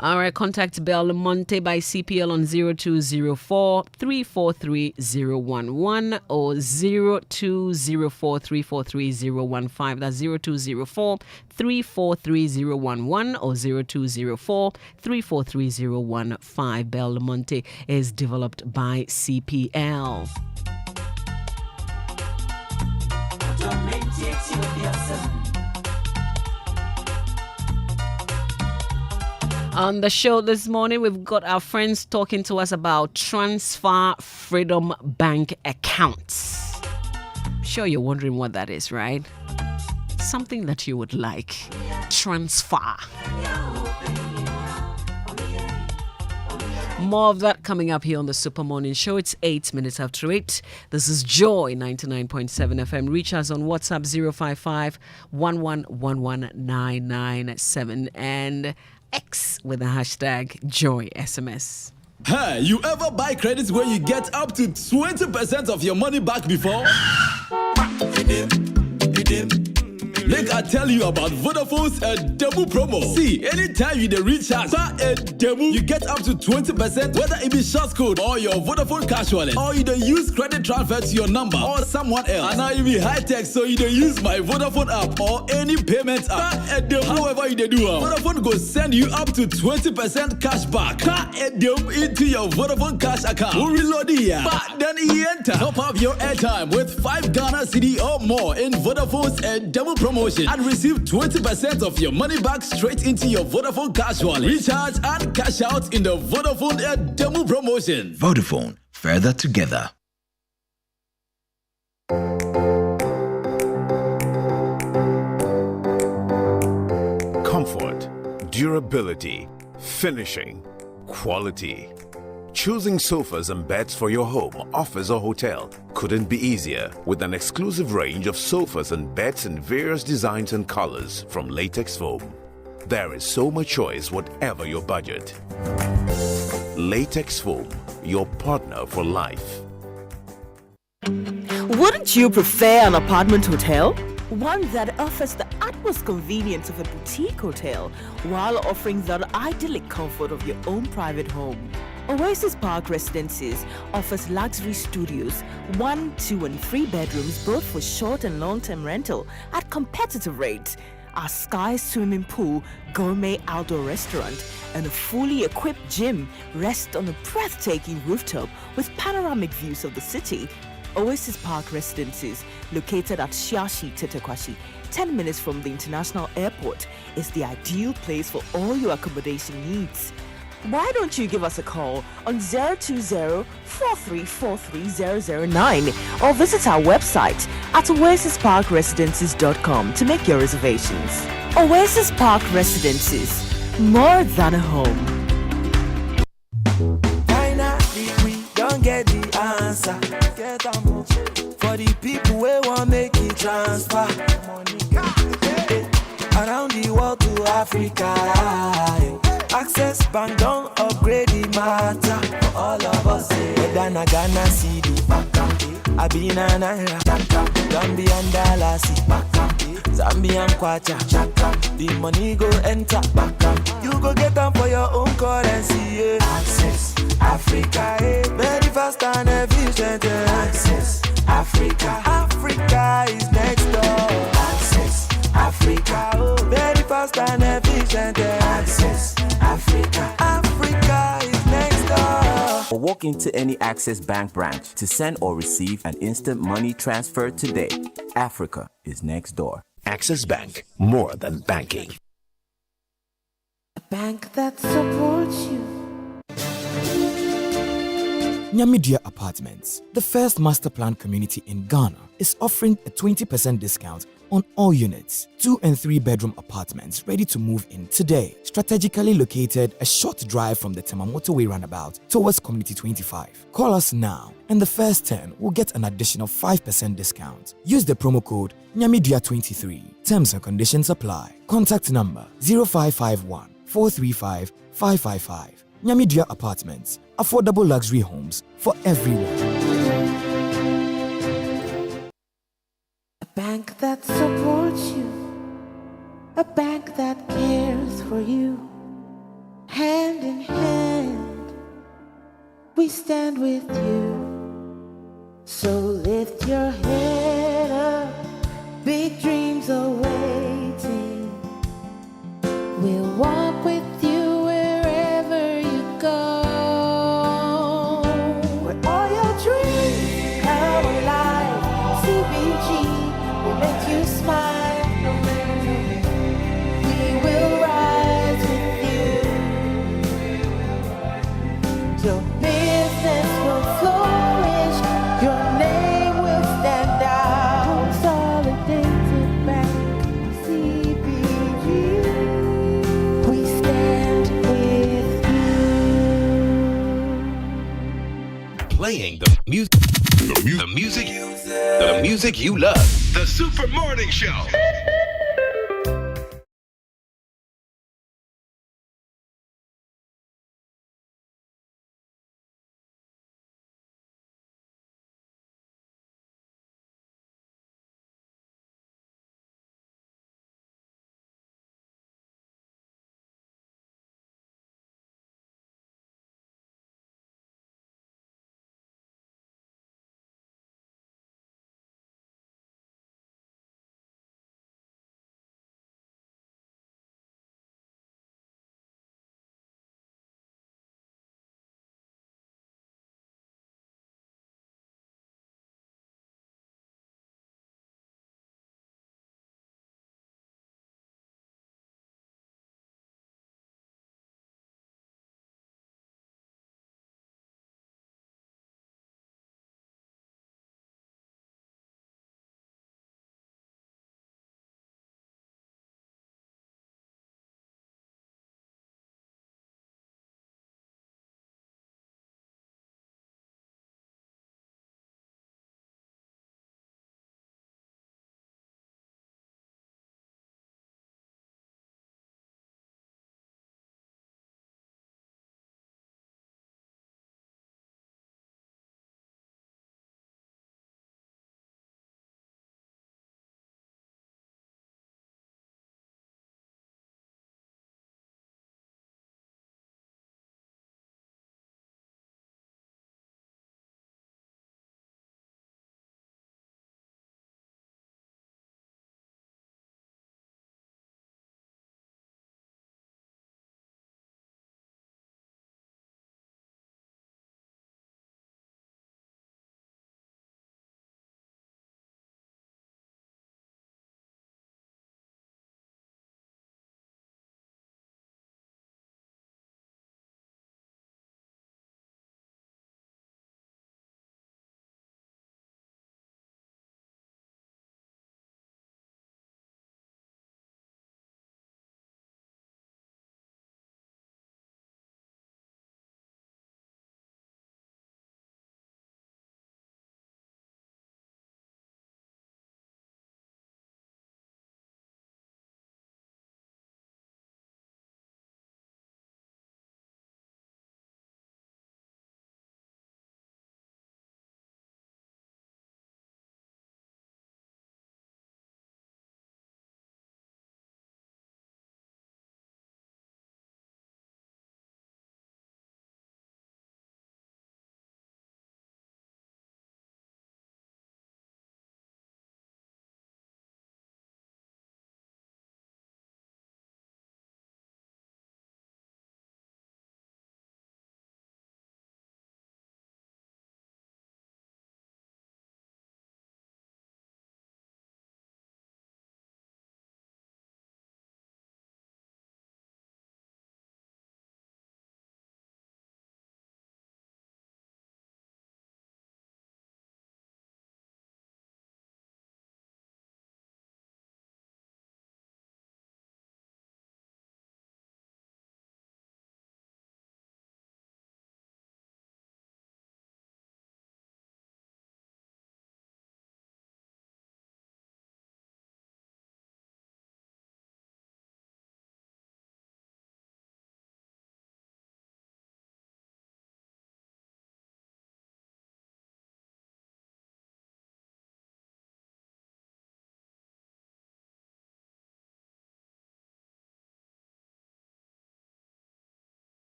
All right, contact Belmonte by CPL on 0204 343 011 or 0204 343 015. That's 0204 343 011 or 0204 343 015. Belmonte is developed by CPL. On the show this morning, we've got our friends talking to us about Transfer Freedom Bank accounts. I'm sure you're wondering what that is, right? Something that you would like. Transfer. More of that coming up here on the Super Morning Show. It's 8 minutes after 8. This is Joy 99.7 FM. Reach us on WhatsApp 055 1111997 and X with the hashtag Joy SMS. Hey, you ever buy credits where you get up to 20% of your money back before? Like I tell you about Vodafone's demo promo. See, anytime you recharge a demo, you get up to 20%, whether it be short code or your Vodafone cash wallet, or you don't use credit transfer to your number or someone else. And now you be high tech, so you don't use my Vodafone app or any payment app. However you do, Vodafone go send you up to 20% cash back. Into your Vodafone cash account. We'll reload it, but then you enter. Top up your airtime with 5 Ghana cedi or more in Vodafone's demo promotion and receive 20% of your money back straight into your Vodafone cash wallet. Recharge and cash out in the Vodafone demo promotion. Vodafone, further together. Comfort, durability, finishing, quality. Choosing sofas and beds for your home, office or hotel couldn't be easier with an exclusive range of sofas and beds in various designs and colors from latex foam. There is so much choice whatever your budget. Latex foam, your partner for life. Wouldn't you prefer an apartment hotel? One that offers the utmost convenience of a boutique hotel while offering the idyllic comfort of your own private home. Oasis Park Residences offers luxury studios, 1, 2 and 3 bedrooms both for short and long-term rental at competitive rates. Our sky swimming pool, gourmet outdoor restaurant and a fully equipped gym rest on a breathtaking rooftop with panoramic views of the city. Oasis Park Residences, located at Shiashi Tetekwashi, 10 minutes from the international airport, is the ideal place for all your accommodation needs. Why don't you give us a call on 020-4343-009 or visit our website at oasisparkresidences.com to make your reservations. Oasis Park Residences, more than a home. Finally, we don't get the answer. For the people who want make it transfer around the world to Africa. Access Bank don't upgrade the matter for all of us. Whether na Ghana CD, Abina Naira, Gambian dollars, Zambian kwacha, the money go enter. You go get them for your own currency. Yeah. Access Africa, very fast and efficient. Access Africa, Africa is next door. Access Africa, very fast and efficient. Access Africa, Africa is next door. Or walk into any Access Bank branch to send or receive an instant money transfer today. Africa is next door. Access Bank, more than banking. A bank that supports you. Nyamidia Apartments, the first master plan community in Ghana, is offering a 20% discount on all units. 2 and 3 bedroom apartments ready to move in today. Strategically located a short drive from the Temamoto Way roundabout towards Community 25. Call us now and the first 10 will get an additional 5% discount. Use the promo code Nyamidia23. Terms and conditions apply. Contact number 0551 435 555. Nyamidia Apartments. Affordable luxury homes for everyone. A bank that supports you. A bank that cares for you. Hand in hand, we stand with you. So lift your head up. Big dreams are waiting. We'll walk with you wherever you go. Where all your dreams come alive. CBG will make you smile. We will rise with you. playing the music you love. The Super Morning Show.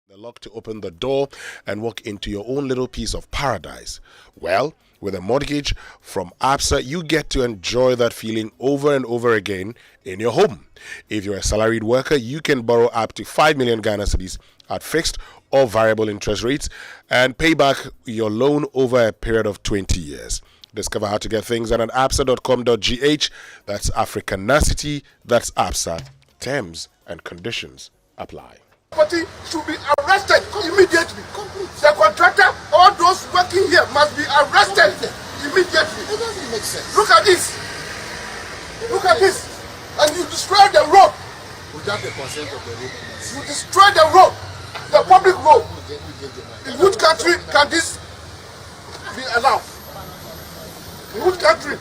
The lock to open the door and walk into your own little piece of paradise. Well, with a mortgage from ABSA, you get to enjoy that feeling over and over again in your home. If you're a salaried worker, you can borrow up to 5 million Ghana cedis at fixed or variable interest rates and pay back your loan over a period of 20 years. Discover how to get things at absa.com.gh. That's Africanacity. That's ABSA. Terms and conditions apply. Party should be arrested immediately. The contractor, all those working here must be arrested immediately. It doesn't make sense. Look at this. Look at this. And you destroy the road. Without the consent of the road. You destroy the road, the public road. In which country can this be allowed? In which country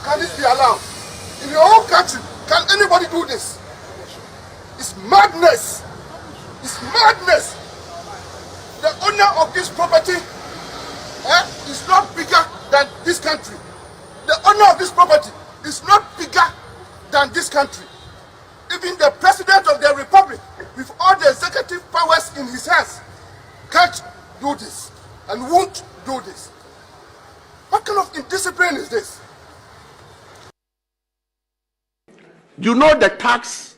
can this be allowed? In your own country, can anybody do this? It's madness. It's madness. The owner of this property is not bigger than this country. The owner of this property is not bigger than this country. Even the president of the republic, with all the executive powers in his hands, can't do this and won't do this. What kind of indiscipline is this? You know the tax.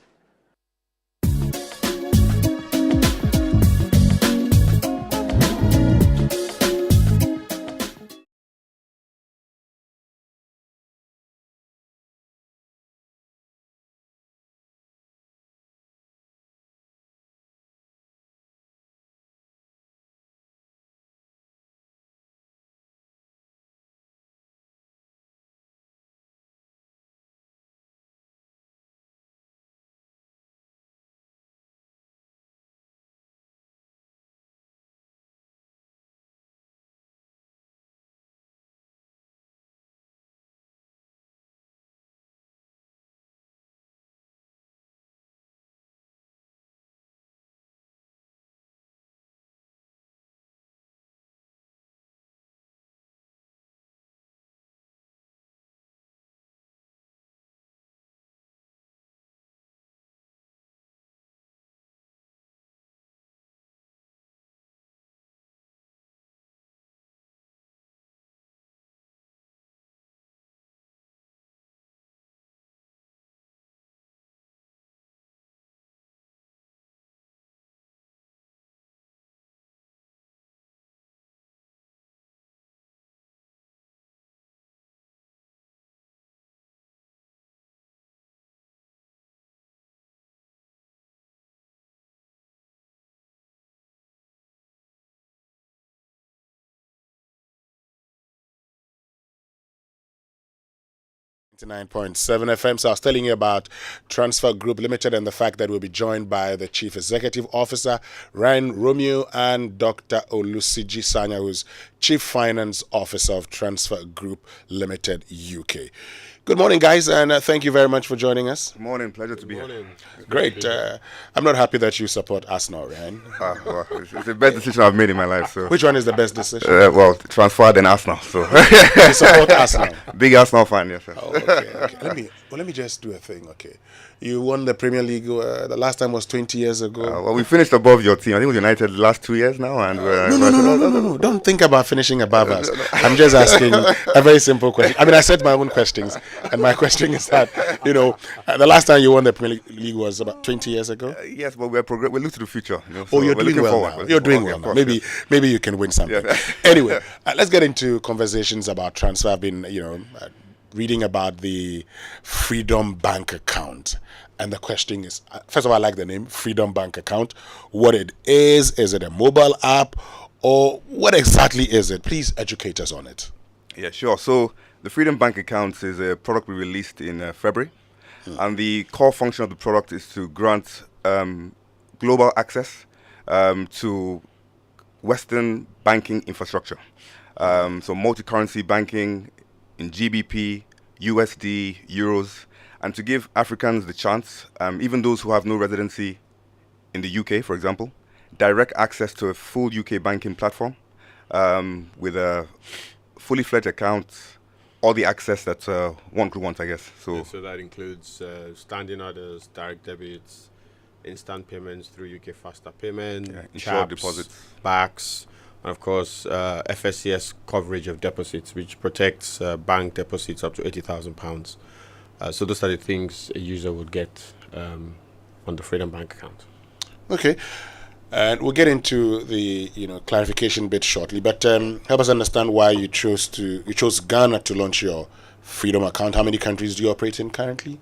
.7 FM. So I was telling you about Transfer Group Limited and the fact that we'll be joined by the Chief Executive Officer, Ryan Romeo, and Dr. Olusiji Sanya, who's Chief Finance Officer of Transfer Group Limited UK. Good morning, guys, and thank you very much for joining us. Good morning. Pleasure to be here. Great. I'm not happy that you support Arsenal, Ryan. Well, it's the best decision I've made in my life. So, which one is the best decision? Well, transfer then Arsenal. So, you support Arsenal. Big Arsenal fan, yes. Sir. Oh, okay. Let me just do a thing. Okay, you won the Premier League. The last time was 20 years ago. Well, we finished above your team. I think it was United the last 2 years now. And no. Don't think about finishing above us. I'm just asking a very simple question. I mean, I set my own questions, and my question is that the last time you won the Premier League was about 20 years ago. Yes, but we look to the future. So you're doing well now. You're doing well now. Maybe you can win something. Yes. Anyway, let's get into conversations about transfer. I've been reading about the Freedom Bank account, and the question is, first of all, I like the name Freedom Bank account. What it is it a mobile app, or what exactly is it? Please educate us on it. Yeah, sure. So the Freedom Bank account is a product we released in February, and the core function of the product is to grant global access to Western banking infrastructure. So multi-currency banking in GBP, USD, Euros, and to give Africans the chance, even those who have no residency in the UK, for example, direct access to a full UK banking platform with a fully fledged account, all the access that one could want, I guess. So that includes standing orders, direct debits, instant payments through UK Faster Payment, insured chaps, deposits. backs, and of course FSCS coverage of deposits, which protects bank deposits up to £80,000. So those are the things a user would get on the Freedom Bank account. Okay. And we'll get into the clarification bit shortly, but help us understand why you chose Ghana to launch your Freedom account. How many countries do you operate in currently?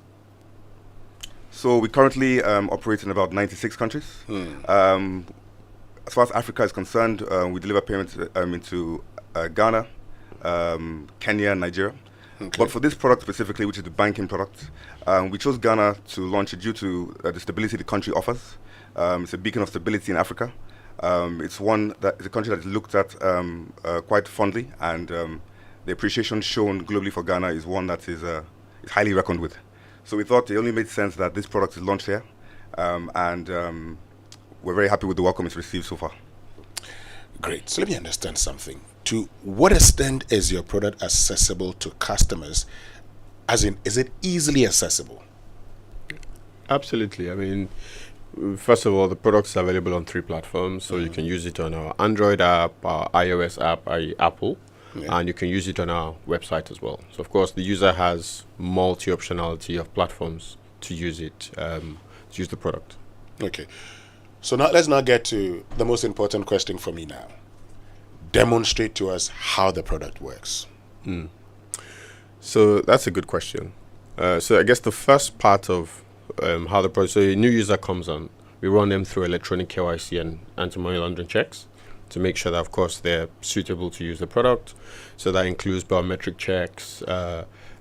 So we currently operate in about 96 countries. As far as Africa is concerned, we deliver payments into Ghana, Kenya, Nigeria. Okay. But for this product specifically, which is the banking product, we chose Ghana to launch it due to the stability the country offers. It's a beacon of stability in Africa. It's a country that is looked at quite fondly, and the appreciation shown globally for Ghana is one that is highly reckoned with. So we thought it only made sense that this product is launched here, and we're very happy with the welcome it's received so far. Great. So let me understand something. To what extent is your product accessible to customers? As in, is it easily accessible? Absolutely. I mean, first of all, the product is available on 3 platforms, so you can use it on our Android app, our iOS app, i.e. Apple, and you can use it on our website as well. So, of course, the user has multi-optionality of platforms to use it, to use the product. Okay. So now let's get to the most important question for me now. Demonstrate to us how the product works. So that's a good question. So I guess the first part of how the product, so a new user comes on, we run them through electronic KYC and anti-money laundering checks to make sure that, of course, they're suitable to use the product. So that includes biometric checks,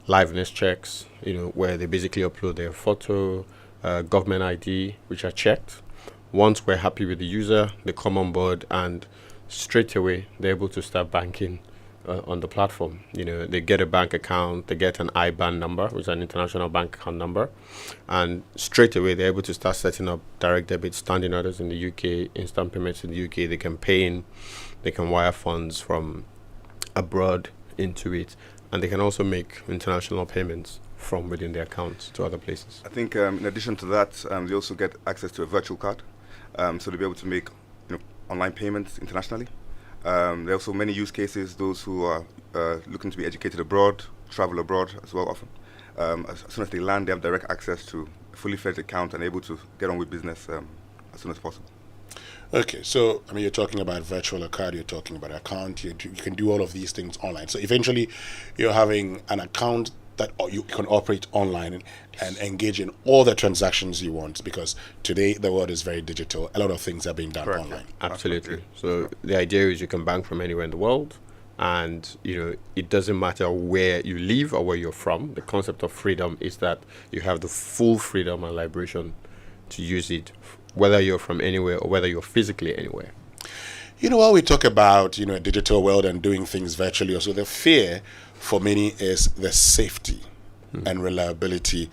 liveness checks, where they basically upload their photo, government ID, which are checked. Once we're happy with the user, they come on board and straight away they're able to start banking on the platform. They get a bank account, they get an IBAN number, which is an international bank account number, and straight away they're able to start setting up direct debit, standing orders in the UK, instant payments in the UK. They can pay in, they can wire funds from abroad into it, and they can also make international payments from within their accounts to other places. I think in addition to that, they also get access to a virtual card, so they'll be able to make online payments internationally. There are also many use cases, those who are looking to be educated abroad, travel abroad as well often. As soon as they land, they have direct access to a fully fledged account and able to get on with business as soon as possible. Okay, so you're talking about virtual card, you're talking about account, you can do all of these things online. So eventually you're having an account that you can operate online and engage in all the transactions you want, because today the world is very digital. A lot of things are being done online. Absolutely. So the idea is you can bank from anywhere in the world, and it doesn't matter where you live or where you're from. The concept of freedom is that you have the full freedom and liberation to use it, whether you're from anywhere or whether you're physically anywhere. While we talk about a digital world and doing things virtually, also the fear for many is the safety and reliability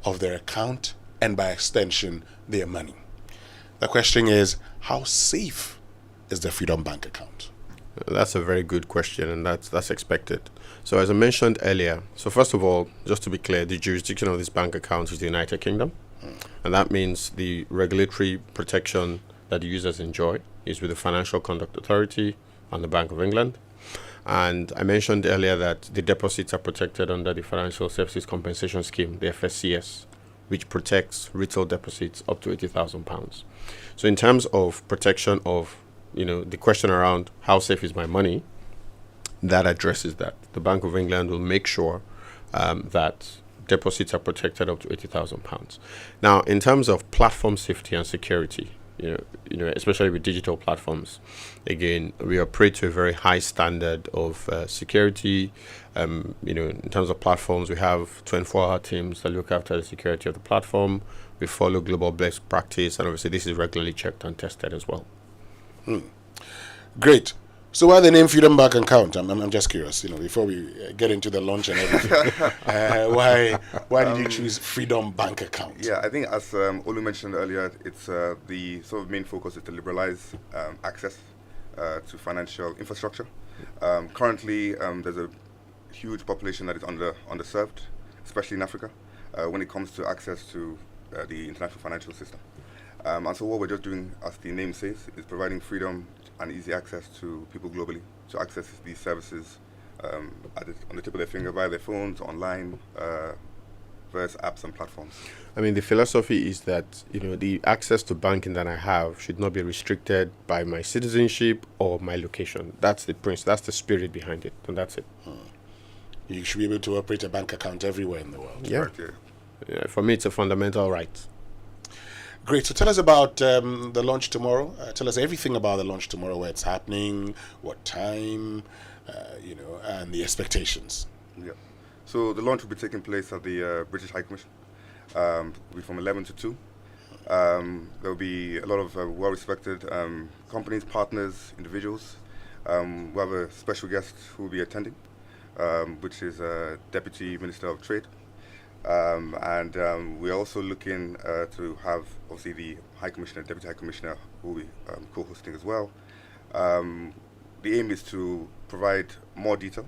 of their account, and by extension their money. The question is, how safe is the Freedom Bank account? That's a very good question, and that's expected. So as I mentioned earlier, so first of all, just to be clear, the jurisdiction of this bank account is the United Kingdom, and that means the regulatory protection that the users enjoy is with the Financial Conduct Authority and the Bank of England. And I mentioned earlier that the deposits are protected under the Financial Services Compensation Scheme, the FSCS, which protects retail deposits up to £80,000. So in terms of protection of, the question around how safe is my money, that addresses that. The Bank of England will make sure that deposits are protected up to £80,000. Now, in terms of platform safety and security, especially with digital platforms, again, we operate to a very high standard of security. In terms of platforms, we have 24-hour teams that look after the security of the platform. We follow global best practice, and obviously this is regularly checked and tested as well. Great. So why the name Freedom Bank account? I'm just curious, before we get into the launch and everything. Why did you choose Freedom Bank account? Yeah, I think as Olu mentioned earlier, it's the sort of main focus is to liberalize access to financial infrastructure. Currently, there's a huge population that is underserved, especially in Africa, when it comes to access to the international financial system. And so what we're just doing, as the name says, is providing freedom and easy access to people globally to access these services on the tip of their finger, via their phones, online, various apps and platforms. I mean, the philosophy is that, the access to banking that I have should not be restricted by my citizenship or my location. That's the principle, that's the spirit behind it, and that's it. You should be able to operate a bank account everywhere in the world. Yeah. Yeah, for me, it's a fundamental right. Great. So tell us about the launch tomorrow. Tell us everything about the launch tomorrow, where it's happening, what time, and the expectations. Yeah. So the launch will be taking place at the British High Commission. Will be from 11 to 2. There will be a lot of well-respected companies, partners, individuals. We have a special guest who will be attending, which is Deputy Minister of Trade. And we're also looking to have, obviously, the High Commissioner, Deputy High Commissioner, who will be co-hosting as well. The aim is to provide more detail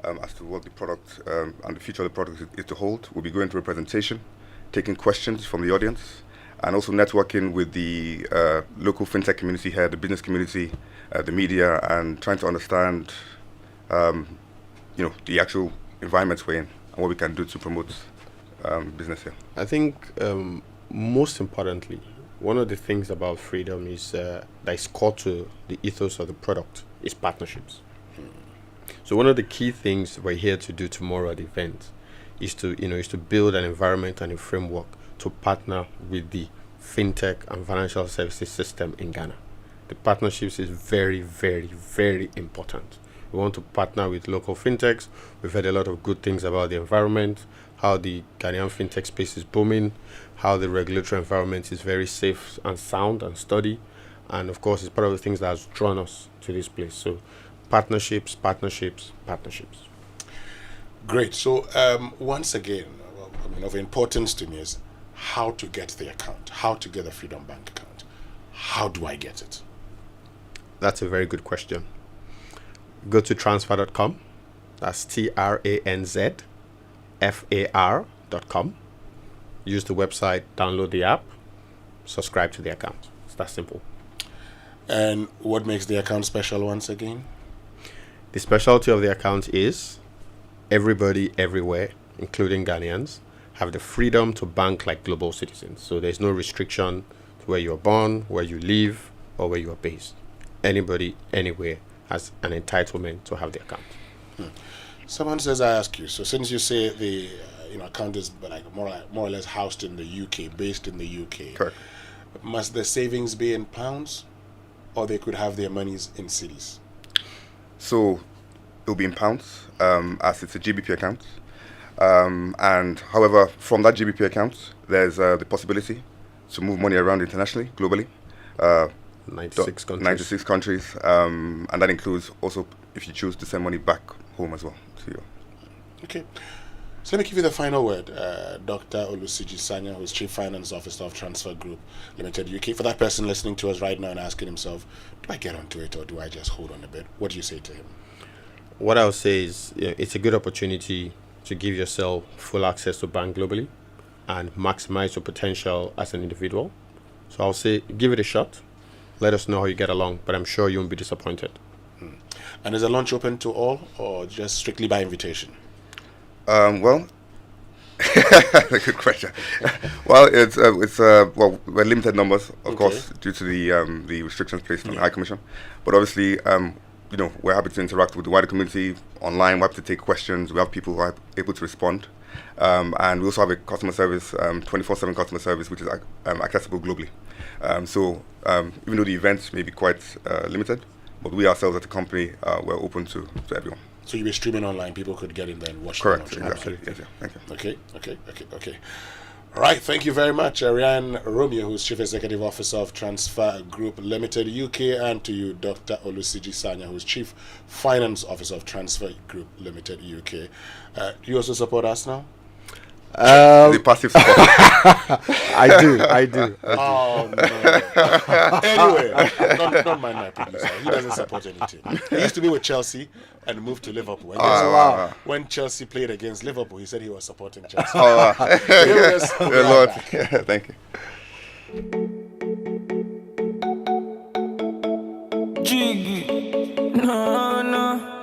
as to what the product and the future of the product is to hold. We'll be going through a presentation, taking questions from the audience, and also networking with the local fintech community here, the business community, the media, and trying to understand, the actual environments we're in and what we can do to promote business here. I think most importantly, one of the things about freedom is that is core to the ethos of the product is partnerships. So one of the key things we're here to do tomorrow at the event is to build an environment and a framework to partner with the fintech and financial services system in Ghana. The partnerships is very, very, very important. We want to partner with local fintechs. We've heard a lot of good things about the environment, how the Ghanaian fintech space is booming, how the regulatory environment is very safe and sound and steady. And of course, it's part of the things that has drawn us to this place. So partnerships, partnerships, partnerships. Great. So once again, of importance to me is how to get the account, how to get the Freedom Bank account. How do I get it? That's a very good question. Go to transfer.com. That's TRANZFAR.com. Use the website, download the app, subscribe to the account. It's that simple. And what makes the account special once again? The specialty of the account is everybody everywhere, including Ghanaians, have the freedom to bank like global citizens. So there's no restriction to where you're born, where you live, or where you are based. Anybody, anywhere has an entitlement to have the account. Someone says, I ask you, so since you say the account is like more or less housed in the UK, based in the UK, correct, must the savings be in pounds, or they could have their monies in cedis? So it'll be in pounds, as it's a GBP account. And however, from that GBP account, there's the possibility to move money around internationally, globally. 96 countries. 96 countries. And that includes also if you choose to send money back home as well to you. Okay. So let me give you the final word. Dr. Olusiji Sanya, who is Chief Finance Officer of Transfer Group Limited UK. For that person listening to us right now and asking himself, do I get onto it or do I just hold on a bit? What do you say to him? What I would say is it's a good opportunity to give yourself full access to bank globally and maximize your potential as an individual. So I'll say give it a shot. Let us know how you get along, but I'm sure you won't be disappointed. And is the launch open to all or just strictly by invitation? Well, that's a good question. Well, we're limited numbers, of course, due to the restrictions placed on the High Commission. But obviously, we're happy to interact with the wider community online. We're happy to take questions. We have people who are able to respond. And we also have a customer service, 24/7 customer service, which is accessible globally. So even though the events may be quite limited, but we ourselves at the company, we're open to everyone. So you were streaming online, people could get in there and watch. Correct, the exactly. Absolutely. Yes, thank you. Okay. All right, thank you very much, Ryan Romeo, who's Chief Executive Officer of Transfer Group Limited UK, and to you, Dr. Olusiji Sanya, who's Chief Finance Officer of Transfer Group Limited UK. Do you also support Arsenal? The passive support. I do. Oh no. Anyway, don't mind my producer. He doesn't support any team. He used to be with Chelsea and moved to Liverpool. And when Chelsea played against Liverpool, he said he was supporting Chelsea. Lord. Thank you. jiggy. No, no.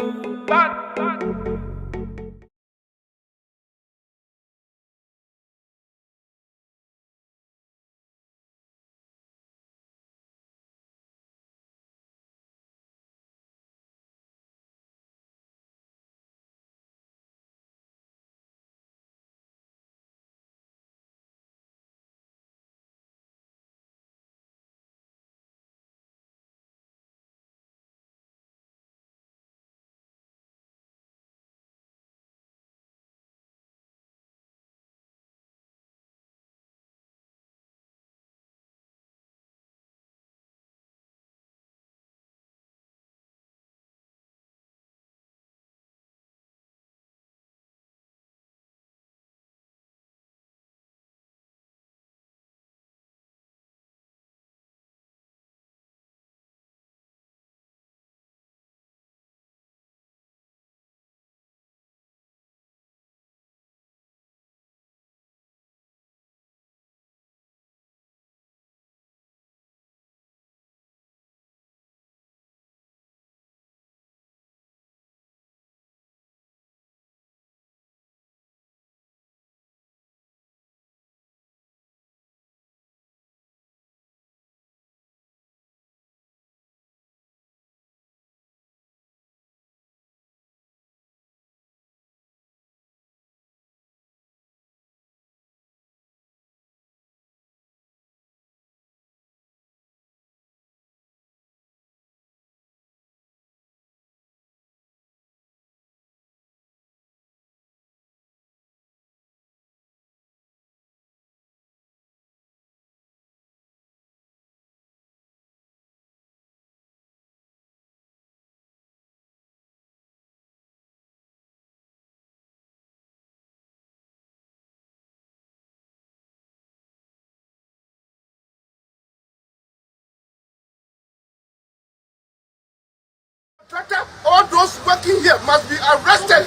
Contractor, all those working here must be arrested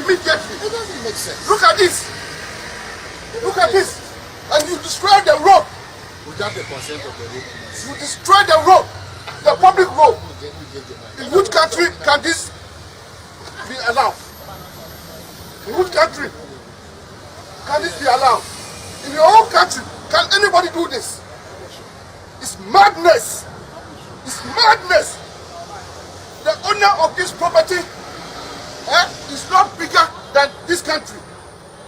immediately. It doesn't make sense. Look at this. Look at this. And you destroy the road. Without the consent of the road. You destroy the road. The public road. In which country can this be allowed? In which country can this be allowed? In your own country, can anybody do this? It's madness. It's madness. The owner of this property is not bigger than this country.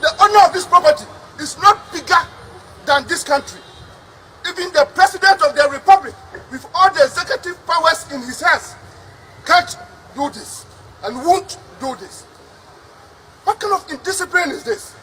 The owner of this property is not bigger than this country. Even the president of the republic, with all the executive powers in his hands, can't do this and won't do this. What kind of indiscipline is this?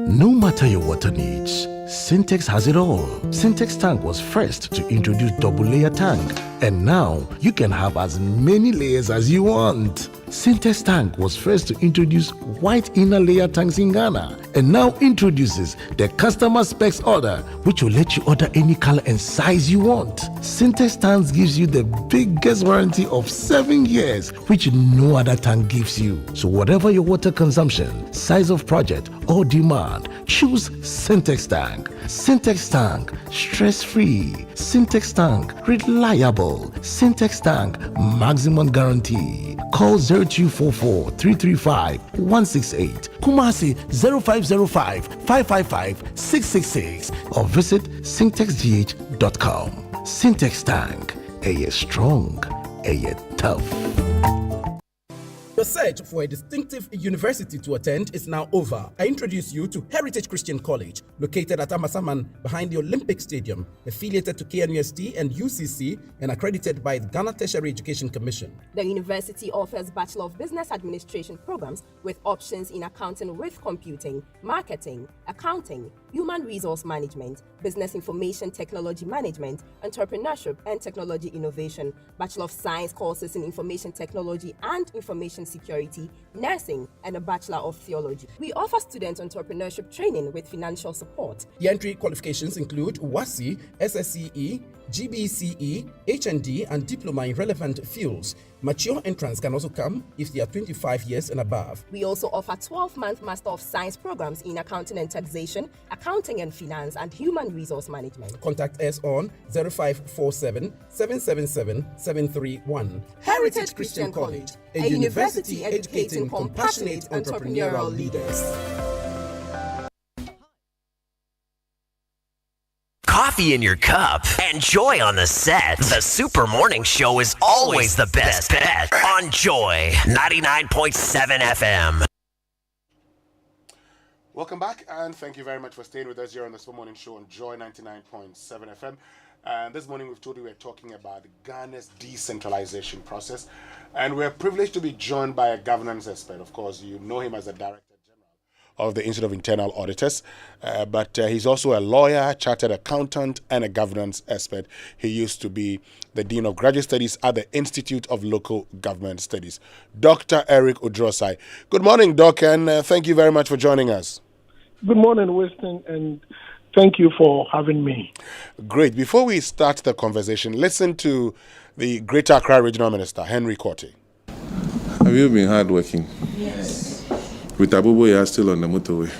No matter your water needs, Syntex has it all. Syntex tank was first to introduce double layer tank, and now you can have as many layers as you want. Syntex tank was first to introduce white inner layer tanks in Ghana, and now introduces the customer specs order, which will let you order any color and size you want. Syntex tanks gives you the biggest warranty of 7 years, which no other tank gives you. So whatever your water consumption, size of project, or demand, choose Syntex tank. Syntex tank, stress-free. Syntex tank, reliable. Syntex tank, maximum guarantee. Call 0244 335 168, Kumasi 0505 555 666, or visit syntexgh.com. Syntex tank, a strong, a tough. Your search for a distinctive university to attend is now over. I introduce you to Heritage Christian College, located at Amasaman behind the Olympic Stadium, affiliated to KNUST and UCC, and accredited by the Ghana Tertiary Education Commission. The university offers Bachelor of Business Administration programs with options in accounting with computing, marketing, accounting, human resource management, business information technology management, entrepreneurship and technology innovation, Bachelor of Science courses in information technology and information security, nursing, and a Bachelor of Theology. We offer student entrepreneurship training with financial support. The entry qualifications include WASSCE, SSCE, GBCE, HND, and diploma in relevant fields. Mature entrants can also come if they are 25 years and above. We also offer 12-month Master of Science programs in accounting and taxation, accounting and finance, and human human resource management. Contact us on 0547 777 731. Heritage Christian College, a university educating compassionate entrepreneurial leaders. Coffee in your cup and joy on the set. The Super Morning Show is always the best bet on Joy 99.7 FM. Welcome back, and thank you very much for staying with us here on the Super Morning Show on Joy 99.7 FM. And this morning we've told you we're talking about Ghana's decentralization process, and we're privileged to be joined by a governance expert. Of course, you know him as the Director of the Institute of Internal Auditors, but he's also a lawyer, chartered accountant, and a governance expert. He used to be the Dean of Graduate Studies at the Institute of Local Government Studies, Dr. Eric Odrosai. Good morning, Doc, and thank you very much for joining us. Good morning, Winston, and thank you for having me. Great. Before we start the conversation, listen to the Greater Accra Regional Minister, Henry Korte. Have you been hardworking? Yes. With Abubuya still on the motorway.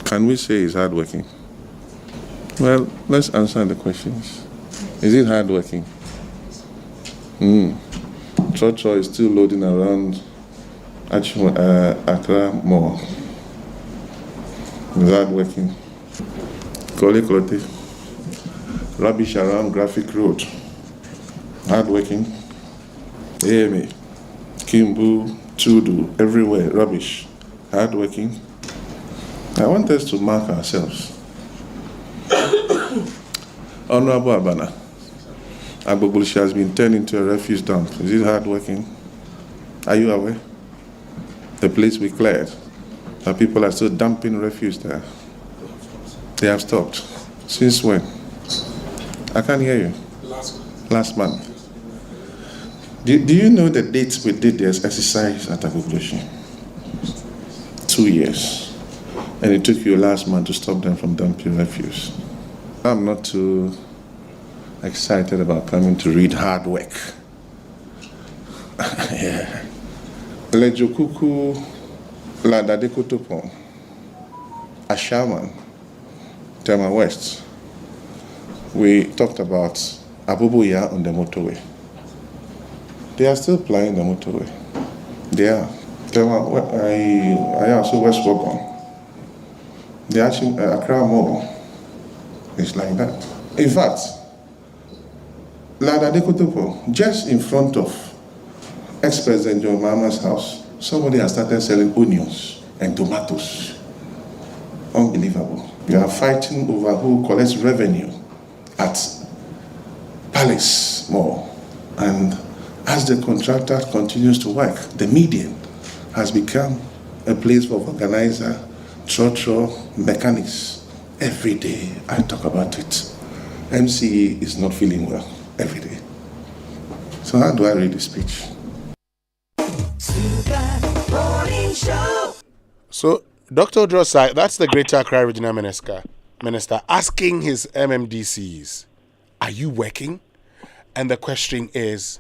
Can we say he's hardworking? Well, let's answer the questions. Is it hardworking? Chocho is still loading around Accra Mall. Is hardworking? Kole rubbish around Graphic Road. Hardworking? AMA. Kimbu, Chudu, everywhere, rubbish, hardworking. I want us to mark ourselves. Honorable Abana, Agbogbolshi has been turned into a refuse dump. Is it hardworking? Are you aware? The place we cleared, the people are still dumping refuse there. They have stopped. Since when? I can't hear you. Last month. Do you know the dates we did this exercise at Agbogbolshi? 2 years. And it took you last month to stop them from dumping refuse. I'm not too excited about coming to read hard work. Yeah. Lejokuku Ladadekotopon, Ashaman, Tema West. We talked about Abubuya on the motorway. They are still plying the motorway. They are. I also West Wogon. They actually Accra Mall. It's like that. In fact, Lada Dekotopo, just in front of ex-President John Mahama's house, somebody has started selling onions and tomatoes. Unbelievable. We are fighting over who collects revenue at Palace Mall. And as the contractor continues to work, the median has become a place for organizer, trotro, mechanics. Every day I talk about it. MCE is not feeling well every day. So how do I read the speech? So, Dr. Odrosai, that's the Greater Accra Regional Minister asking his MMDCs, are you working? And the question is,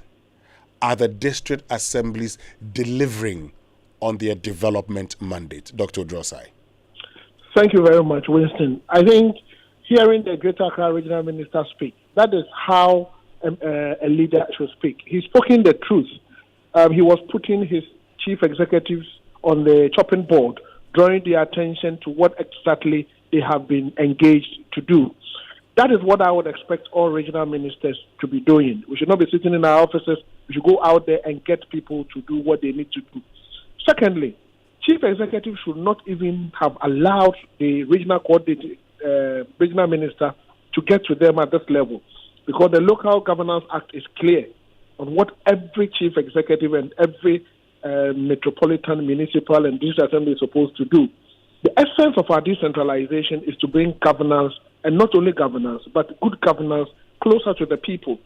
are the district assemblies delivering on their development mandate? Dr. Odrosai. Thank you very much, Winston. I think hearing the Greater Accra Regional Minister speak, that is how a leader should speak. He's speaking the truth. He was putting his chief executives on the chopping board, drawing their attention to what exactly they have been engaged to do. That is what I would expect all regional ministers to be doing. We should not be sitting in our offices. We should go out there and get people to do what they need to do. Secondly, chief executive should not even have allowed the regional regional minister to get to them at this level, because the Local Governance Act is clear on what every chief executive and every metropolitan, municipal, and district assembly is supposed to do. The essence of our decentralization is to bring governance, and not only governance, but good governance closer to the people,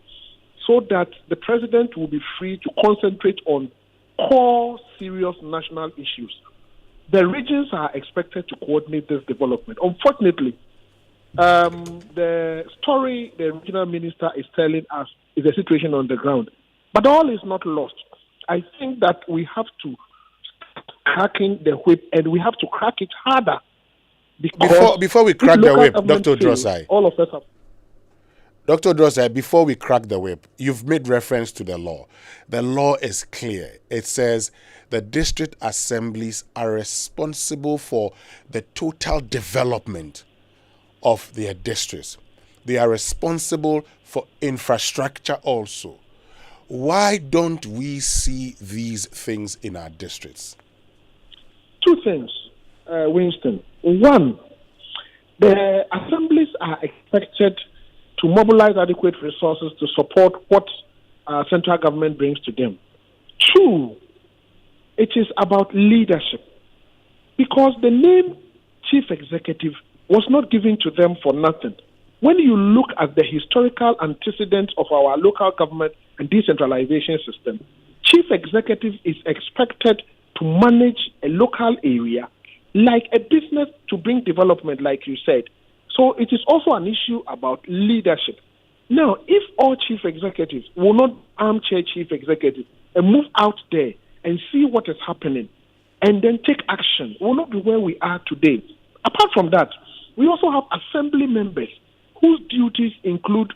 so that the president will be free to concentrate on core, serious national issues. The regions are expected to coordinate this development. Unfortunately, the story the regional minister is telling us is the situation on the ground. But all is not lost. I think that we have to cracking the whip, and we have to crack it harder Before we crack the whip, Dr. Drosai. All of us have. Dr. Drosai, before we crack the whip, you've made reference to the law. The law is clear. It says the district assemblies are responsible for the total development of their districts. They are responsible for infrastructure also. Why don't we see these things in our districts? Two things, Winston. One, the assemblies are expected to mobilize adequate resources to support what central government brings to them. Two, it is about leadership, because the name chief executive was not given to them for nothing. When you look at the historical antecedents of our local government and decentralization system, chief executive is expected to manage a local area like a business to bring development, like you said. So it is also an issue about leadership. Now, if all chief executives will not armchair chief executives and move out there and see what is happening and then take action, we will not be where we are today. Apart from that, we also have assembly members whose duties include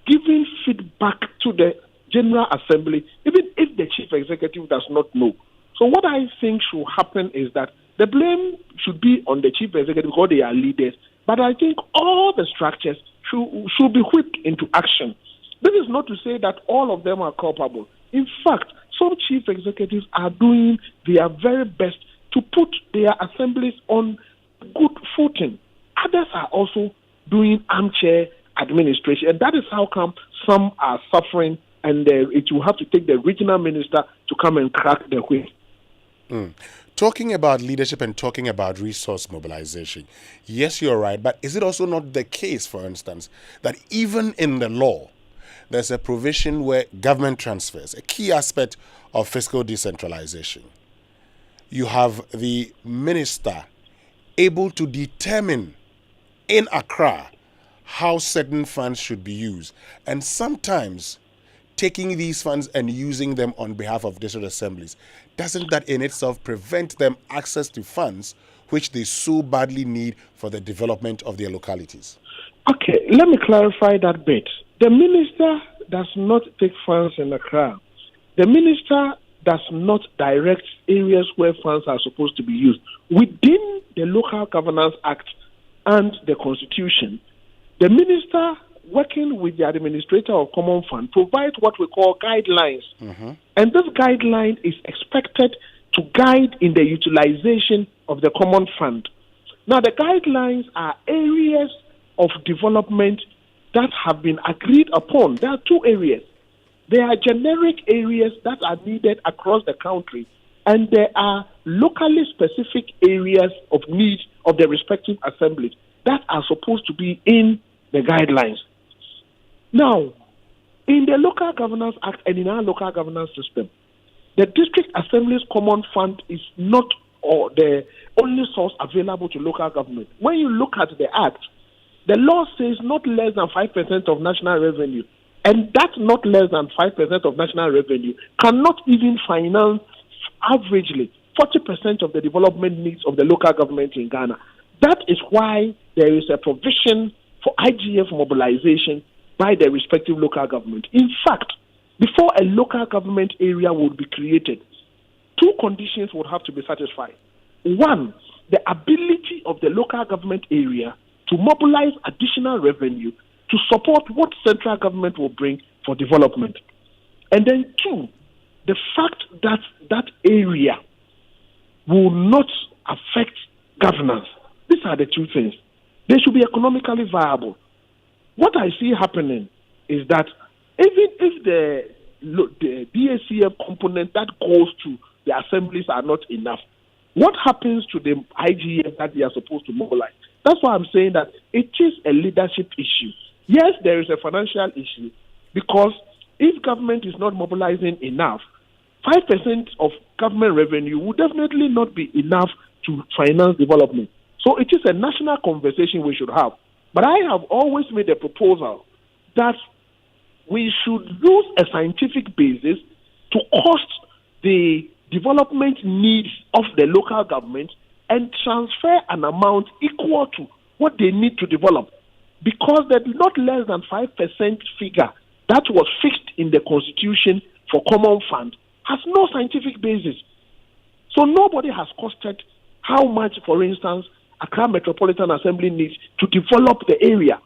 giving feedback to the General Assembly, even if the chief executive does not know. So what I think should happen is that the blame should be on the chief executive because they are leaders, but I think all the structures should be whipped into action. This is not to say that all of them are culpable. In fact, some chief executives are doing their very best to put their assemblies on good footing. Others are also doing armchair administration, and that is how come some are suffering, and it will have to take the regional minister to come and crack the whip. Talking about leadership and talking about resource mobilization, yes, you're right, but is it also not the case, for instance, that even in the law, there's a provision where government transfers, a key aspect of fiscal decentralization, you have the minister able to determine in Accra how certain funds should be used, and sometimes taking these funds and using them on behalf of district assemblies? Doesn't that in itself prevent them access to funds which they so badly need for the development of their localities? Okay, let me clarify that bit. The minister does not take funds in Accra. The minister does not direct areas where funds are supposed to be used. Within the Local Governance Act and the Constitution, the minister, working with the administrator of common fund, provides what we call guidelines. And this guideline is expected to guide in the utilization of the common fund. Now, the guidelines are areas of development that have been agreed upon. There are two areas. There are generic areas that are needed across the country, and there are locally specific areas of need of the respective assemblies that are supposed to be in the guidelines. Now, in the Local Governance Act and in our local governance system, the District Assembly's Common Fund is not the only source available to local government. When you look at the Act, the law says not less than 5% of national revenue, and that not less than 5% of national revenue cannot even finance averagely 40% of the development needs of the local government in Ghana. That is why there is a provision for IGF mobilization by the respective local government. In fact, before a local government area would be created, two conditions would have to be satisfied. One, the ability of the local government area to mobilize additional revenue to support what central government will bring for development. And then two, the fact that that area will not affect governance. These are the two things. They should be economically viable. What I see happening is that even if the DACF component that goes to the assemblies are not enough, what happens to the IGF that they are supposed to mobilize? That's why I'm saying that it is a leadership issue. Yes, there is a financial issue, because if government is not mobilizing enough, 5% of government revenue would definitely not be enough to finance development. So it is a national conversation we should have. But I have always made a proposal that we should use a scientific basis to cost the development needs of the local government and transfer an amount equal to what they need to develop. Because the not less than 5% figure that was fixed in the Constitution for Common Fund has no scientific basis. So nobody has costed how much, for instance, Accra Metropolitan Assembly needs to develop the area.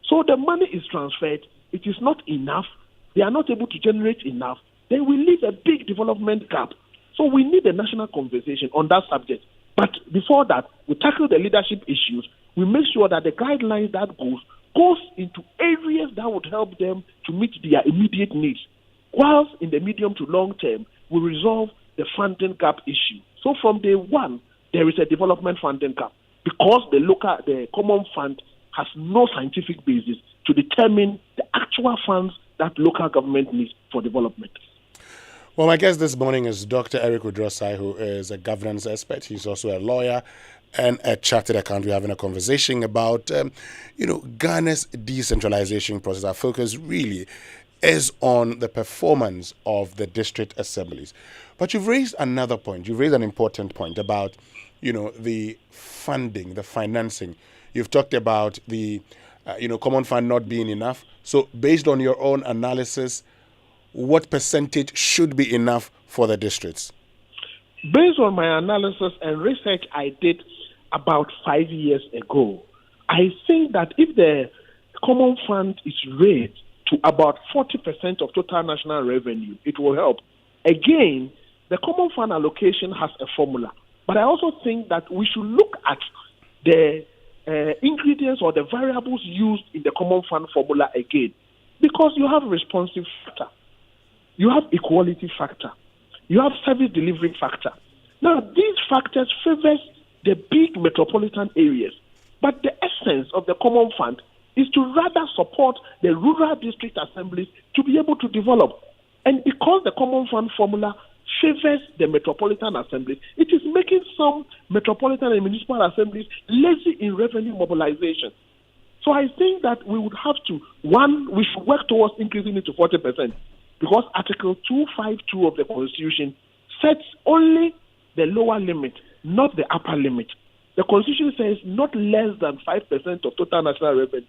So the money is transferred. It is not enough. They are not able to generate enough. Then we leave a big development gap. So we need a national conversation on that subject. But before that, we tackle the leadership issues. We make sure that the guidelines that goes into areas that would help them to meet their immediate needs. Whilst in the medium to long term, we resolve the funding gap issue. So from day one, there is a development funding gap because the common fund has no scientific basis to determine the actual funds that local government needs for development. Well, my guest this morning is Dr. Eric Udrosai, who is a governance expert. He's also a lawyer and a chartered accountant. We're having a conversation about, Ghana's decentralization process. Our focus really is on the performance of the district assemblies. But you've raised another point. You've raised an important point about, the funding, the financing. You've talked about the, common fund not being enough. So based on your own analysis, what percentage should be enough for the districts? Based on my analysis and research I did about 5 years ago, I think that if the common fund is raised to about 40% of total national revenue, it will help. Again, the common fund allocation has a formula. But I also think that we should look at the ingredients or the variables used in the common fund formula again. Because you have responsive factor. You have equality factor. You have service delivery factor. Now, these factors favor the big metropolitan areas. But the essence of the common fund is to rather support the rural district assemblies to be able to develop. And because the common fund formula favors the metropolitan assemblies, it is making some metropolitan and municipal assemblies lazy in revenue mobilization. So I think that we would have to, we should work towards increasing it to 40%. Because Article 252 of the Constitution sets only the lower limit, not the upper limit. The Constitution says not less than 5% of total national revenue.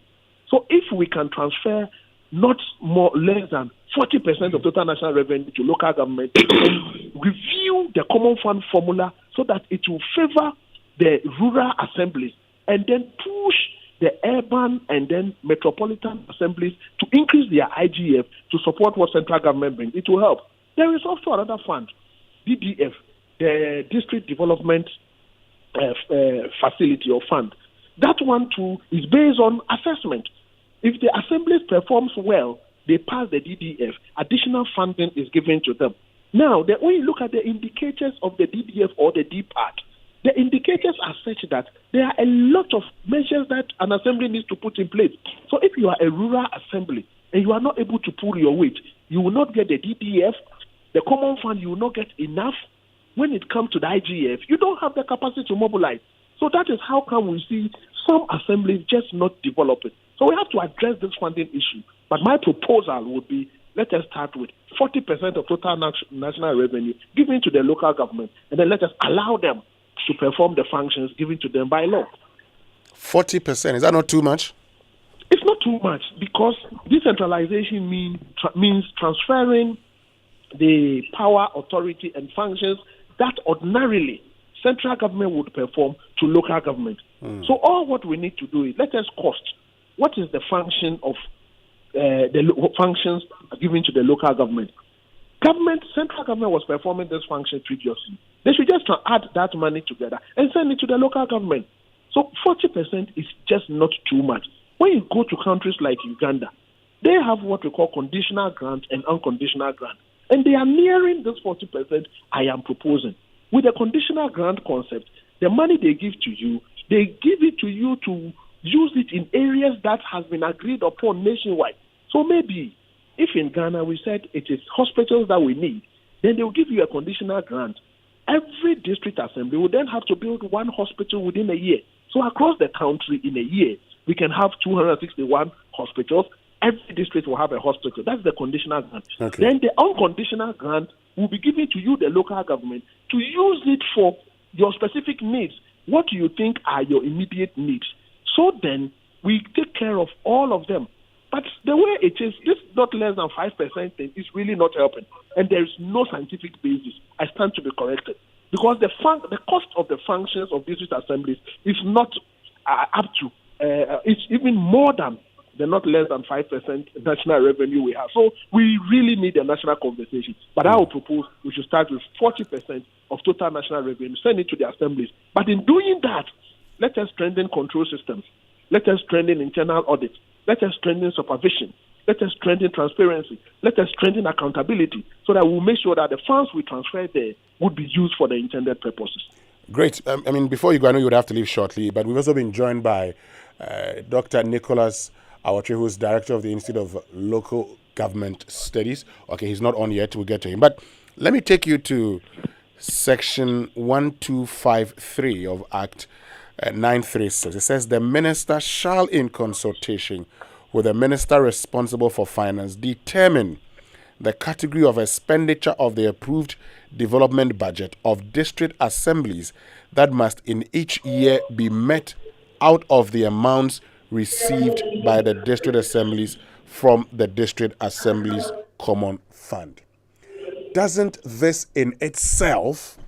So if we can transfer not less than 40% of total national revenue to local government and review the common fund formula so that it will favor the rural assemblies and then push the urban and then metropolitan assemblies to increase their IGF to support what central government brings. It will help. There is also another fund, DDF, the District Development Facility or Fund. That one too is based on assessment. If the assemblies performs well, they pass the DDF, additional funding is given to them. Now, when you look at the indicators of the DDF or the D part, the indicators are such that there are a lot of measures that an assembly needs to put in place. So if you are a rural assembly and you are not able to pull your weight, you will not get the DDF, the common fund, you will not get enough. When it comes to the IGF, you don't have the capacity to mobilize. So that is how come we see some assemblies just not developing. So we have to address this funding issue. But my proposal would be, let us start with 40% of total national revenue given to the local government, and then let us allow them to perform the functions given to them by law. 40%, is that not too much? It's not too much because decentralization means transferring the power, authority, and functions that ordinarily central government would perform to local government. So all what we need to do is let us cost what is the function of the functions given to the local government. Central government was performing this function previously. They should just add that money together and send it to the local government. So 40% is just not too much. When you go to countries like Uganda, they have what we call conditional grant and unconditional grant. And they are nearing this 40% I am proposing. With the conditional grant concept, the money they give to you, they give it to you to use it in areas that has been agreed upon nationwide. So maybe if in Ghana we said it is hospitals that we need, then they will give you a conditional grant. Every district assembly will then have to build one hospital within a year. So across the country in a year, we can have 261 hospitals. Every district will have a hospital. That's the conditional grant. Okay. Then the unconditional grant will be given to you, the local government, to use it for your specific needs. what do you think are your immediate needs? So then we take care of all of them. But the way it is, this not less than 5% thing is really not helping. And there is no scientific basis. I stand to be corrected. Because the cost of the functions of district assemblies is not up to, it's even more than the not less than 5% national revenue we have. So we really need a national conversation. But I would propose we should start with 40% of total national revenue, send it to the assemblies. But in doing that, let us strengthen control systems. Let us strengthen internal audit. Let us strengthen supervision. Let us strengthen transparency. Let us strengthen accountability so that we'll make sure that the funds we transfer there would be used for the intended purposes. Great. I mean, before you go, I know you would have to leave shortly, but we've also been joined by Dr. Nicholas Awatri, who's director of the Institute of Local Government Studies. Okay, he's not on yet. We'll get to him. But let me take you to Section 1253 of Act 936. It says the minister shall, in consultation with the minister responsible for finance, determine the category of expenditure of the approved development budget of district assemblies that must in each year be met out of the amounts received by the district assemblies from the district assemblies common fund. Doesn't this in itself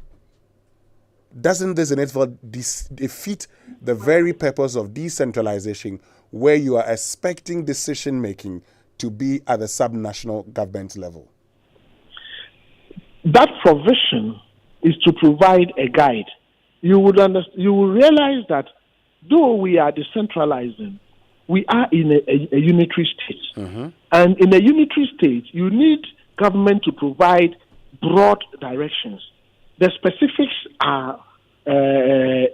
defeat the very purpose of decentralization, where you are expecting decision making to be at the subnational government level? That provision is to provide a guide. You will realize that though we are decentralizing, we are in a unitary state. Mm-hmm. And in a unitary state, you need government to provide broad directions. The specifics are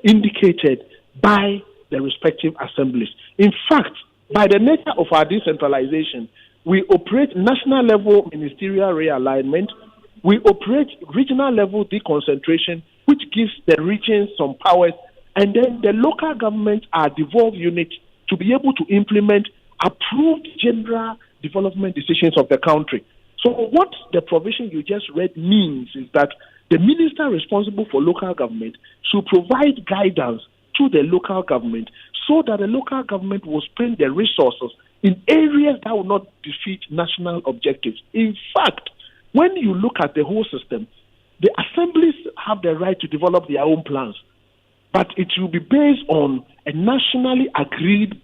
indicated by the respective assemblies. In fact, by the nature of our decentralization, we operate national level ministerial realignment, we operate regional level deconcentration, which gives the regions some powers, and then the local governments are devolved units to be able to implement approved general development decisions of the country. So what the provision you just read means is that the minister responsible for local government should provide guidance to the local government so that the local government will spend their resources in areas that will not defeat national objectives. In fact, when you look at the whole system, the assemblies have the right to develop their own plans, but it will be based on a nationally agreed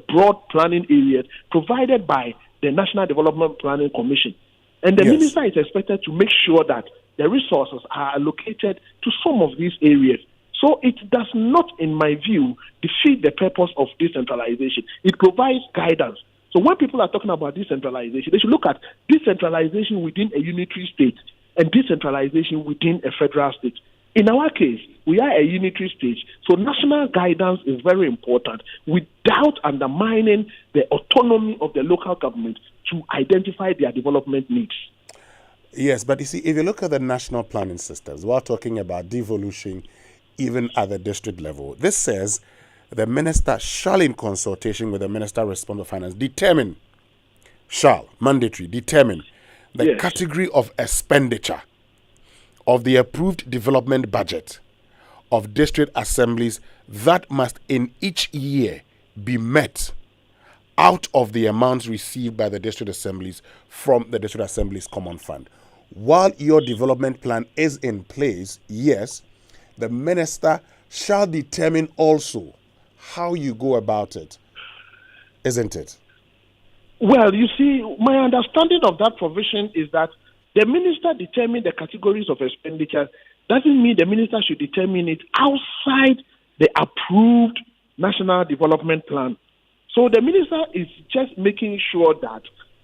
broad planning area provided by the National Development Planning Commission. And the minister is expected to make sure that the resources are allocated to some of these areas. So it does not, in my view, defeat the purpose of decentralization. It provides guidance. So when people are talking about decentralization, they should look at decentralization within a unitary state and decentralization within a federal state. In our case, we are a unitary state, so national guidance is very important without undermining the autonomy of the local government to identify their development needs. Yes, but you see, if you look at the national planning systems, we're talking about devolution even at the district level. This says the minister shall, in consultation with the minister responsible for finance, determine the category of expenditure of the approved development budget of district assemblies that must in each year be met out of the amounts received by the district assemblies from the district assemblies common fund. While your development plan is in place, yes, the minister shall determine also how you go about it, isn't it? Well, you see, my understanding of that provision is that the minister determine the categories of expenditure. Doesn't mean the minister should determine it outside the approved national development plan. So the minister is just making sure that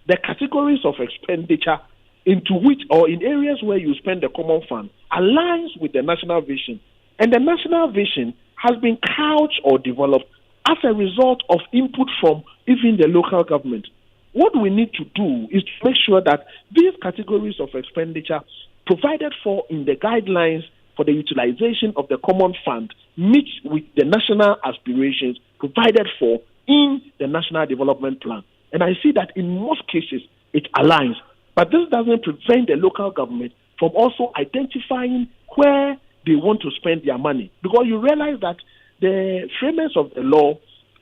the categories of expenditure into which or in areas where you spend the common fund aligns with the national vision. And the national vision has been couched or developed as a result of input from even the local government. What we need to do is to make sure that these categories of expenditure provided for in the guidelines for the utilization of the common fund meet with the national aspirations provided for in the National Development Plan. And I see that in most cases it aligns. But this doesn't prevent the local government from also identifying where they want to spend their money. Because you realize that the framers of the law,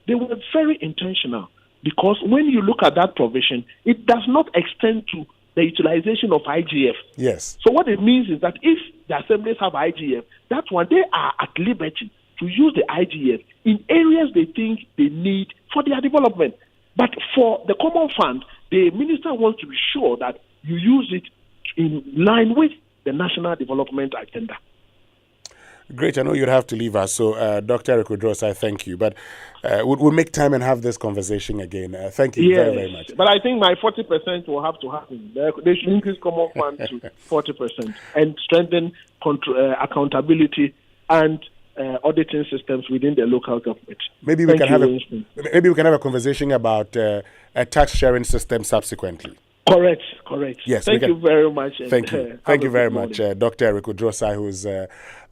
they were very intentional. Because when you look at that provision, it does not extend to the utilization of IGF. Yes. So what it means is that if the assemblies have IGF, that's when they are at liberty to use the IGF in areas they think they need for their development. But for the common fund, the minister wants to be sure that you use it in line with the national development agenda. Great. I know you'd have to leave us. So, Dr. Eric Udros, I thank you. But we'll make time and have this conversation again. Thank you very, very much. But I think my 40% will have to happen. They should increase common fund to 40% and strengthen accountability and auditing systems within the local government. Maybe we can have a conversation about a tax sharing system subsequently. Correct. Yes. Thank you very much. Thank you. Thank you very much, Dr. Eric Udrosa, who's a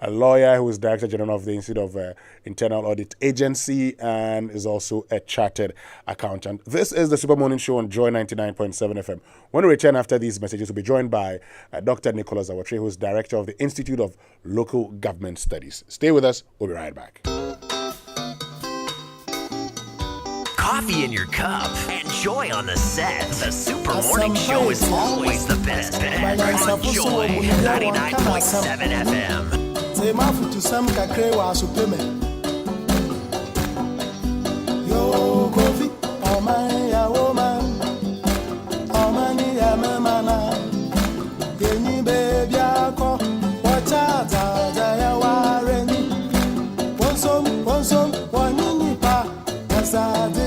lawyer, who is Director General of the Institute of Internal Audit Agency, and is also a chartered accountant. This is the Super Morning Show on Joy 99.7 FM. When we return after these messages, we'll be joined by Dr. Nicholas Awatre, who is Director of the Institute of Local Government Studies. Stay with us. We'll be right back. Coffee in your cup and joy on the set. The Super Morning Show is always the best bet on Joy 99.7 FM. Yo, coffee, oh my, ya woman, oh man, ya mana, yenny baby, ako, watch out, ya warren, one some, one in pa, as I did.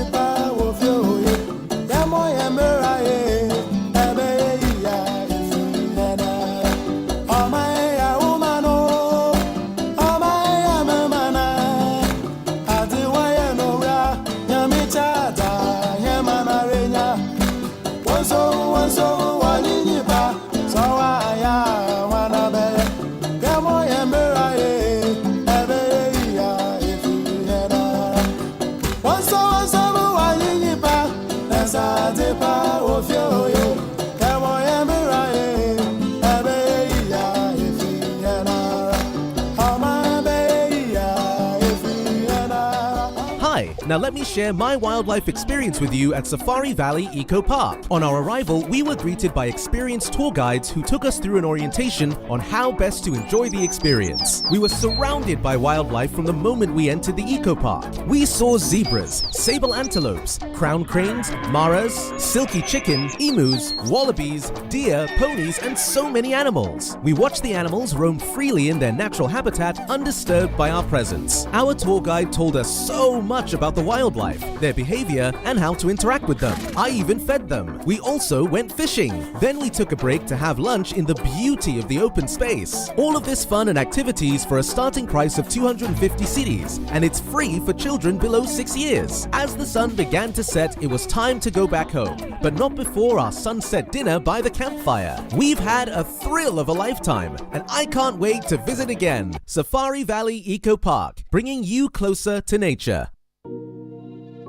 Now let me share my wildlife experience with you at Safari Valley Eco Park. On our arrival, we were greeted by experienced tour guides who took us through an orientation on how best to enjoy the experience. We were surrounded by wildlife from the moment we entered the Eco Park. We saw zebras, sable antelopes, crown cranes, maras, silky chicken, emus, wallabies, deer, ponies, and so many animals. We watched the animals roam freely in their natural habitat, undisturbed by our presence. Our tour guide told us so much about the wildlife, their behavior, and how to interact with them. I even fed them. We also went fishing. Then we took a break to have lunch in the beauty of the open space. All of this fun and activities for a starting price of 250 cedis, and it's free for children below 6 years. As the sun began to set, it was time to go back home, but not before our sunset dinner by the campfire. We've had a thrill of a lifetime, and I can't wait to visit again. Safari Valley Eco Park, bringing you closer to nature.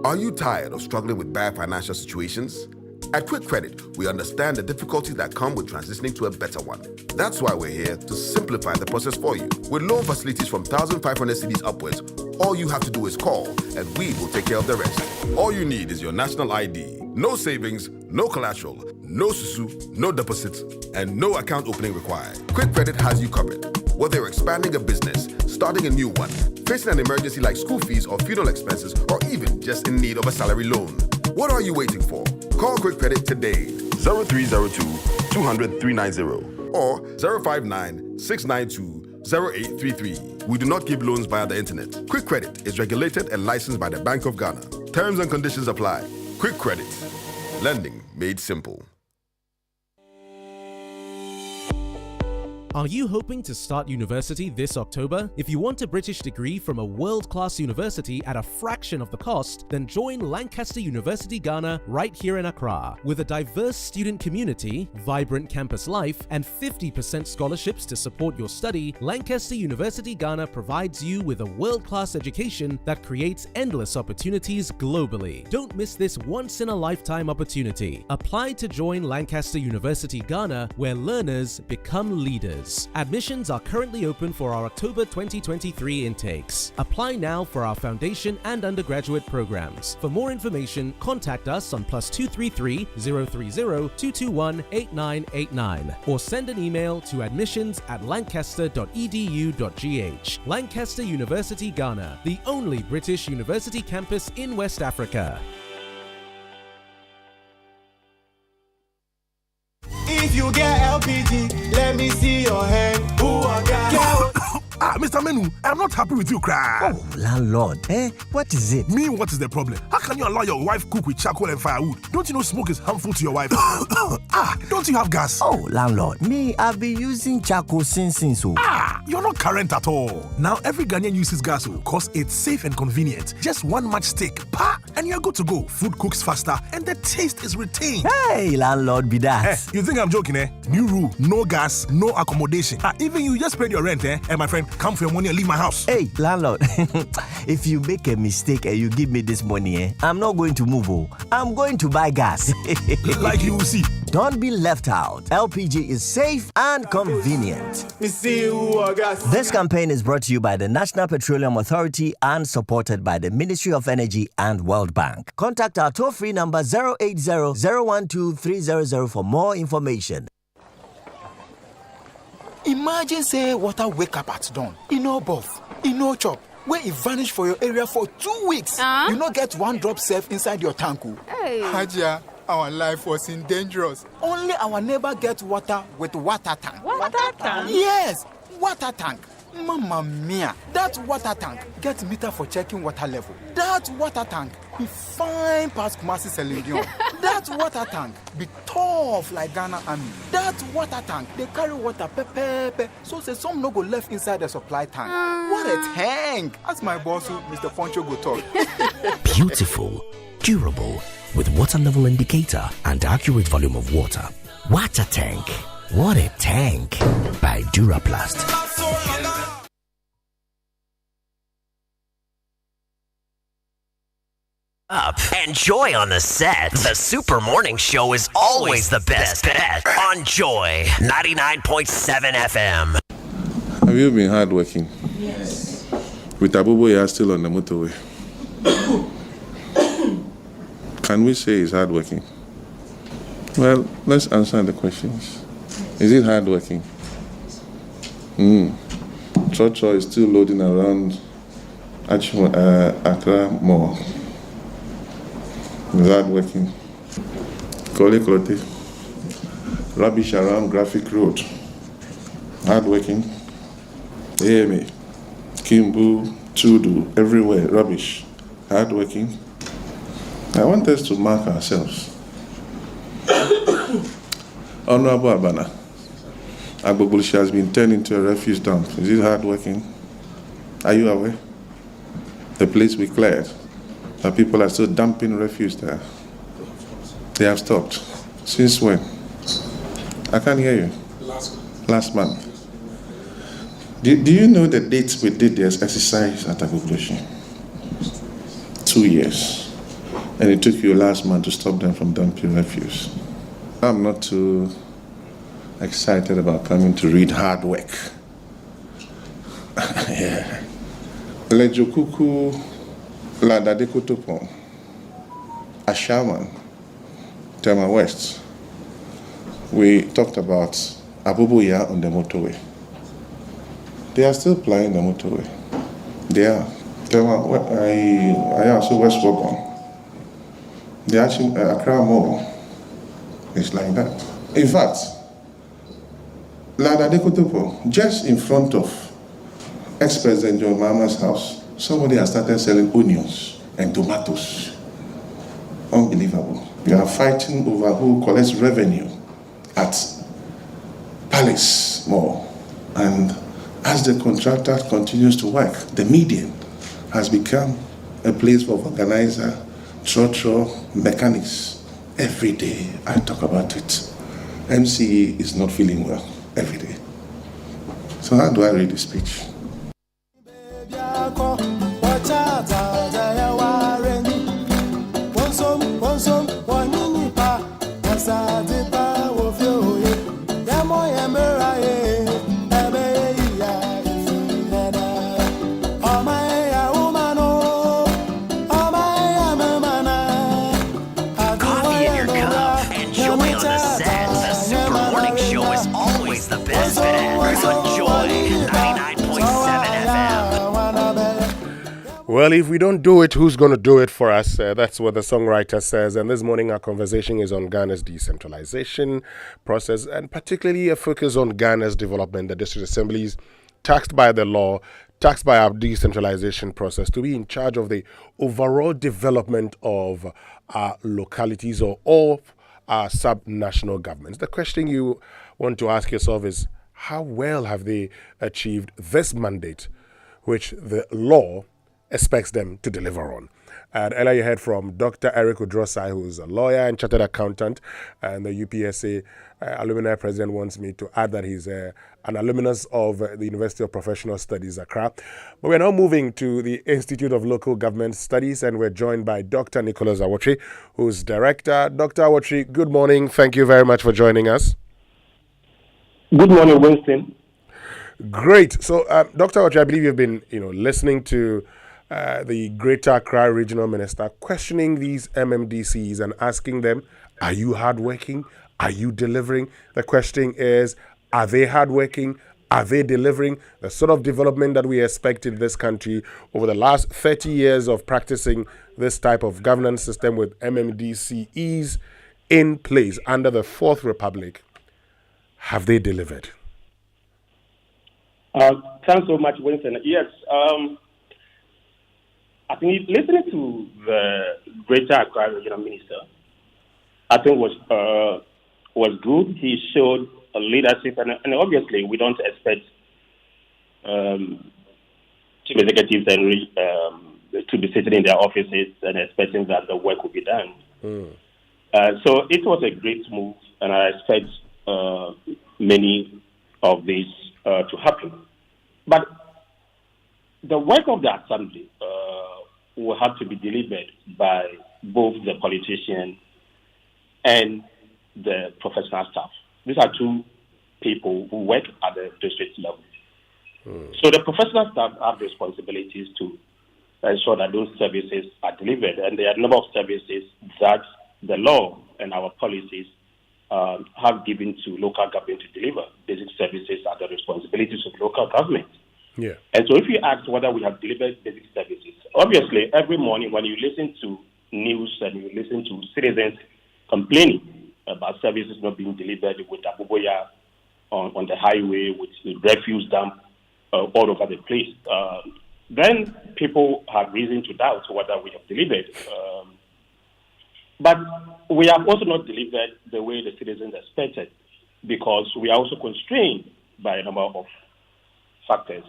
Are you tired of struggling with bad financial situations? At Quick Credit, we understand the difficulties that come with transitioning to a better one. That's why we're here to simplify the process for you. With loan facilities from 1,500 cedis upwards, all you have to do is call, and we will take care of the rest. All you need is your national ID. No savings, no collateral, no susu, no deposits, and no account opening required. Quick Credit has you covered. Whether you're expanding a business, starting a new one, facing an emergency like school fees or funeral expenses, or even just in need of a salary loan. What are you waiting for? Call Quick Credit today. 0302 200 390 or 059 692 0833. We do not give loans via the internet. Quick Credit is regulated and licensed by the Bank of Ghana. Terms and conditions apply. Quick Credit. Lending made simple. Are you hoping to start university this October? If you want a British degree from a world-class university at a fraction of the cost, then join Lancaster University Ghana right here in Accra. With a diverse student community, vibrant campus life, and 50% scholarships to support your study, Lancaster University Ghana provides you with a world-class education that creates endless opportunities globally. Don't miss this once-in-a-lifetime opportunity. Apply to join Lancaster University Ghana, where learners become leaders. campus. Admissions are currently open for our October 2023 intakes. Apply now for our foundation and undergraduate programs. For more information, contact us on +233 030 221 8989 or send an email to admissions@lancaster.edu.gh. Lancaster University, Ghana, the only British university campus in West Africa. If you get LPG, let me see your hand. Who are gas? Mr. Menu, I'm not happy with you, cry. Oh, landlord, what is it? Me, what is the problem? How can you allow your wife cook with charcoal and firewood? Don't you know smoke is harmful to your wife? Don't you have gas? Oh, landlord, me, I've been using charcoal since so. You're not current at all. Now every Ghanaian uses gas because it's safe and convenient. Just one matchstick, and you're good to go. Food cooks faster and the taste is retained. Hey, landlord, be that. You think I'm joking, eh? New rule, no gas, no accommodation. Even you just paid your rent, eh? And my friend, come for your money and leave my house. Hey, landlord, if you make a mistake and you give me this money, eh? I'm not going to move. I'm going to buy gas. Like you will see. Don't be left out. LPG is safe and convenient. This campaign is brought to you by the National Petroleum Authority and supported by the Ministry of Energy and World Bank. Contact our toll-free number 080-012-300 for more information. Imagine say water wake up at dawn. You know buff, you know chop. Where it vanish for your area for 2 weeks. You not get one drop safe inside your tank. Hey. Hajia, our life was in dangerous. Only our neighbor get water with water tank. Water tank? Yes, water tank. Mamma mia, that water tank get meter for checking water level. That water tank be fine past Kumasi Selendion. That water tank be tough like Ghana Army. That water tank, they carry water pepe, so say some no go left inside the supply tank. What a tank! As my boss, Mr. Poncho, go talk. Beautiful, durable, with water level indicator and accurate volume of water. Water tank. What a tank! By Duraplast. Up. Enjoy on the set. The Super Morning Show is always the best bet on Joy 99.7 FM. Have you been hardworking? Yes. With Abubo, you are still on the motorway. Can we say he's hardworking? Well, let's answer the questions. Is it hardworking? Chocho is still loading around Accra Mall. Is hardworking. Kole Klote. Rubbish around Graphic Road. Hardworking. AMA. Kimbu, Tudu, everywhere, rubbish. Hardworking. I want us to mark ourselves. Honorable Abana. Agbogbolshi has been turned into a refuse dump. Is it hardworking? Are you aware? The place we cleared, the people are still dumping refuse there. They have stopped. Since when? I can't hear you. Last month. Do you know the dates we did this exercise at Agbogbolshi? 2 years. And it took you last month to stop them from dumping refuse. I'm not too excited about coming to read hard work. Yeah. Lejokuku Ladadekotopon, Ashaman, Tema West. We talked about Abubuya on the motorway. They are still plying the motorway. They are. I also West Wagon. They actually Accra Mall. It's like that. In fact, Ladadekotopon, just in front of ex-President John Mahama's house, somebody has started selling onions and tomatoes. Unbelievable. We are fighting over who collects revenue at Palace Mall. And as the contractor continues to work, the median has become a place for organizer, trotro, mechanics. Every day I talk about it. MCE is not feeling well every day. So how do I read the speech? on Joy 99.7 FM. Well, if we don't do it, who's going to do it for us? That's what the songwriter says. And this morning, our conversation is on Ghana's decentralization process, and particularly a focus on Ghana's development. The district assemblies, taxed by the law, taxed by our decentralization process, to be in charge of the overall development of our localities or all our sub-national governments. The question you want to ask yourself is, how well have they achieved this mandate, which the law expects them to deliver on? And earlier you heard from Dr. Eric Udrosai, who's a lawyer and chartered accountant, and the UPSA alumni president wants me to add that he's an alumnus of the University of Professional Studies, Accra. But we're now moving to the Institute of Local Government Studies, and we're joined by Dr. Nicholas Awotri, who's director. Dr. Awotri, good morning. Thank you very much for joining us. Good morning, Winston. Great. So, Dr. Awotri, I believe you've been, listening to the Greater Accra Regional Minister questioning these MMDCs and asking them, are you hardworking? Are you delivering? The question is, are they hardworking? Are they delivering the sort of development that we expect in this country over the last 30 years of practicing this type of governance system with MMDCs in place under the Fourth Republic? Have they delivered? Thanks so much, Winston. Yes, I think listening to the Greater Accra Regional Minister, I think was good. He showed a leadership, and obviously we don't expect chief executives and to be sitting in their offices and expecting that the work will be done. So it was a great move, and I expect many of these to happen. But the work of the assembly will have to be delivered by both the politician and the professional staff. These are two people who work at the district level. So the professional staff have responsibilities to ensure that those services are delivered, and there are a number of services that the law and our policies have given to local government to deliver. Basic services are the responsibilities of local government. Yeah. And so if you ask whether we have delivered basic services, obviously every morning when you listen to news and you listen to citizens complaining about services not being delivered with Abuboya on the highway, with the refuse dump all over the place, then people have reason to doubt whether we have delivered. But we have also not delivered the way the citizens expected, because we are also constrained by a number of factors,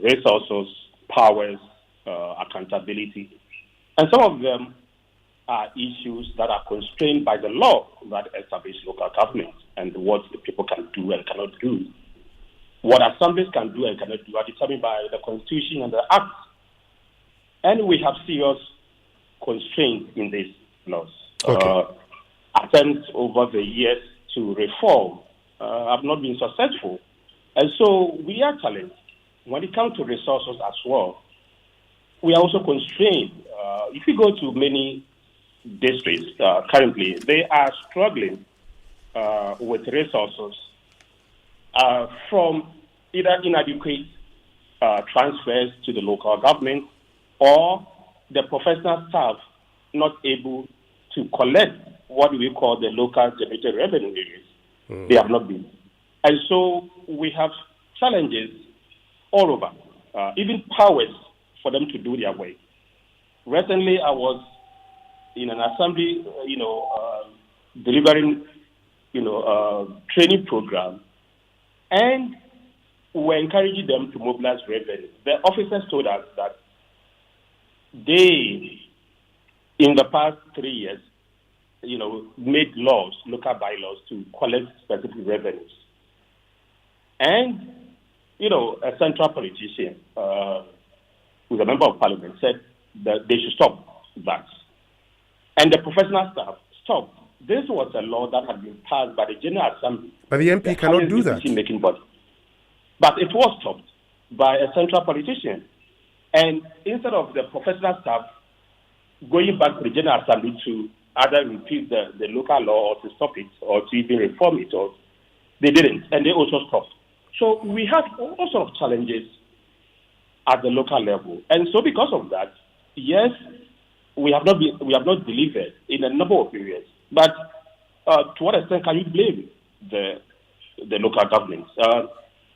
resources, powers, accountability. And some of them are issues that are constrained by the law that establishes local government and what the people can do and cannot do. What assemblies can do and cannot do are determined by the Constitution and the Acts. And we have serious constraints in these laws. Okay. Attempts over the years to reform have not been successful. And so we are challenged. When it comes to resources as well, we are also constrained. If you go to many districts currently, they are struggling with resources from either inadequate transfers to the local government or the professional staff not able to collect what we call the local generated revenue areas. They have not been. And so we have challenges all over, even powers for them to do their work. Recently, I was in an assembly, delivering, training program, and we're encouraging them to mobilize revenue. The officers told us that they, in the past 3 years, made laws, local bylaws to collect specific revenues. And, a central politician, who's a member of parliament, said that they should stop that. And the professional staff stopped. This was a law that had been passed by the General Assembly. But the MP cannot do that. Making body. But it was stopped by a central politician. And instead of the professional staff going back to the General Assembly to either repeat the local law or to stop it or to even reform it, or they didn't. And they also stopped. So we have all sorts of challenges at the local level. And so because of that, yes, we have not delivered in a number of areas. But to what extent can you blame the local governments?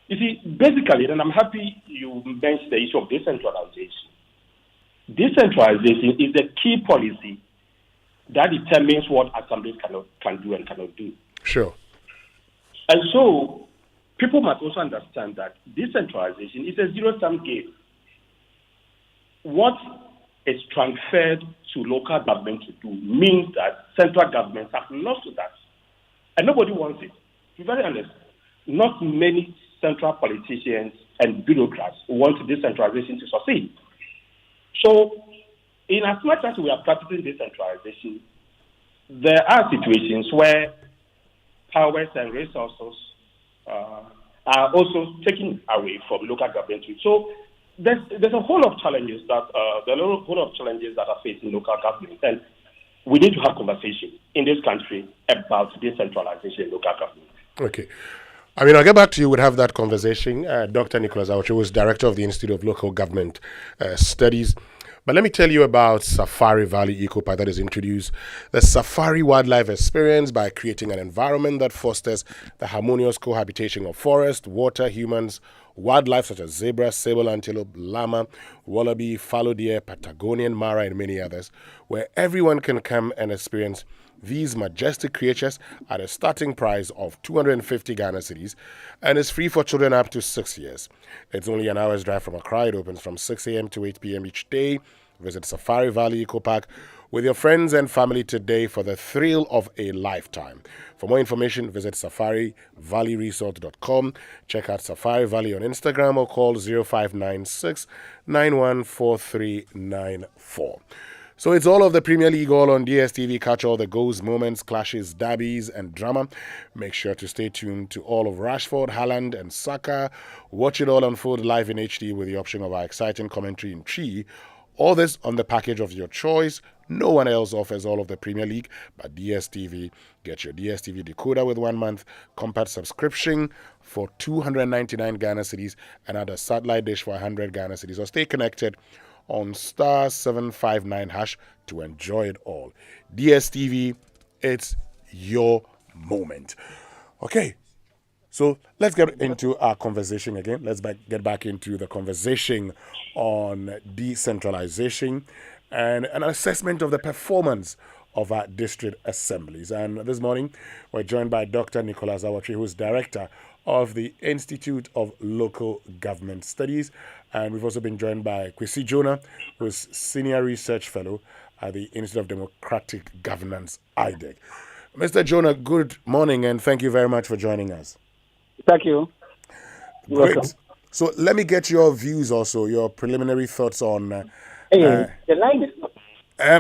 You see, basically, and I'm happy you mentioned the issue of decentralization. Decentralization is the key policy that determines what assemblies can do and cannot do. Sure. And so people must also understand that decentralization is a zero-sum game. What is transferred to local government to do means that central governments have lost that. And nobody wants it. To be very honest, not many central politicians and bureaucrats want decentralization to succeed. So, in as much as we are practicing decentralization, there are situations where powers and resources are also taken away from local government. So, there's a whole lot of challenges that are facing local government, and we need to have conversation in this country about decentralization in local government. Okay. I mean, I'll get back to you. We'll have that conversation. Dr. Nicholas Awatri, who is Director of the Institute of Local Government Studies. But let me tell you about Safari Valley EcoPark that is introduced the Safari Wildlife Experience by creating an environment that fosters the harmonious cohabitation of forest, water, humans, wildlife such as zebra, sable antelope, llama, wallaby, fallow deer, Patagonian mara, and many others, where everyone can come and experience these majestic creatures at a starting price of 250 Ghana cedis and is free for children up to 6 years. It's only an hour's drive from Accra. It opens from 6 a.m. to 8 p.m. each day. Visit Safari Valley EcoPark with your friends and family today for the thrill of a lifetime. For more information, visit safarivalleyresort.com. Check out Safari Valley on Instagram or call 0596 914394. So it's all of the Premier League all on DSTV. Catch all the goals, moments, clashes, derbies, and drama. Make sure to stay tuned to all of Rashford, Haaland, and Saka. Watch it all unfold live in HD with the option of our exciting commentary in 3. All this on the package of your choice. No one else offers all of the Premier League but DSTV. Get your DSTV decoder with 1 month compact subscription for 299 Ghana cedis and add a satellite dish for 100 Ghana cedis. Or stay connected on star 759 hash to enjoy it all. DSTV, it's your moment. Okay, so let's get into our conversation again. Let's get back into the conversation on decentralization and an assessment of the performance of our district assemblies. And this morning, we're joined by Dr. Nicholas Awatri, who is Director of the Institute of Local Government Studies. And we've also been joined by Kwesi Jonah, who is Senior Research Fellow at the Institute of Democratic Governance, IDEC. Mr. Jonah, good morning, and thank you very much for joining us. Thank you. Great. Welcome. So let me get your views also, your preliminary thoughts on... the line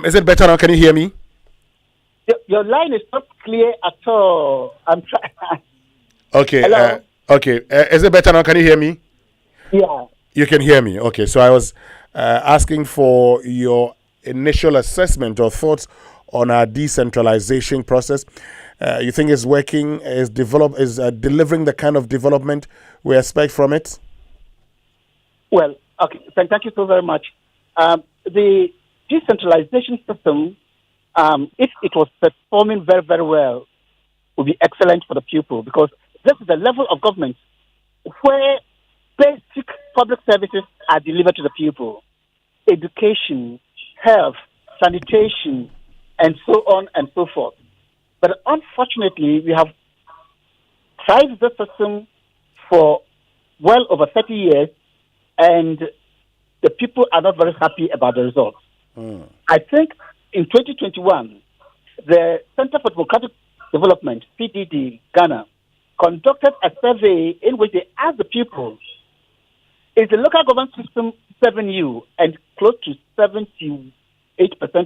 is it better now? Can you hear me? Your line is not clear at all. I'm trying. Okay. Hello? Is it better now? Can you hear me? Yeah. You can hear me. Okay. So I was asking for your initial assessment or thoughts on our decentralization process. You think it's working? Is delivering the kind of development we expect from it? Well, okay. Thank you so very much. The decentralization system, if it was performing very, very well, would be excellent for the people, because this is the level of government where basic public services are delivered to the people. Education, health, sanitation, and so on and so forth. But unfortunately, we have tried this system for well over 30 years, and the people are not very happy about the results. I think in 2021, the Center for Democratic Development, PDD, Ghana, conducted a survey in which they asked the people, is the local government system serving you? And close to 78%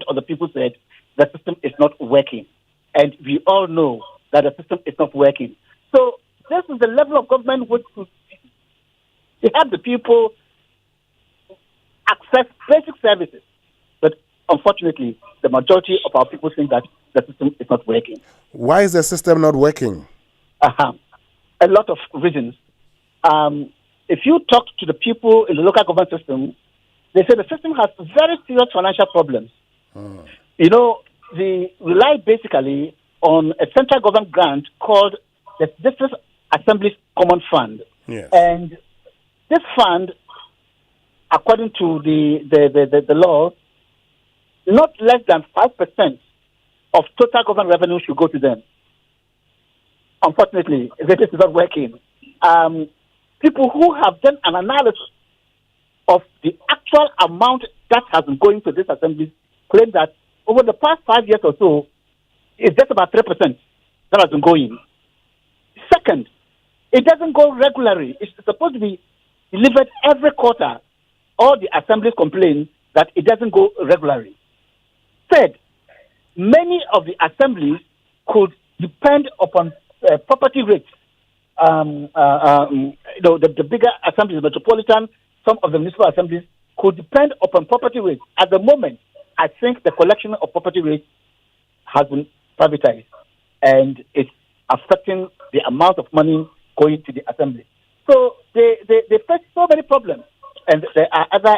of the people said the system is not working. And we all know that the system is not working. So this is the level of government which could help the people access basic services. But unfortunately, the majority of our people think that the system is not working. Why is the system not working? A lot of reasons. if you talk to the people in the local government system, they say the system has very serious financial problems. You know, they rely basically on a central government grant called the District Assembly Common Fund. Yes. And this fund, according to the law, not less than 5% of total government revenue should go to them. Unfortunately, this is not working. People who have done an analysis of the actual amount that has been going to this assembly claim that over the past 5 years or so, it's just about 3% that has been going. Second, it doesn't go regularly. It's supposed to be delivered every quarter. All the assemblies complain that it doesn't go regularly. Third, many of the assemblies could depend upon property rates. The bigger assemblies, metropolitan, some of the municipal assemblies could depend upon property rates. At the moment, I think the collection of property rates has been privatized, and it's affecting the amount of money going to the assembly. So they face so many problems, and there are other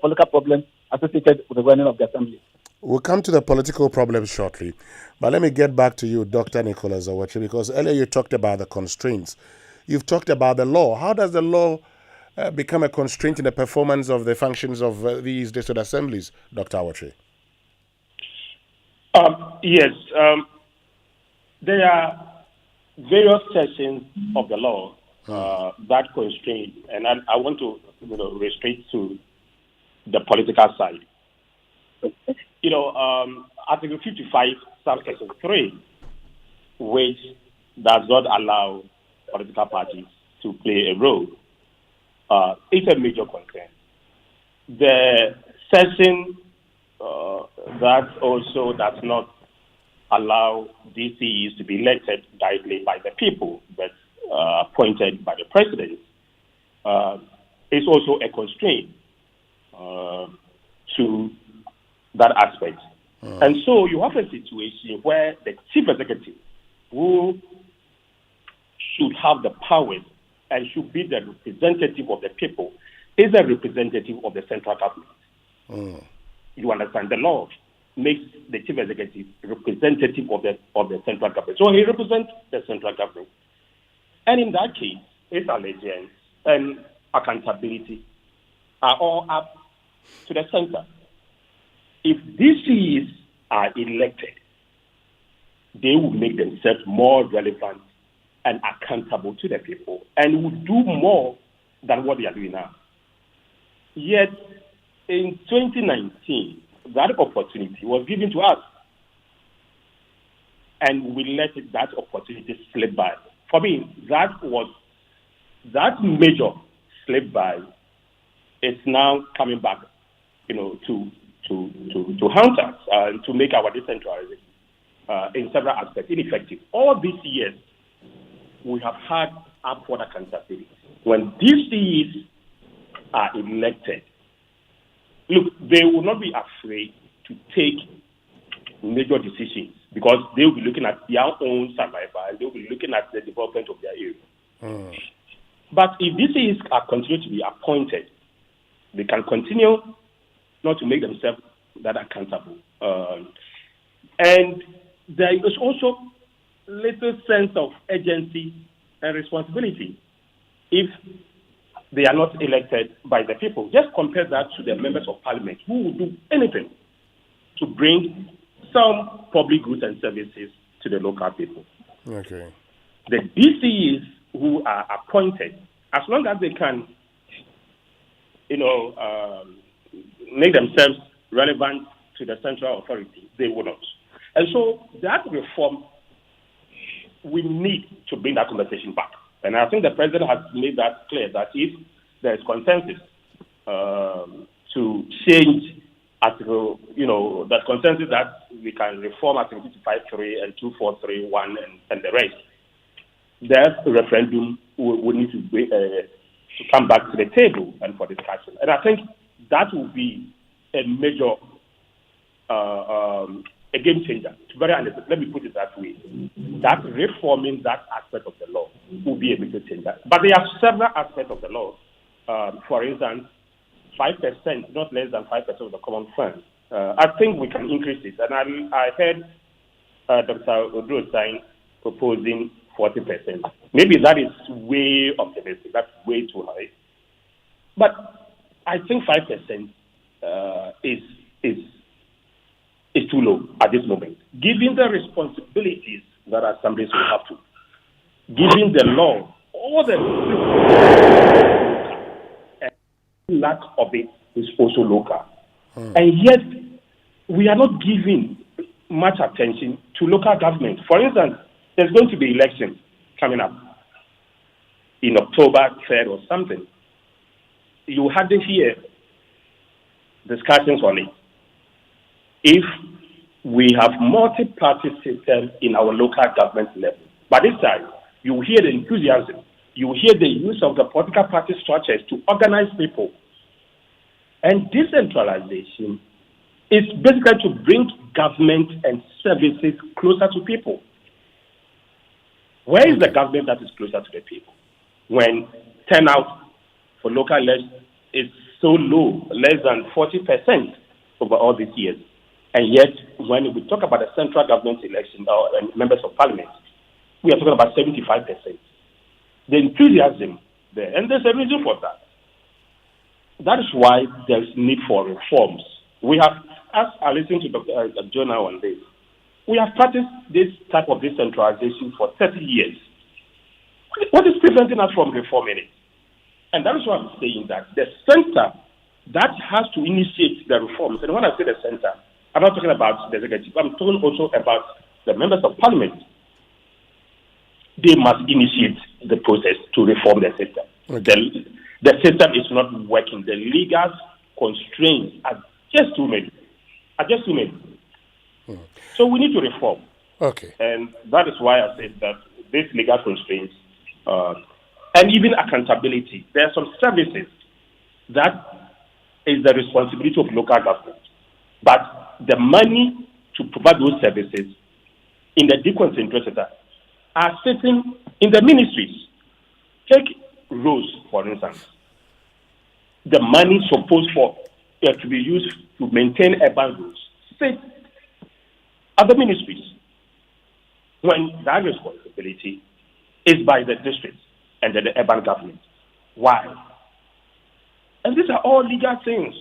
political problems associated with the running of the assembly. We'll come to the political problems shortly, but let me get back to you, Dr. Nicholas Awatri, because earlier you talked about the constraints. You've talked about the law. How does the law become a constraint in the performance of the functions of these district assemblies, Dr. Awatri? Yes. There are various sections of the law that constrain, and I want to restrict to the political side. Article 55, subsection 3, which does not allow political parties to play a role, is a major concern. The section that also does not allow DCEs to be elected directly by the people, but appointed by the president, is also a constraint to that aspect. And so you have a situation where the chief executive, who should have the powers and should be the representative of the people, is a representative of the central government. You understand? The law makes the chief executive representative of the central government. So he represents the central government. And in that case, his allegiance and accountability are all up to the center. If DCs are elected, they will make themselves more relevant and accountable to the people and will do more than what they are doing now. Yet, in 2019, that opportunity was given to us, and we let that opportunity slip by. For me, that major slip by is now coming back, to haunt us and to make our decentralization in several aspects ineffective. All these years, we have had upward accountability. When DCs are elected, look, they will not be afraid to take major decisions because they will be looking at their own survival and they will be looking at the development of their area. But if DCs are continued to be appointed, they can continue not to make themselves that accountable. And there is also little sense of agency and responsibility if they are not elected by the people. Just compare that to the members of parliament who will do anything to bring some public goods and services to the local people. Okay. The DCEs who are appointed, as long as they can, make themselves relevant to the central authority, they will not. And so that reform, we need to bring that conversation back. And I think the president has made that clear that if there is consensus to change Article, that consensus that we can reform Article 55.3 and 243.1 and the rest, that referendum will need to come back to the table and for discussion. And I think that will be a major, a game changer. Very honest, let me put it that way. That reforming that aspect of the law will be able to change that. But there are several aspects of the law. For instance, 5%, not less than 5% of the common fund. I think we can increase it. And I heard Dr. Odro saying proposing 40%. Maybe that is way optimistic. That's way too high. But I think 5% is too low at this moment. Given the responsibilities that assemblies will have to, given the law, all the lack of it is also local. And yet, we are not giving much attention to local government. For instance, there's going to be elections coming up in October 3rd or something. You hardly hear discussions on it. If we have multi-party system in our local government level, by this time, you hear the enthusiasm, you hear the use of the political party structures to organize people. And decentralization is basically to bring government and services closer to people. Where is the government that is closer to the people? When turnout for local elections is so low, less than 40% over all these years. And yet, when we talk about the central government election or members of parliament, we are talking about 75%. The enthusiasm there, and there's a reason for that. That is why there's need for reforms. We have, as I listened to Dr. Jonah on this, we have practiced this type of decentralization for 30 years. What is preventing us from reforming it? And that is why I'm saying that the center that has to initiate the reforms, and when I say the center, I'm not talking about the executive, I'm talking also about the members of parliament. They must initiate the process to reform the system. Okay. The system is not working. The legal constraints are just too many. So we need to reform. Okay. And that is why I said that these legal constraints and even accountability, there are some services that is the responsibility of local government. But the money to provide those services in the deconcentrated are sitting in the ministries. Take roads, for instance. The money supposed to be used to maintain urban roads sit at the ministries, when that responsibility is by the districts and the urban government. Why? And these are all legal things.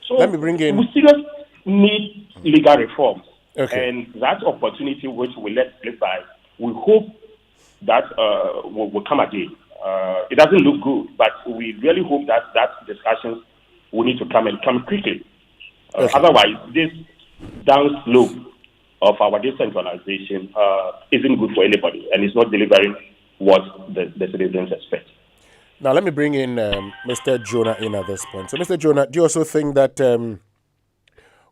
So let me bring in. We still need legal reforms. Okay. And that opportunity which we let slip by, we hope that will come again. It doesn't look good, but we really hope that discussions will need to come quickly. Okay. Otherwise, this downslope of our decentralization isn't good for anybody, and it's not delivering what the citizens expect. Now, let me bring in Mr. Jonah in at this point. So, Mr. Jonah, do you also think that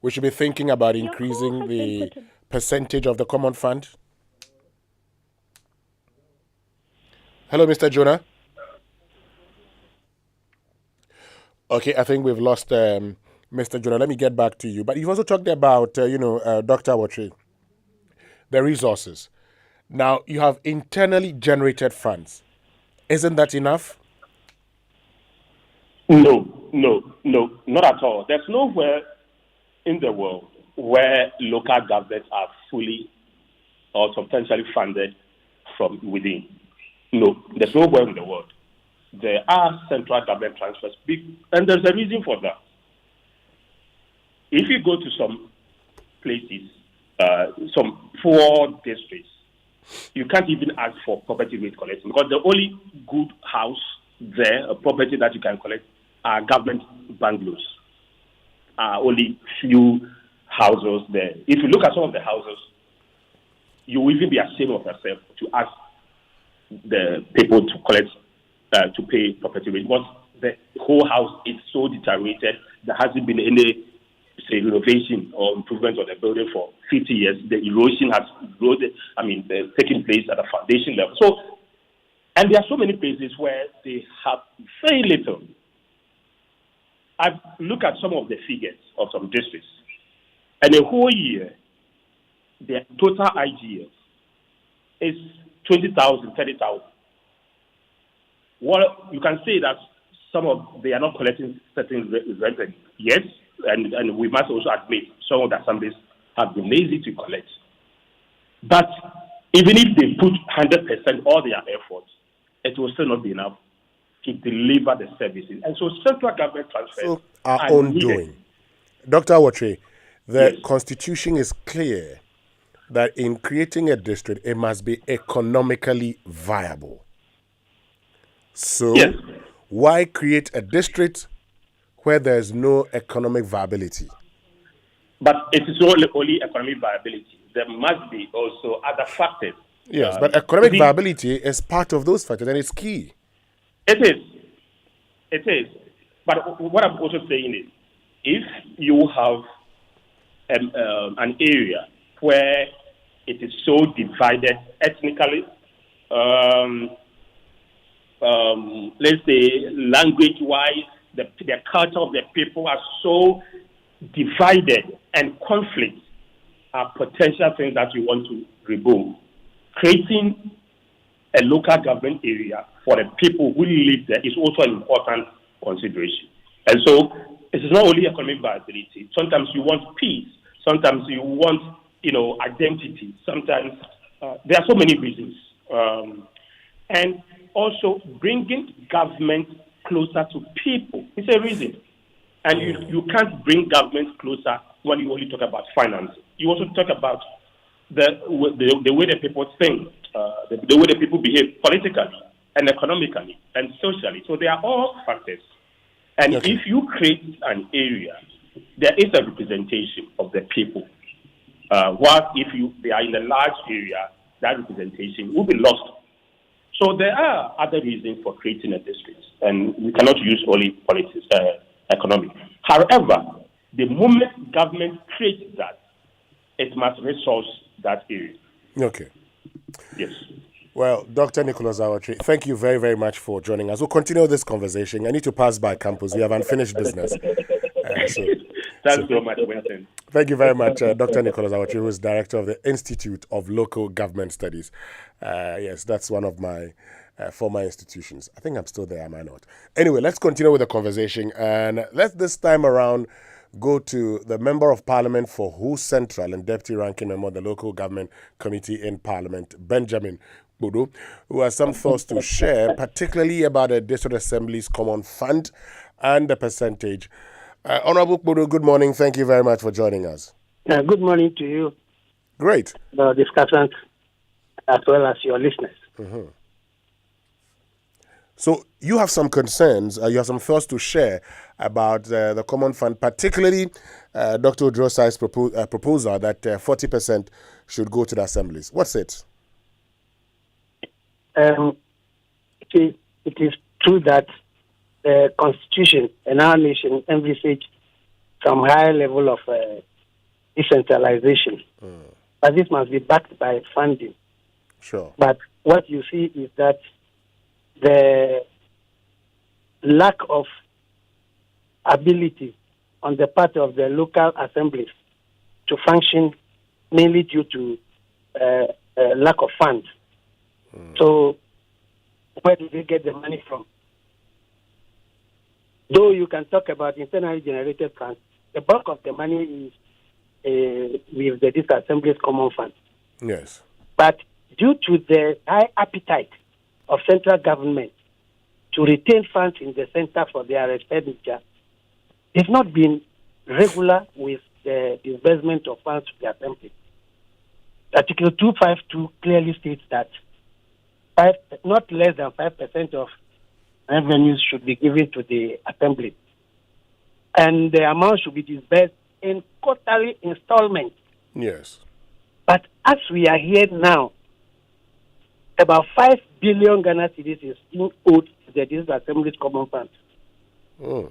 we should be thinking about increasing the percentage of the common fund? Hello, Mr. Jonah. Okay, I think we've lost Mr. Jonah. Let me get back to you. But you've also talked about, Dr. Watri, the resources. Now, you have internally generated funds. Isn't that enough? No, not at all. There's nowhere in the world where local governments are fully or substantially funded from within. No, there's nowhere in the world. There are central government transfers, and there's a reason for that. If you go to some places, some poor districts, you can't even ask for property rate collection, because the only good house there, a property that you can collect, are government bungalows. Only few houses there. If you look at some of the houses, you will even be ashamed of yourself to ask the people to collect, to pay property rate, because the whole house is so deteriorated. There hasn't been any, say, renovation or improvement of the building for 50 years. The erosion has taken place at the foundation level. So, and there are so many places where they have very little. I've looked at some of the figures of some districts, and a whole year, the total IGF is 20,000, 30,000. Well, you can say that they are not collecting certain rent, yes, and we must also admit some of the assemblies have been lazy to collect. But even if they put 100% all their efforts, it will still not be enough to deliver the services. And so central government transfers our are own needed. doing. Dr. Awatri, the Constitution is clear that in creating a district, it must be economically viable. So, why create a district where there is no economic viability? But it is not only economic viability. There must be also other factors. Yes, but economic viability is part of those factors, and it's key. It is. It is. But what I'm also saying is, if you have an area where it is so divided ethnically, let's say language-wise, the culture of the people are so divided, and conflict are potential things that you want to remove. Creating a local government area for the people who live there is also an important consideration. And so it is not only economic viability. Sometimes you want peace. Sometimes you want, identity. Sometimes there are so many reasons. And also bringing government closer to people is a reason. And you can't bring government closer when you only talk about financing. You also talk about the way that people think, the way that people behave politically and economically and socially. So they are all factors. And if you create an area, there is a representation of the people. While if they are in a large area, that representation will be lost. So there are other reasons for creating a district, and we cannot use only politics, economic. However, the moment government creates that, it must resource that area. Okay. Yes. Well, Dr. Nicholas Awatri, thank you very, very much for joining us. We'll continue this conversation. I need to pass by campus. We have unfinished business. Thanks so much, Winston. Thank you very much, Dr. Nicholas Awatri, who is director of the Institute of Local Government Studies. Yes, that's one of my former institutions. I think I'm still there, am I not? Anyway, let's continue with the conversation. And let's this time around go to the Member of Parliament for Who Central and Deputy Ranking Member of the Local Government Committee in Parliament, Benjamin Bodo, who has some thoughts to share, particularly about the District Assembly's Common Fund and the percentage. Honorable Bodo, good morning. Thank you very much for joining us. Good morning to you. Great. The discussant, as well as your listeners. Mm-hmm. So you have some concerns, you have some thoughts to share about the Common Fund, particularly Dr. Odrosai's proposal that 40% should go to the assemblies. What's it? It is true that the Constitution and our nation envisage some high level of decentralization. But this must be backed by funding. Sure. But what you see is that the lack of ability on the part of the local assemblies to function, mainly due to lack of funds. So where do they get the money from? Though you can talk about internally generated funds, the bulk of the money is with the District Assembly's Common Fund. Yes. But due to the high appetite of central government to retain funds in the center for their expenditure, it's not been regular with the disbursement of funds to the assembly. Article 252 clearly states that not less than 5% of revenues should be given to the assembly. And the amount should be disbursed in quarterly installments. Yes. But as we are here now, about 5 billion Ghana cedis is being owed to the District Assembly's Common Fund.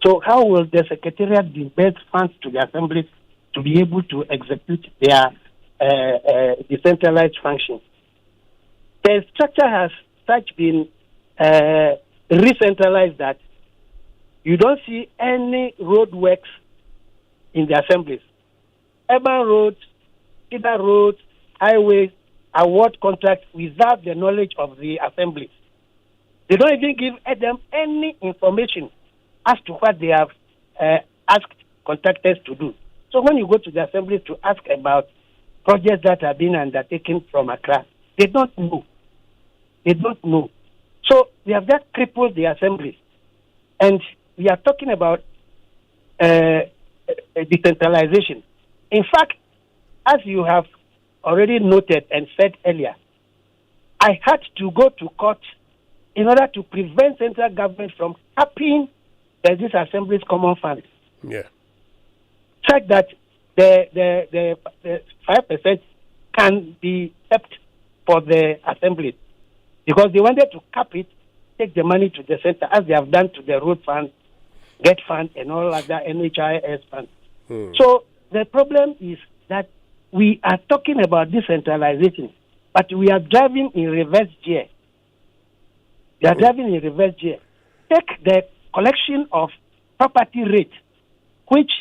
So how will the Secretariat disburse funds to the assemblies to be able to execute their decentralized functions? The structure has such been re-centralized that you don't see any road works in the assemblies. Urban roads, cedar roads, highways award contracts without the knowledge of the assembly. They don't even give them any information as to what they have asked contractors to do. So when you go to the assembly to ask about projects that are being undertaken from Accra, they don't know. They don't know. So we have just crippled the assembly. And we are talking about decentralization. In fact, as you have already noted and said earlier, I had to go to court in order to prevent central government from capping this assembly's common fund. Yeah. Check that the 5% can be kept for the assembly because they wanted to cap it, take the money to the center as they have done to the road fund, GET fund, and all other NHIS funds. So the problem is that we are talking about decentralization, but we are driving in reverse gear. We are driving in reverse gear. Take the collection of property rate, which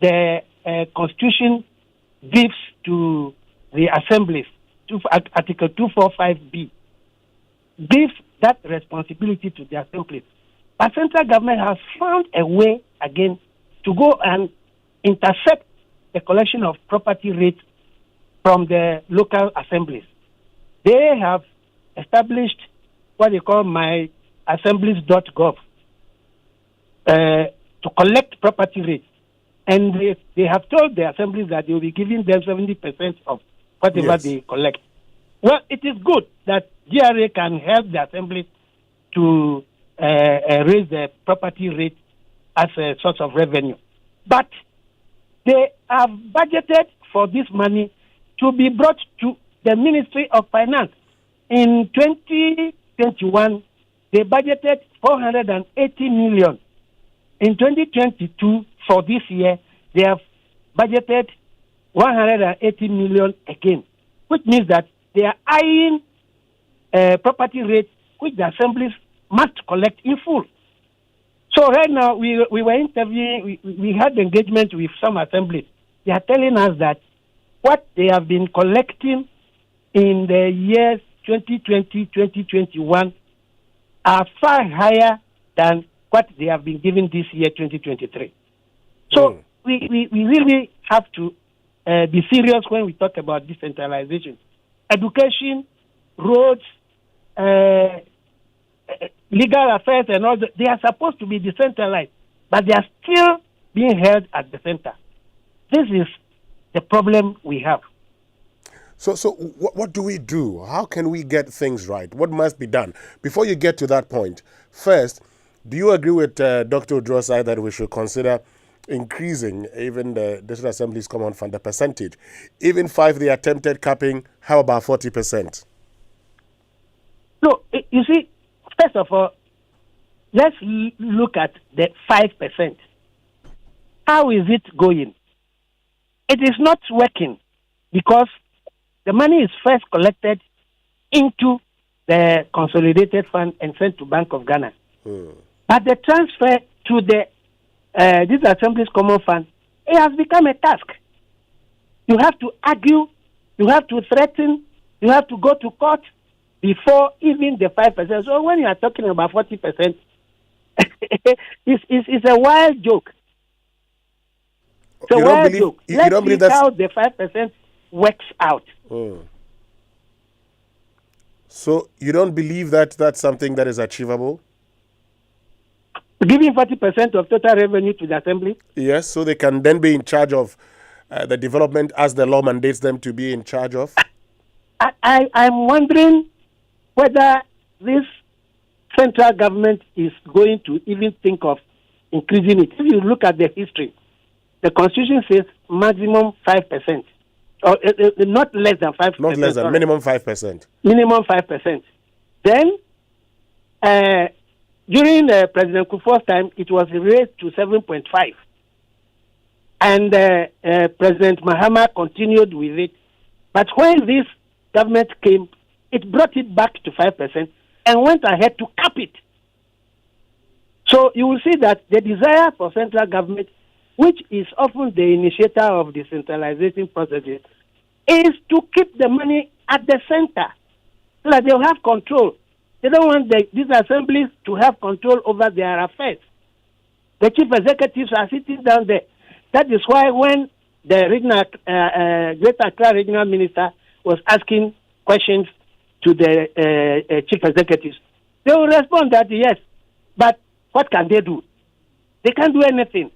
the Constitution gives to the assemblies, Article 245B, gives that responsibility to the assemblies. But central government has found a way again to go and intercept the collection of property rates from the local assemblies. They have established what they call myassemblies.gov to collect property rates. And they have told the assemblies that they will be giving them 70% of whatever they collect. Well, it is good that GRA can help the assemblies to raise the property rate as a source of revenue. But they have budgeted for this money to be brought to the Ministry of Finance. In 2021, they budgeted 480 million. In 2022, for this year, they have budgeted 180 million again, which means that they are eyeing property rates which the assemblies must collect in full. So right now, we were interviewing, we had engagement with some assemblies. They are telling us that what they have been collecting in the years 2020, 2021 are far higher than what they have been given this year, 2023. So we really have to be serious when we talk about decentralization. Education, roads, legal affairs and all that, they are supposed to be decentralized, but they are still being held at the center. This is the problem we have. So what do we do? How can we get things right? What must be done? Before you get to that point, first, do you agree with Dr. Odrosai that we should consider increasing even the District Assembly's Common Fund, the percentage? Even if they attempted capping, how about 40%? No, you see, first of all, let's look at the 5%. How is it going? It is not working because the money is first collected into the consolidated fund and sent to Bank of Ghana. But the transfer to the this Assembly's Common Fund, it has become a task. You have to argue, you have to threaten, you have to go to court before even the 5%. So when you are talking about 40%, it's a wild joke. It's a wild joke. Let's see how the 5% works out. So you don't believe that that's something that is achievable? Giving 40% of total revenue to the assembly? Yes, so they can then be in charge of the development as the law mandates them to be in charge of? I'm wondering whether this central government is going to even think of increasing it. If you look at the history, the Constitution says maximum 5%. Or not less than 5%. Not less than, minimum 5%. Minimum 5%. Then, during President Kufuor's time, it was raised to 7.5%. And President Mahama continued with it. But when this government came, it brought it back to 5% and went ahead to cap it. So you will see that the desire for central government, which is often the initiator of decentralization processes, is to keep the money at the center so that they'll have control. They don't want these assemblies to have control over their affairs. The chief executives are sitting down there. That is why when the regional, Greater Accra regional minister was asking questions to the chief executives, they will respond that yes, but what can they do? They can't do anything.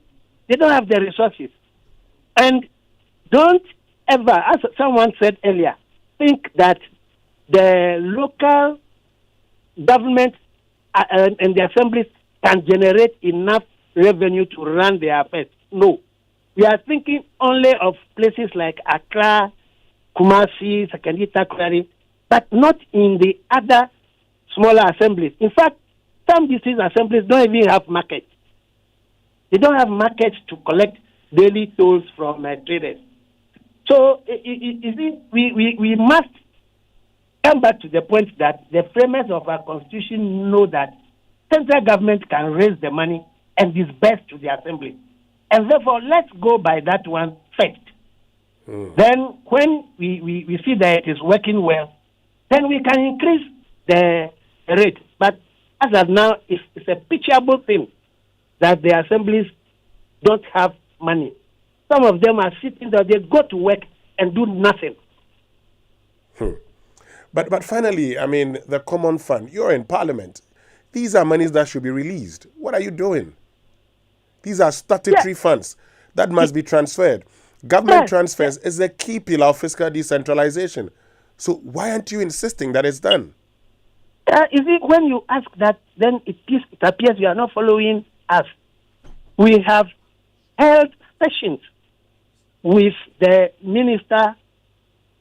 They don't have the resources. And don't ever, as someone said earlier, think that the local government and the assemblies can generate enough revenue to run their affairs. No. We are thinking only of places like Accra, Kumasi, Sakandita, Kwari, but not in the other smaller assemblies. In fact, some district assemblies don't even have markets. They don't have markets to collect daily tolls from traders. So we must come back to the point that the framers of our constitution know that central government can raise the money and disburse to the assembly. And therefore, let's go by that one first. Then when we see that it is working well, then we can increase the rate. But as of now, it's a pitiable thing that the assemblies don't have money. Some of them are sitting there, they go to work and do nothing. But finally, I mean, the common fund, you're in parliament. These are monies that should be released. What are you doing? These are statutory funds that must be transferred. Government transfers is a key pillar of fiscal decentralization. So why aren't you insisting that it's done? Is it when you ask that, then it appears you are not following us. We have held sessions with the Minister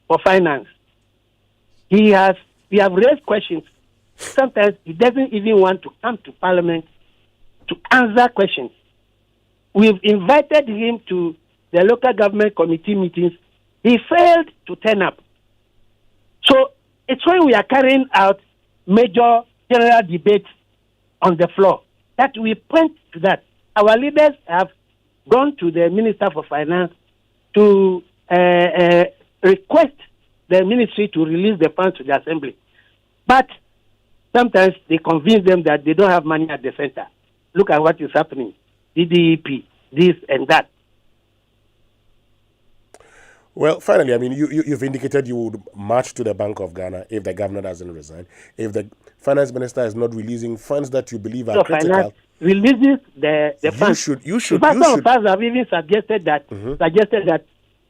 for Finance. We have raised questions. Sometimes he doesn't even want to come to Parliament to answer questions. We've invited him to the local government committee meetings. He failed to turn up. So it's when we are carrying out major general debates on the floor that we point to that. Our leaders have gone to the Minister for Finance to request the ministry to release the funds to the assembly. But sometimes they convince them that they don't have money at the center. Look at what is happening. DDEP, this and that. Well, finally, I mean, you've indicated you would march to the Bank of Ghana if the governor doesn't resign. If the finance minister is not releasing funds that you believe are critical, finance releases the funds. You should. Some of us have even suggested that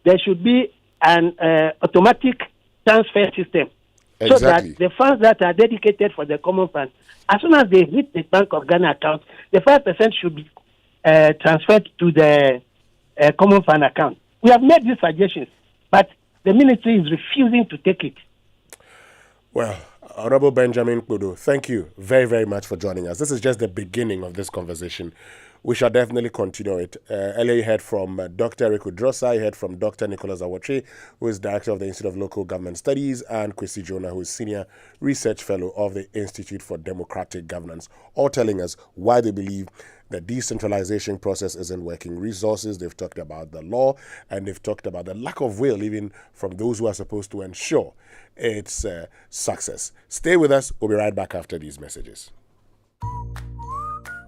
there should be an automatic transfer system, so that the funds that are dedicated for the common fund, as soon as they hit the Bank of Ghana account, the 5% should be transferred to the common fund account. We have made these suggestions, but the ministry is refusing to take it. Well, Honorable Benjamin Kudo, thank you very, very much for joining us. This is just the beginning of this conversation. We shall definitely continue it. Earlier you heard from Dr. Eric Udrosa, you heard from Dr. Nicholas Awotri, who is Director of the Institute of Local Government Studies, and Kwesi Jonah, who is Senior Research Fellow of the Institute for Democratic Governance, all telling us why they believe the decentralization process isn't working. Resources, they've talked about the law, and they've talked about the lack of will even from those who are supposed to ensure its success. Stay with us. We'll be right back after these messages.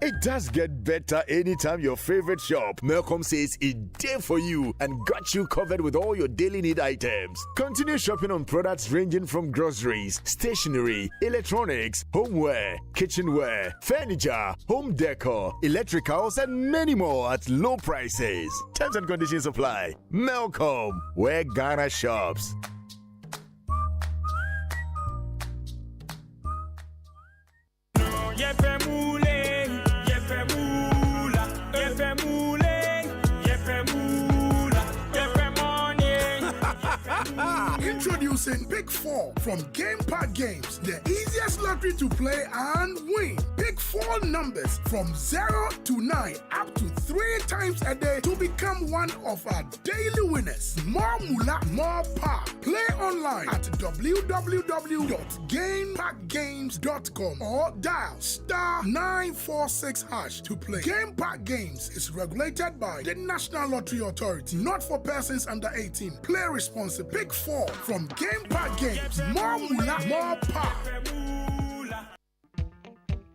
It does get better anytime your favorite shop, Melcom, says it's there for you and got you covered with all your daily need items. Continue shopping on products ranging from groceries, stationery, electronics, homeware, kitchenware, furniture, home decor, electricals, and many more at low prices. Terms and conditions apply. Melcom, where Ghana shops. Introduce Introducing Pick 4 from Game Park Games, the easiest lottery to play and win. Pick 4 numbers from 0 to 9 up to 3 times a day to become one of our daily winners. More moolah, more power. Play online at www.gamepackgames.com or dial *946# to play. Game Park Games is regulated by the National Lottery Authority, not for persons under 18. Play responsibly. Pick 4 from Game Park Games. More moolah, more power.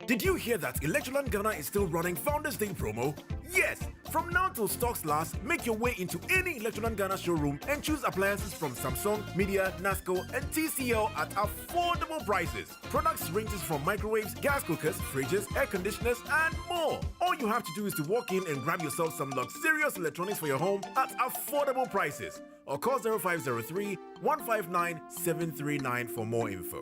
Did you hear that Electroland Ghana is still running Founders Day promo? Yes! From now till stocks last, make your way into any Electroland Ghana showroom and choose appliances from Samsung, Media, Nasco, and TCL at affordable prices. Products ranges from microwaves, gas cookers, fridges, air conditioners, and more. All you have to do is to walk in and grab yourself some luxurious electronics for your home at affordable prices. Or call 0503 159 739 for more info.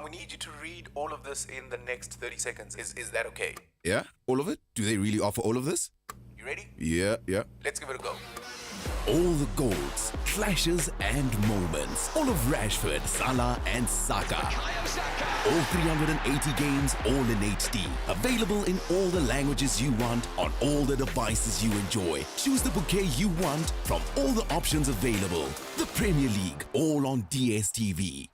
We need you to read all of this in the next 30 seconds. Is that okay? Yeah? All of it? Do they really offer all of this? You ready? Yeah. Let's give it a go. All the goals, clashes, and moments. All of Rashford, Salah, and Saka. All 380 games, all in HD. Available in all the languages you want, on all the devices you enjoy. Choose the bouquet you want from all the options available. The Premier League, all on DSTV.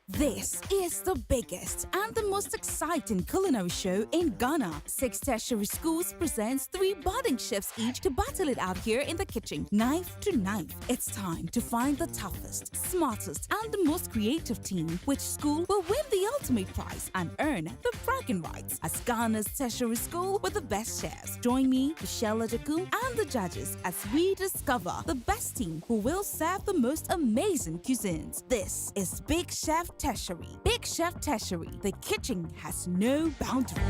This is the biggest and the most exciting culinary show in Ghana. 6 tertiary schools presents 3 boarding shifts each to battle it out here in the kitchen, knife to knife. It's time to find the toughest, smartest, and the most creative team. Which school will win the ultimate prize and earn the bragging rights as Ghana's tertiary school with the best chefs? Join me, Michelle Adeku, and the judges as we discover the best team who will serve the most amazing cuisines. This is Big Chef Tertiary. Big Chef Tertiary. The kitchen has no boundary.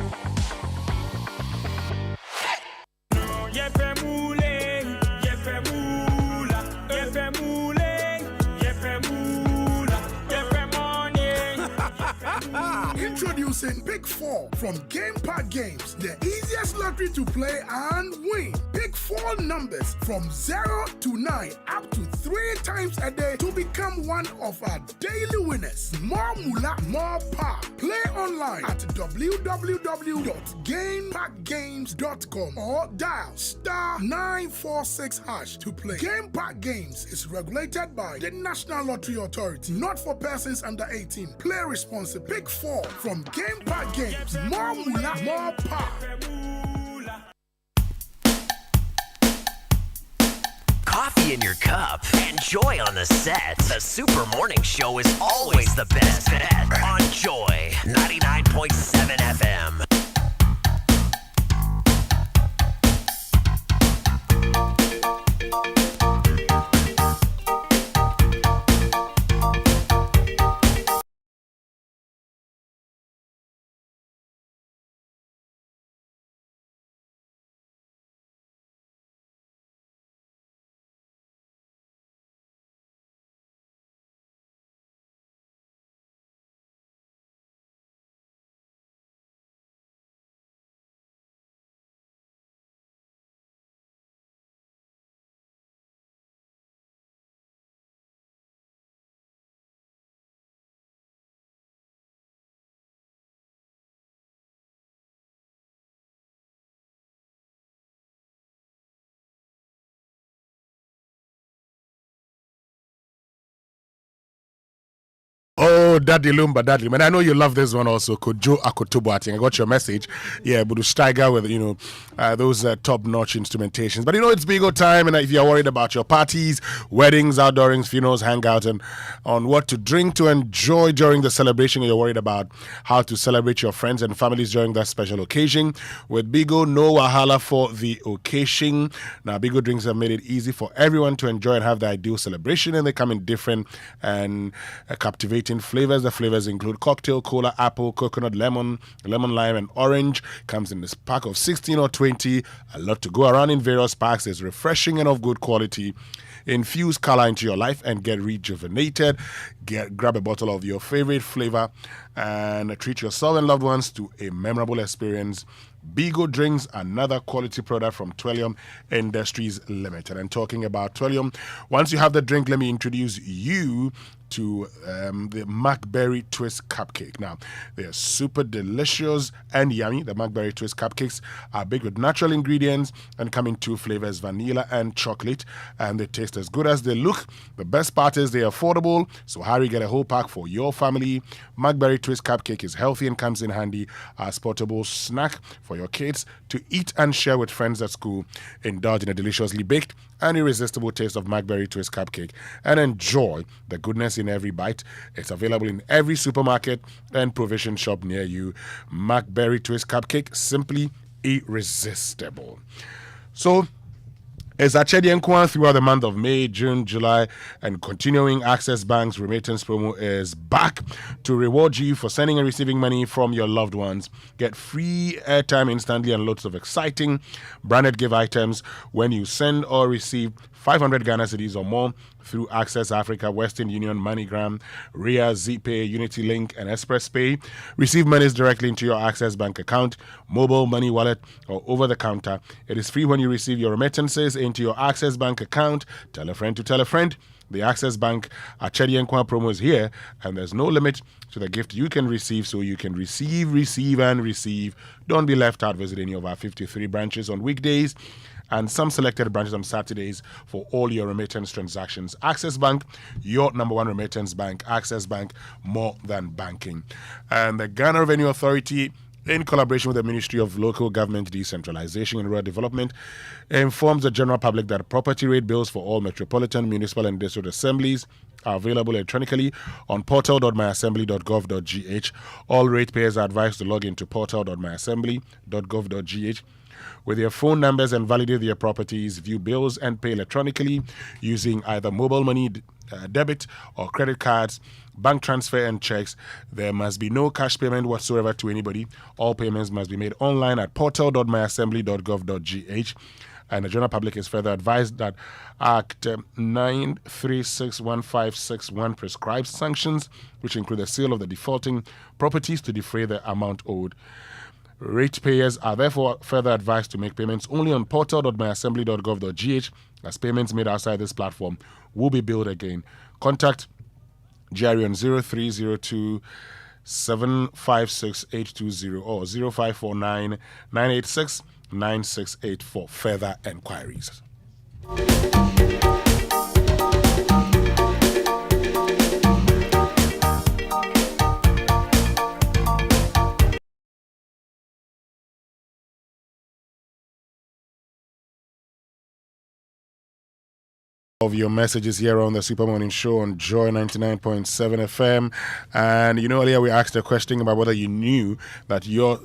Introducing Pick 4 from Game Park Games, the easiest lottery to play and win. Pick 4 numbers from 0 to 9 up to 3 times a day to become one of our daily winners. More moolah, more power. Play online at www.gamepackgames.com or dial *946# to play. Game Park Games is regulated by the National Lottery Authority, not for persons under 18. Play responsibly. Pick 4 from Game Park Games. More moolah, more power. Coffee in your cup and joy on the set. The Super Morning Show is always the best bet on Joy 99.7 FM. Oh, Daddy Lumba, Daddy. Man, I know you love this one also. Kojo Akotobo, I think I got your message. Yeah, but Steiger with, those top-notch instrumentations. But, it's big old time, and if you're worried about your parties, weddings, outdoorings, funerals, hangout, and on what to drink to enjoy during the celebration, you're worried about how to celebrate your friends and families during that special occasion. With Bigo, no wahala for the occasion. Now, Bigo drinks have made it easy for everyone to enjoy and have the ideal celebration, and they come in different and captivating flavors. The flavors include cocktail, cola, apple, coconut, lemon, lime, and orange. Comes in this pack of 16 or 20. A lot to go around in various packs. It's refreshing and of good quality. Infuse color into your life and get rejuvenated. Grab a bottle of your favorite flavor and treat yourself and loved ones to a memorable experience Bigo drinks, another quality product from Twellium Industries Limited. And talking about Twellium, once you have the drink, let me introduce you to the Macberry Twist Cupcake. Now, they're super delicious and yummy. The Macberry Twist Cupcakes are baked with natural ingredients and come in two flavors, vanilla and chocolate, and they taste as good as they look. The best part is they're affordable, so hurry, get a whole pack for your family. Macberry Twist Cupcake is healthy and comes in handy as portable snack for your kids to eat and share with friends at school. Indulge in a deliciously baked and irresistible taste of Macberry Twist Cupcake and enjoy the goodness in every bite. It's available in every supermarket and provision shop near you. Macberry Twist Cupcake, simply irresistible. So, it's Achedi Nkwan throughout the month of May, June, July, and continuing. Access Bank's remittance promo is back to reward you for sending and receiving money from your loved ones. Get free airtime instantly and loads of exciting branded gift items when you send or receive 500 Ghana cedis or more through Access Africa, Western Union, MoneyGram, Ria, ZPay, Unity Link, and Express Pay. Receive monies directly into your Access Bank account, mobile money wallet, or over the counter. It is free when you receive your remittances into your Access Bank account. Tell a friend to tell a friend. The Access Bank Achedi Nkwa promo is here, and there's no limit to the gift you can receive, so you can receive, and receive. Don't be left out. Visit any of our 53 branches on weekdays and some selected branches on Saturdays for all your remittance transactions. Access Bank, your number one remittance bank. Access Bank, more than banking. And the Ghana Revenue Authority, in collaboration with the Ministry of Local Government Decentralization and Rural Development, informs the general public that property rate bills for all metropolitan, municipal, and district assemblies are available electronically on portal.myassembly.gov.gh. All ratepayers are advised to log into portal.myassembly.gov.gh with their phone numbers and validate their properties, view bills, and pay electronically using either mobile money, debit, or credit cards, bank transfer, and checks. There must be no cash payment whatsoever to anybody. All payments must be made online at portal.myassembly.gov.gh. And the general public is further advised that Act 9361561 prescribes sanctions, which include the sale of the defaulting properties to defray the amount owed. Ratepayers are therefore further advised to make payments only on portal.myassembly.gov.gh, as payments made outside this platform will be billed again. Contact Jerry on 0302 756 820 or 0549 986 9684 for further enquiries. Of your messages here on the Super Morning Show on Joy 99.7 FM. And earlier we asked a question about whether you knew that your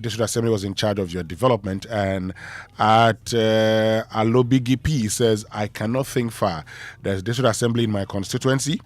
district assembly was in charge of your development. And at Alobigi P says, I cannot think far. There's district assembly in my constituency.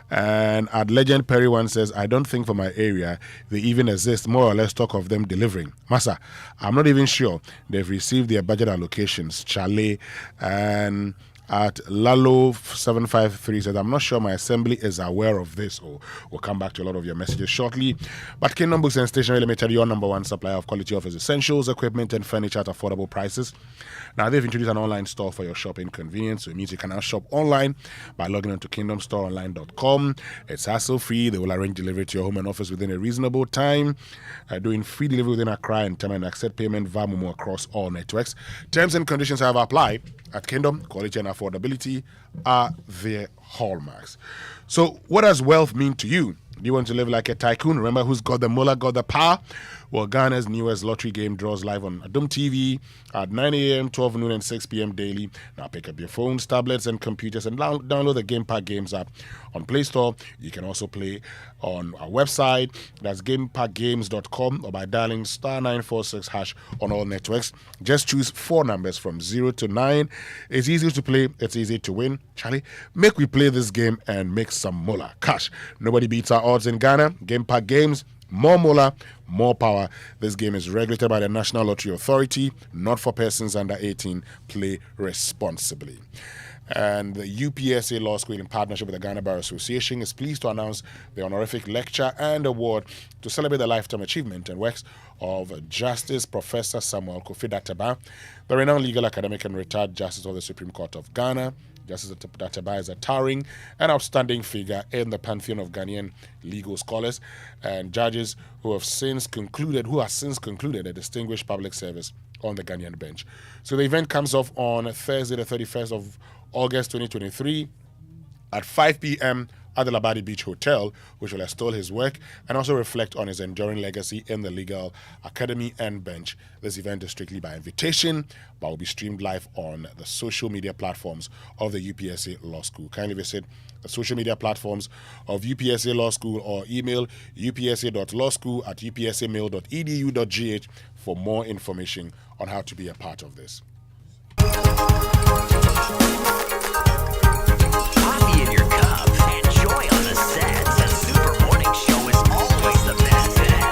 And at Legend Perry one says, I don't think for my area they even exist, more or less talk of them delivering. Massa, I'm not even sure they've received their budget allocations. Chalet and at Lalo 753 says, I'm not sure my assembly is aware of this. Or we'll come back to a lot of your messages shortly. But Kingdom Books and Stationery Limited, your number one supplier of quality office essentials, equipment, and furniture at affordable prices. Now, they've introduced an online store for your shopping convenience. So it means you can now shop online by logging on to kingdomstoreonline.com. It's hassle-free. They will arrange delivery to your home and office within a reasonable time. Doing free delivery within Accra and Tema and accept payment via Momo across all networks. Terms and conditions have applied. At Kingdom, quality and affordability are their hallmarks. So, what does wealth mean to you? Do you want to live like a tycoon? Remember who's got the mullah, got the power? Well, Ghana's newest lottery game draws live on Adum TV at 9 a.m., 12 noon, and 6 p.m. daily. Now pick up your phones, tablets, and computers and download the Game Park Games app on Play Store. You can also play on our website. That's gameparkgames.com or by dialing *946# on all networks. Just choose 4 numbers from 0 to 9. It's easy to play. It's easy to win. Charlie, we play this game and make some mullah cash. Nobody beats our odds in Ghana. Game Park Games. More moolah, more power. This game is regulated by the National Lottery Authority, not for persons under 18. Play responsibly. And the UPSA Law School, in partnership with the Ghana Bar Association, is pleased to announce the honorific lecture and award to celebrate the lifetime achievement and works of Justice Professor Samuel Kofi Databa, the renowned legal academic and retired Justice of the Supreme Court of Ghana. Justice Databa is a towering and outstanding figure in the pantheon of Ghanaian legal scholars and judges who have since concluded a distinguished public service on the Ghanaian bench. So the event comes off on Thursday, the 31st of August 2023 at 5 p.m. at the Labadi Beach Hotel, which will extol his work and also reflect on his enduring legacy in the legal academy and bench. This event is strictly by invitation, but will be streamed live on the social media platforms of the UPSA Law School. Kindly visit the social media platforms of UPSA Law School or email upsa.lawschool@upsamail.edu.gh for more information on how to be a part of this.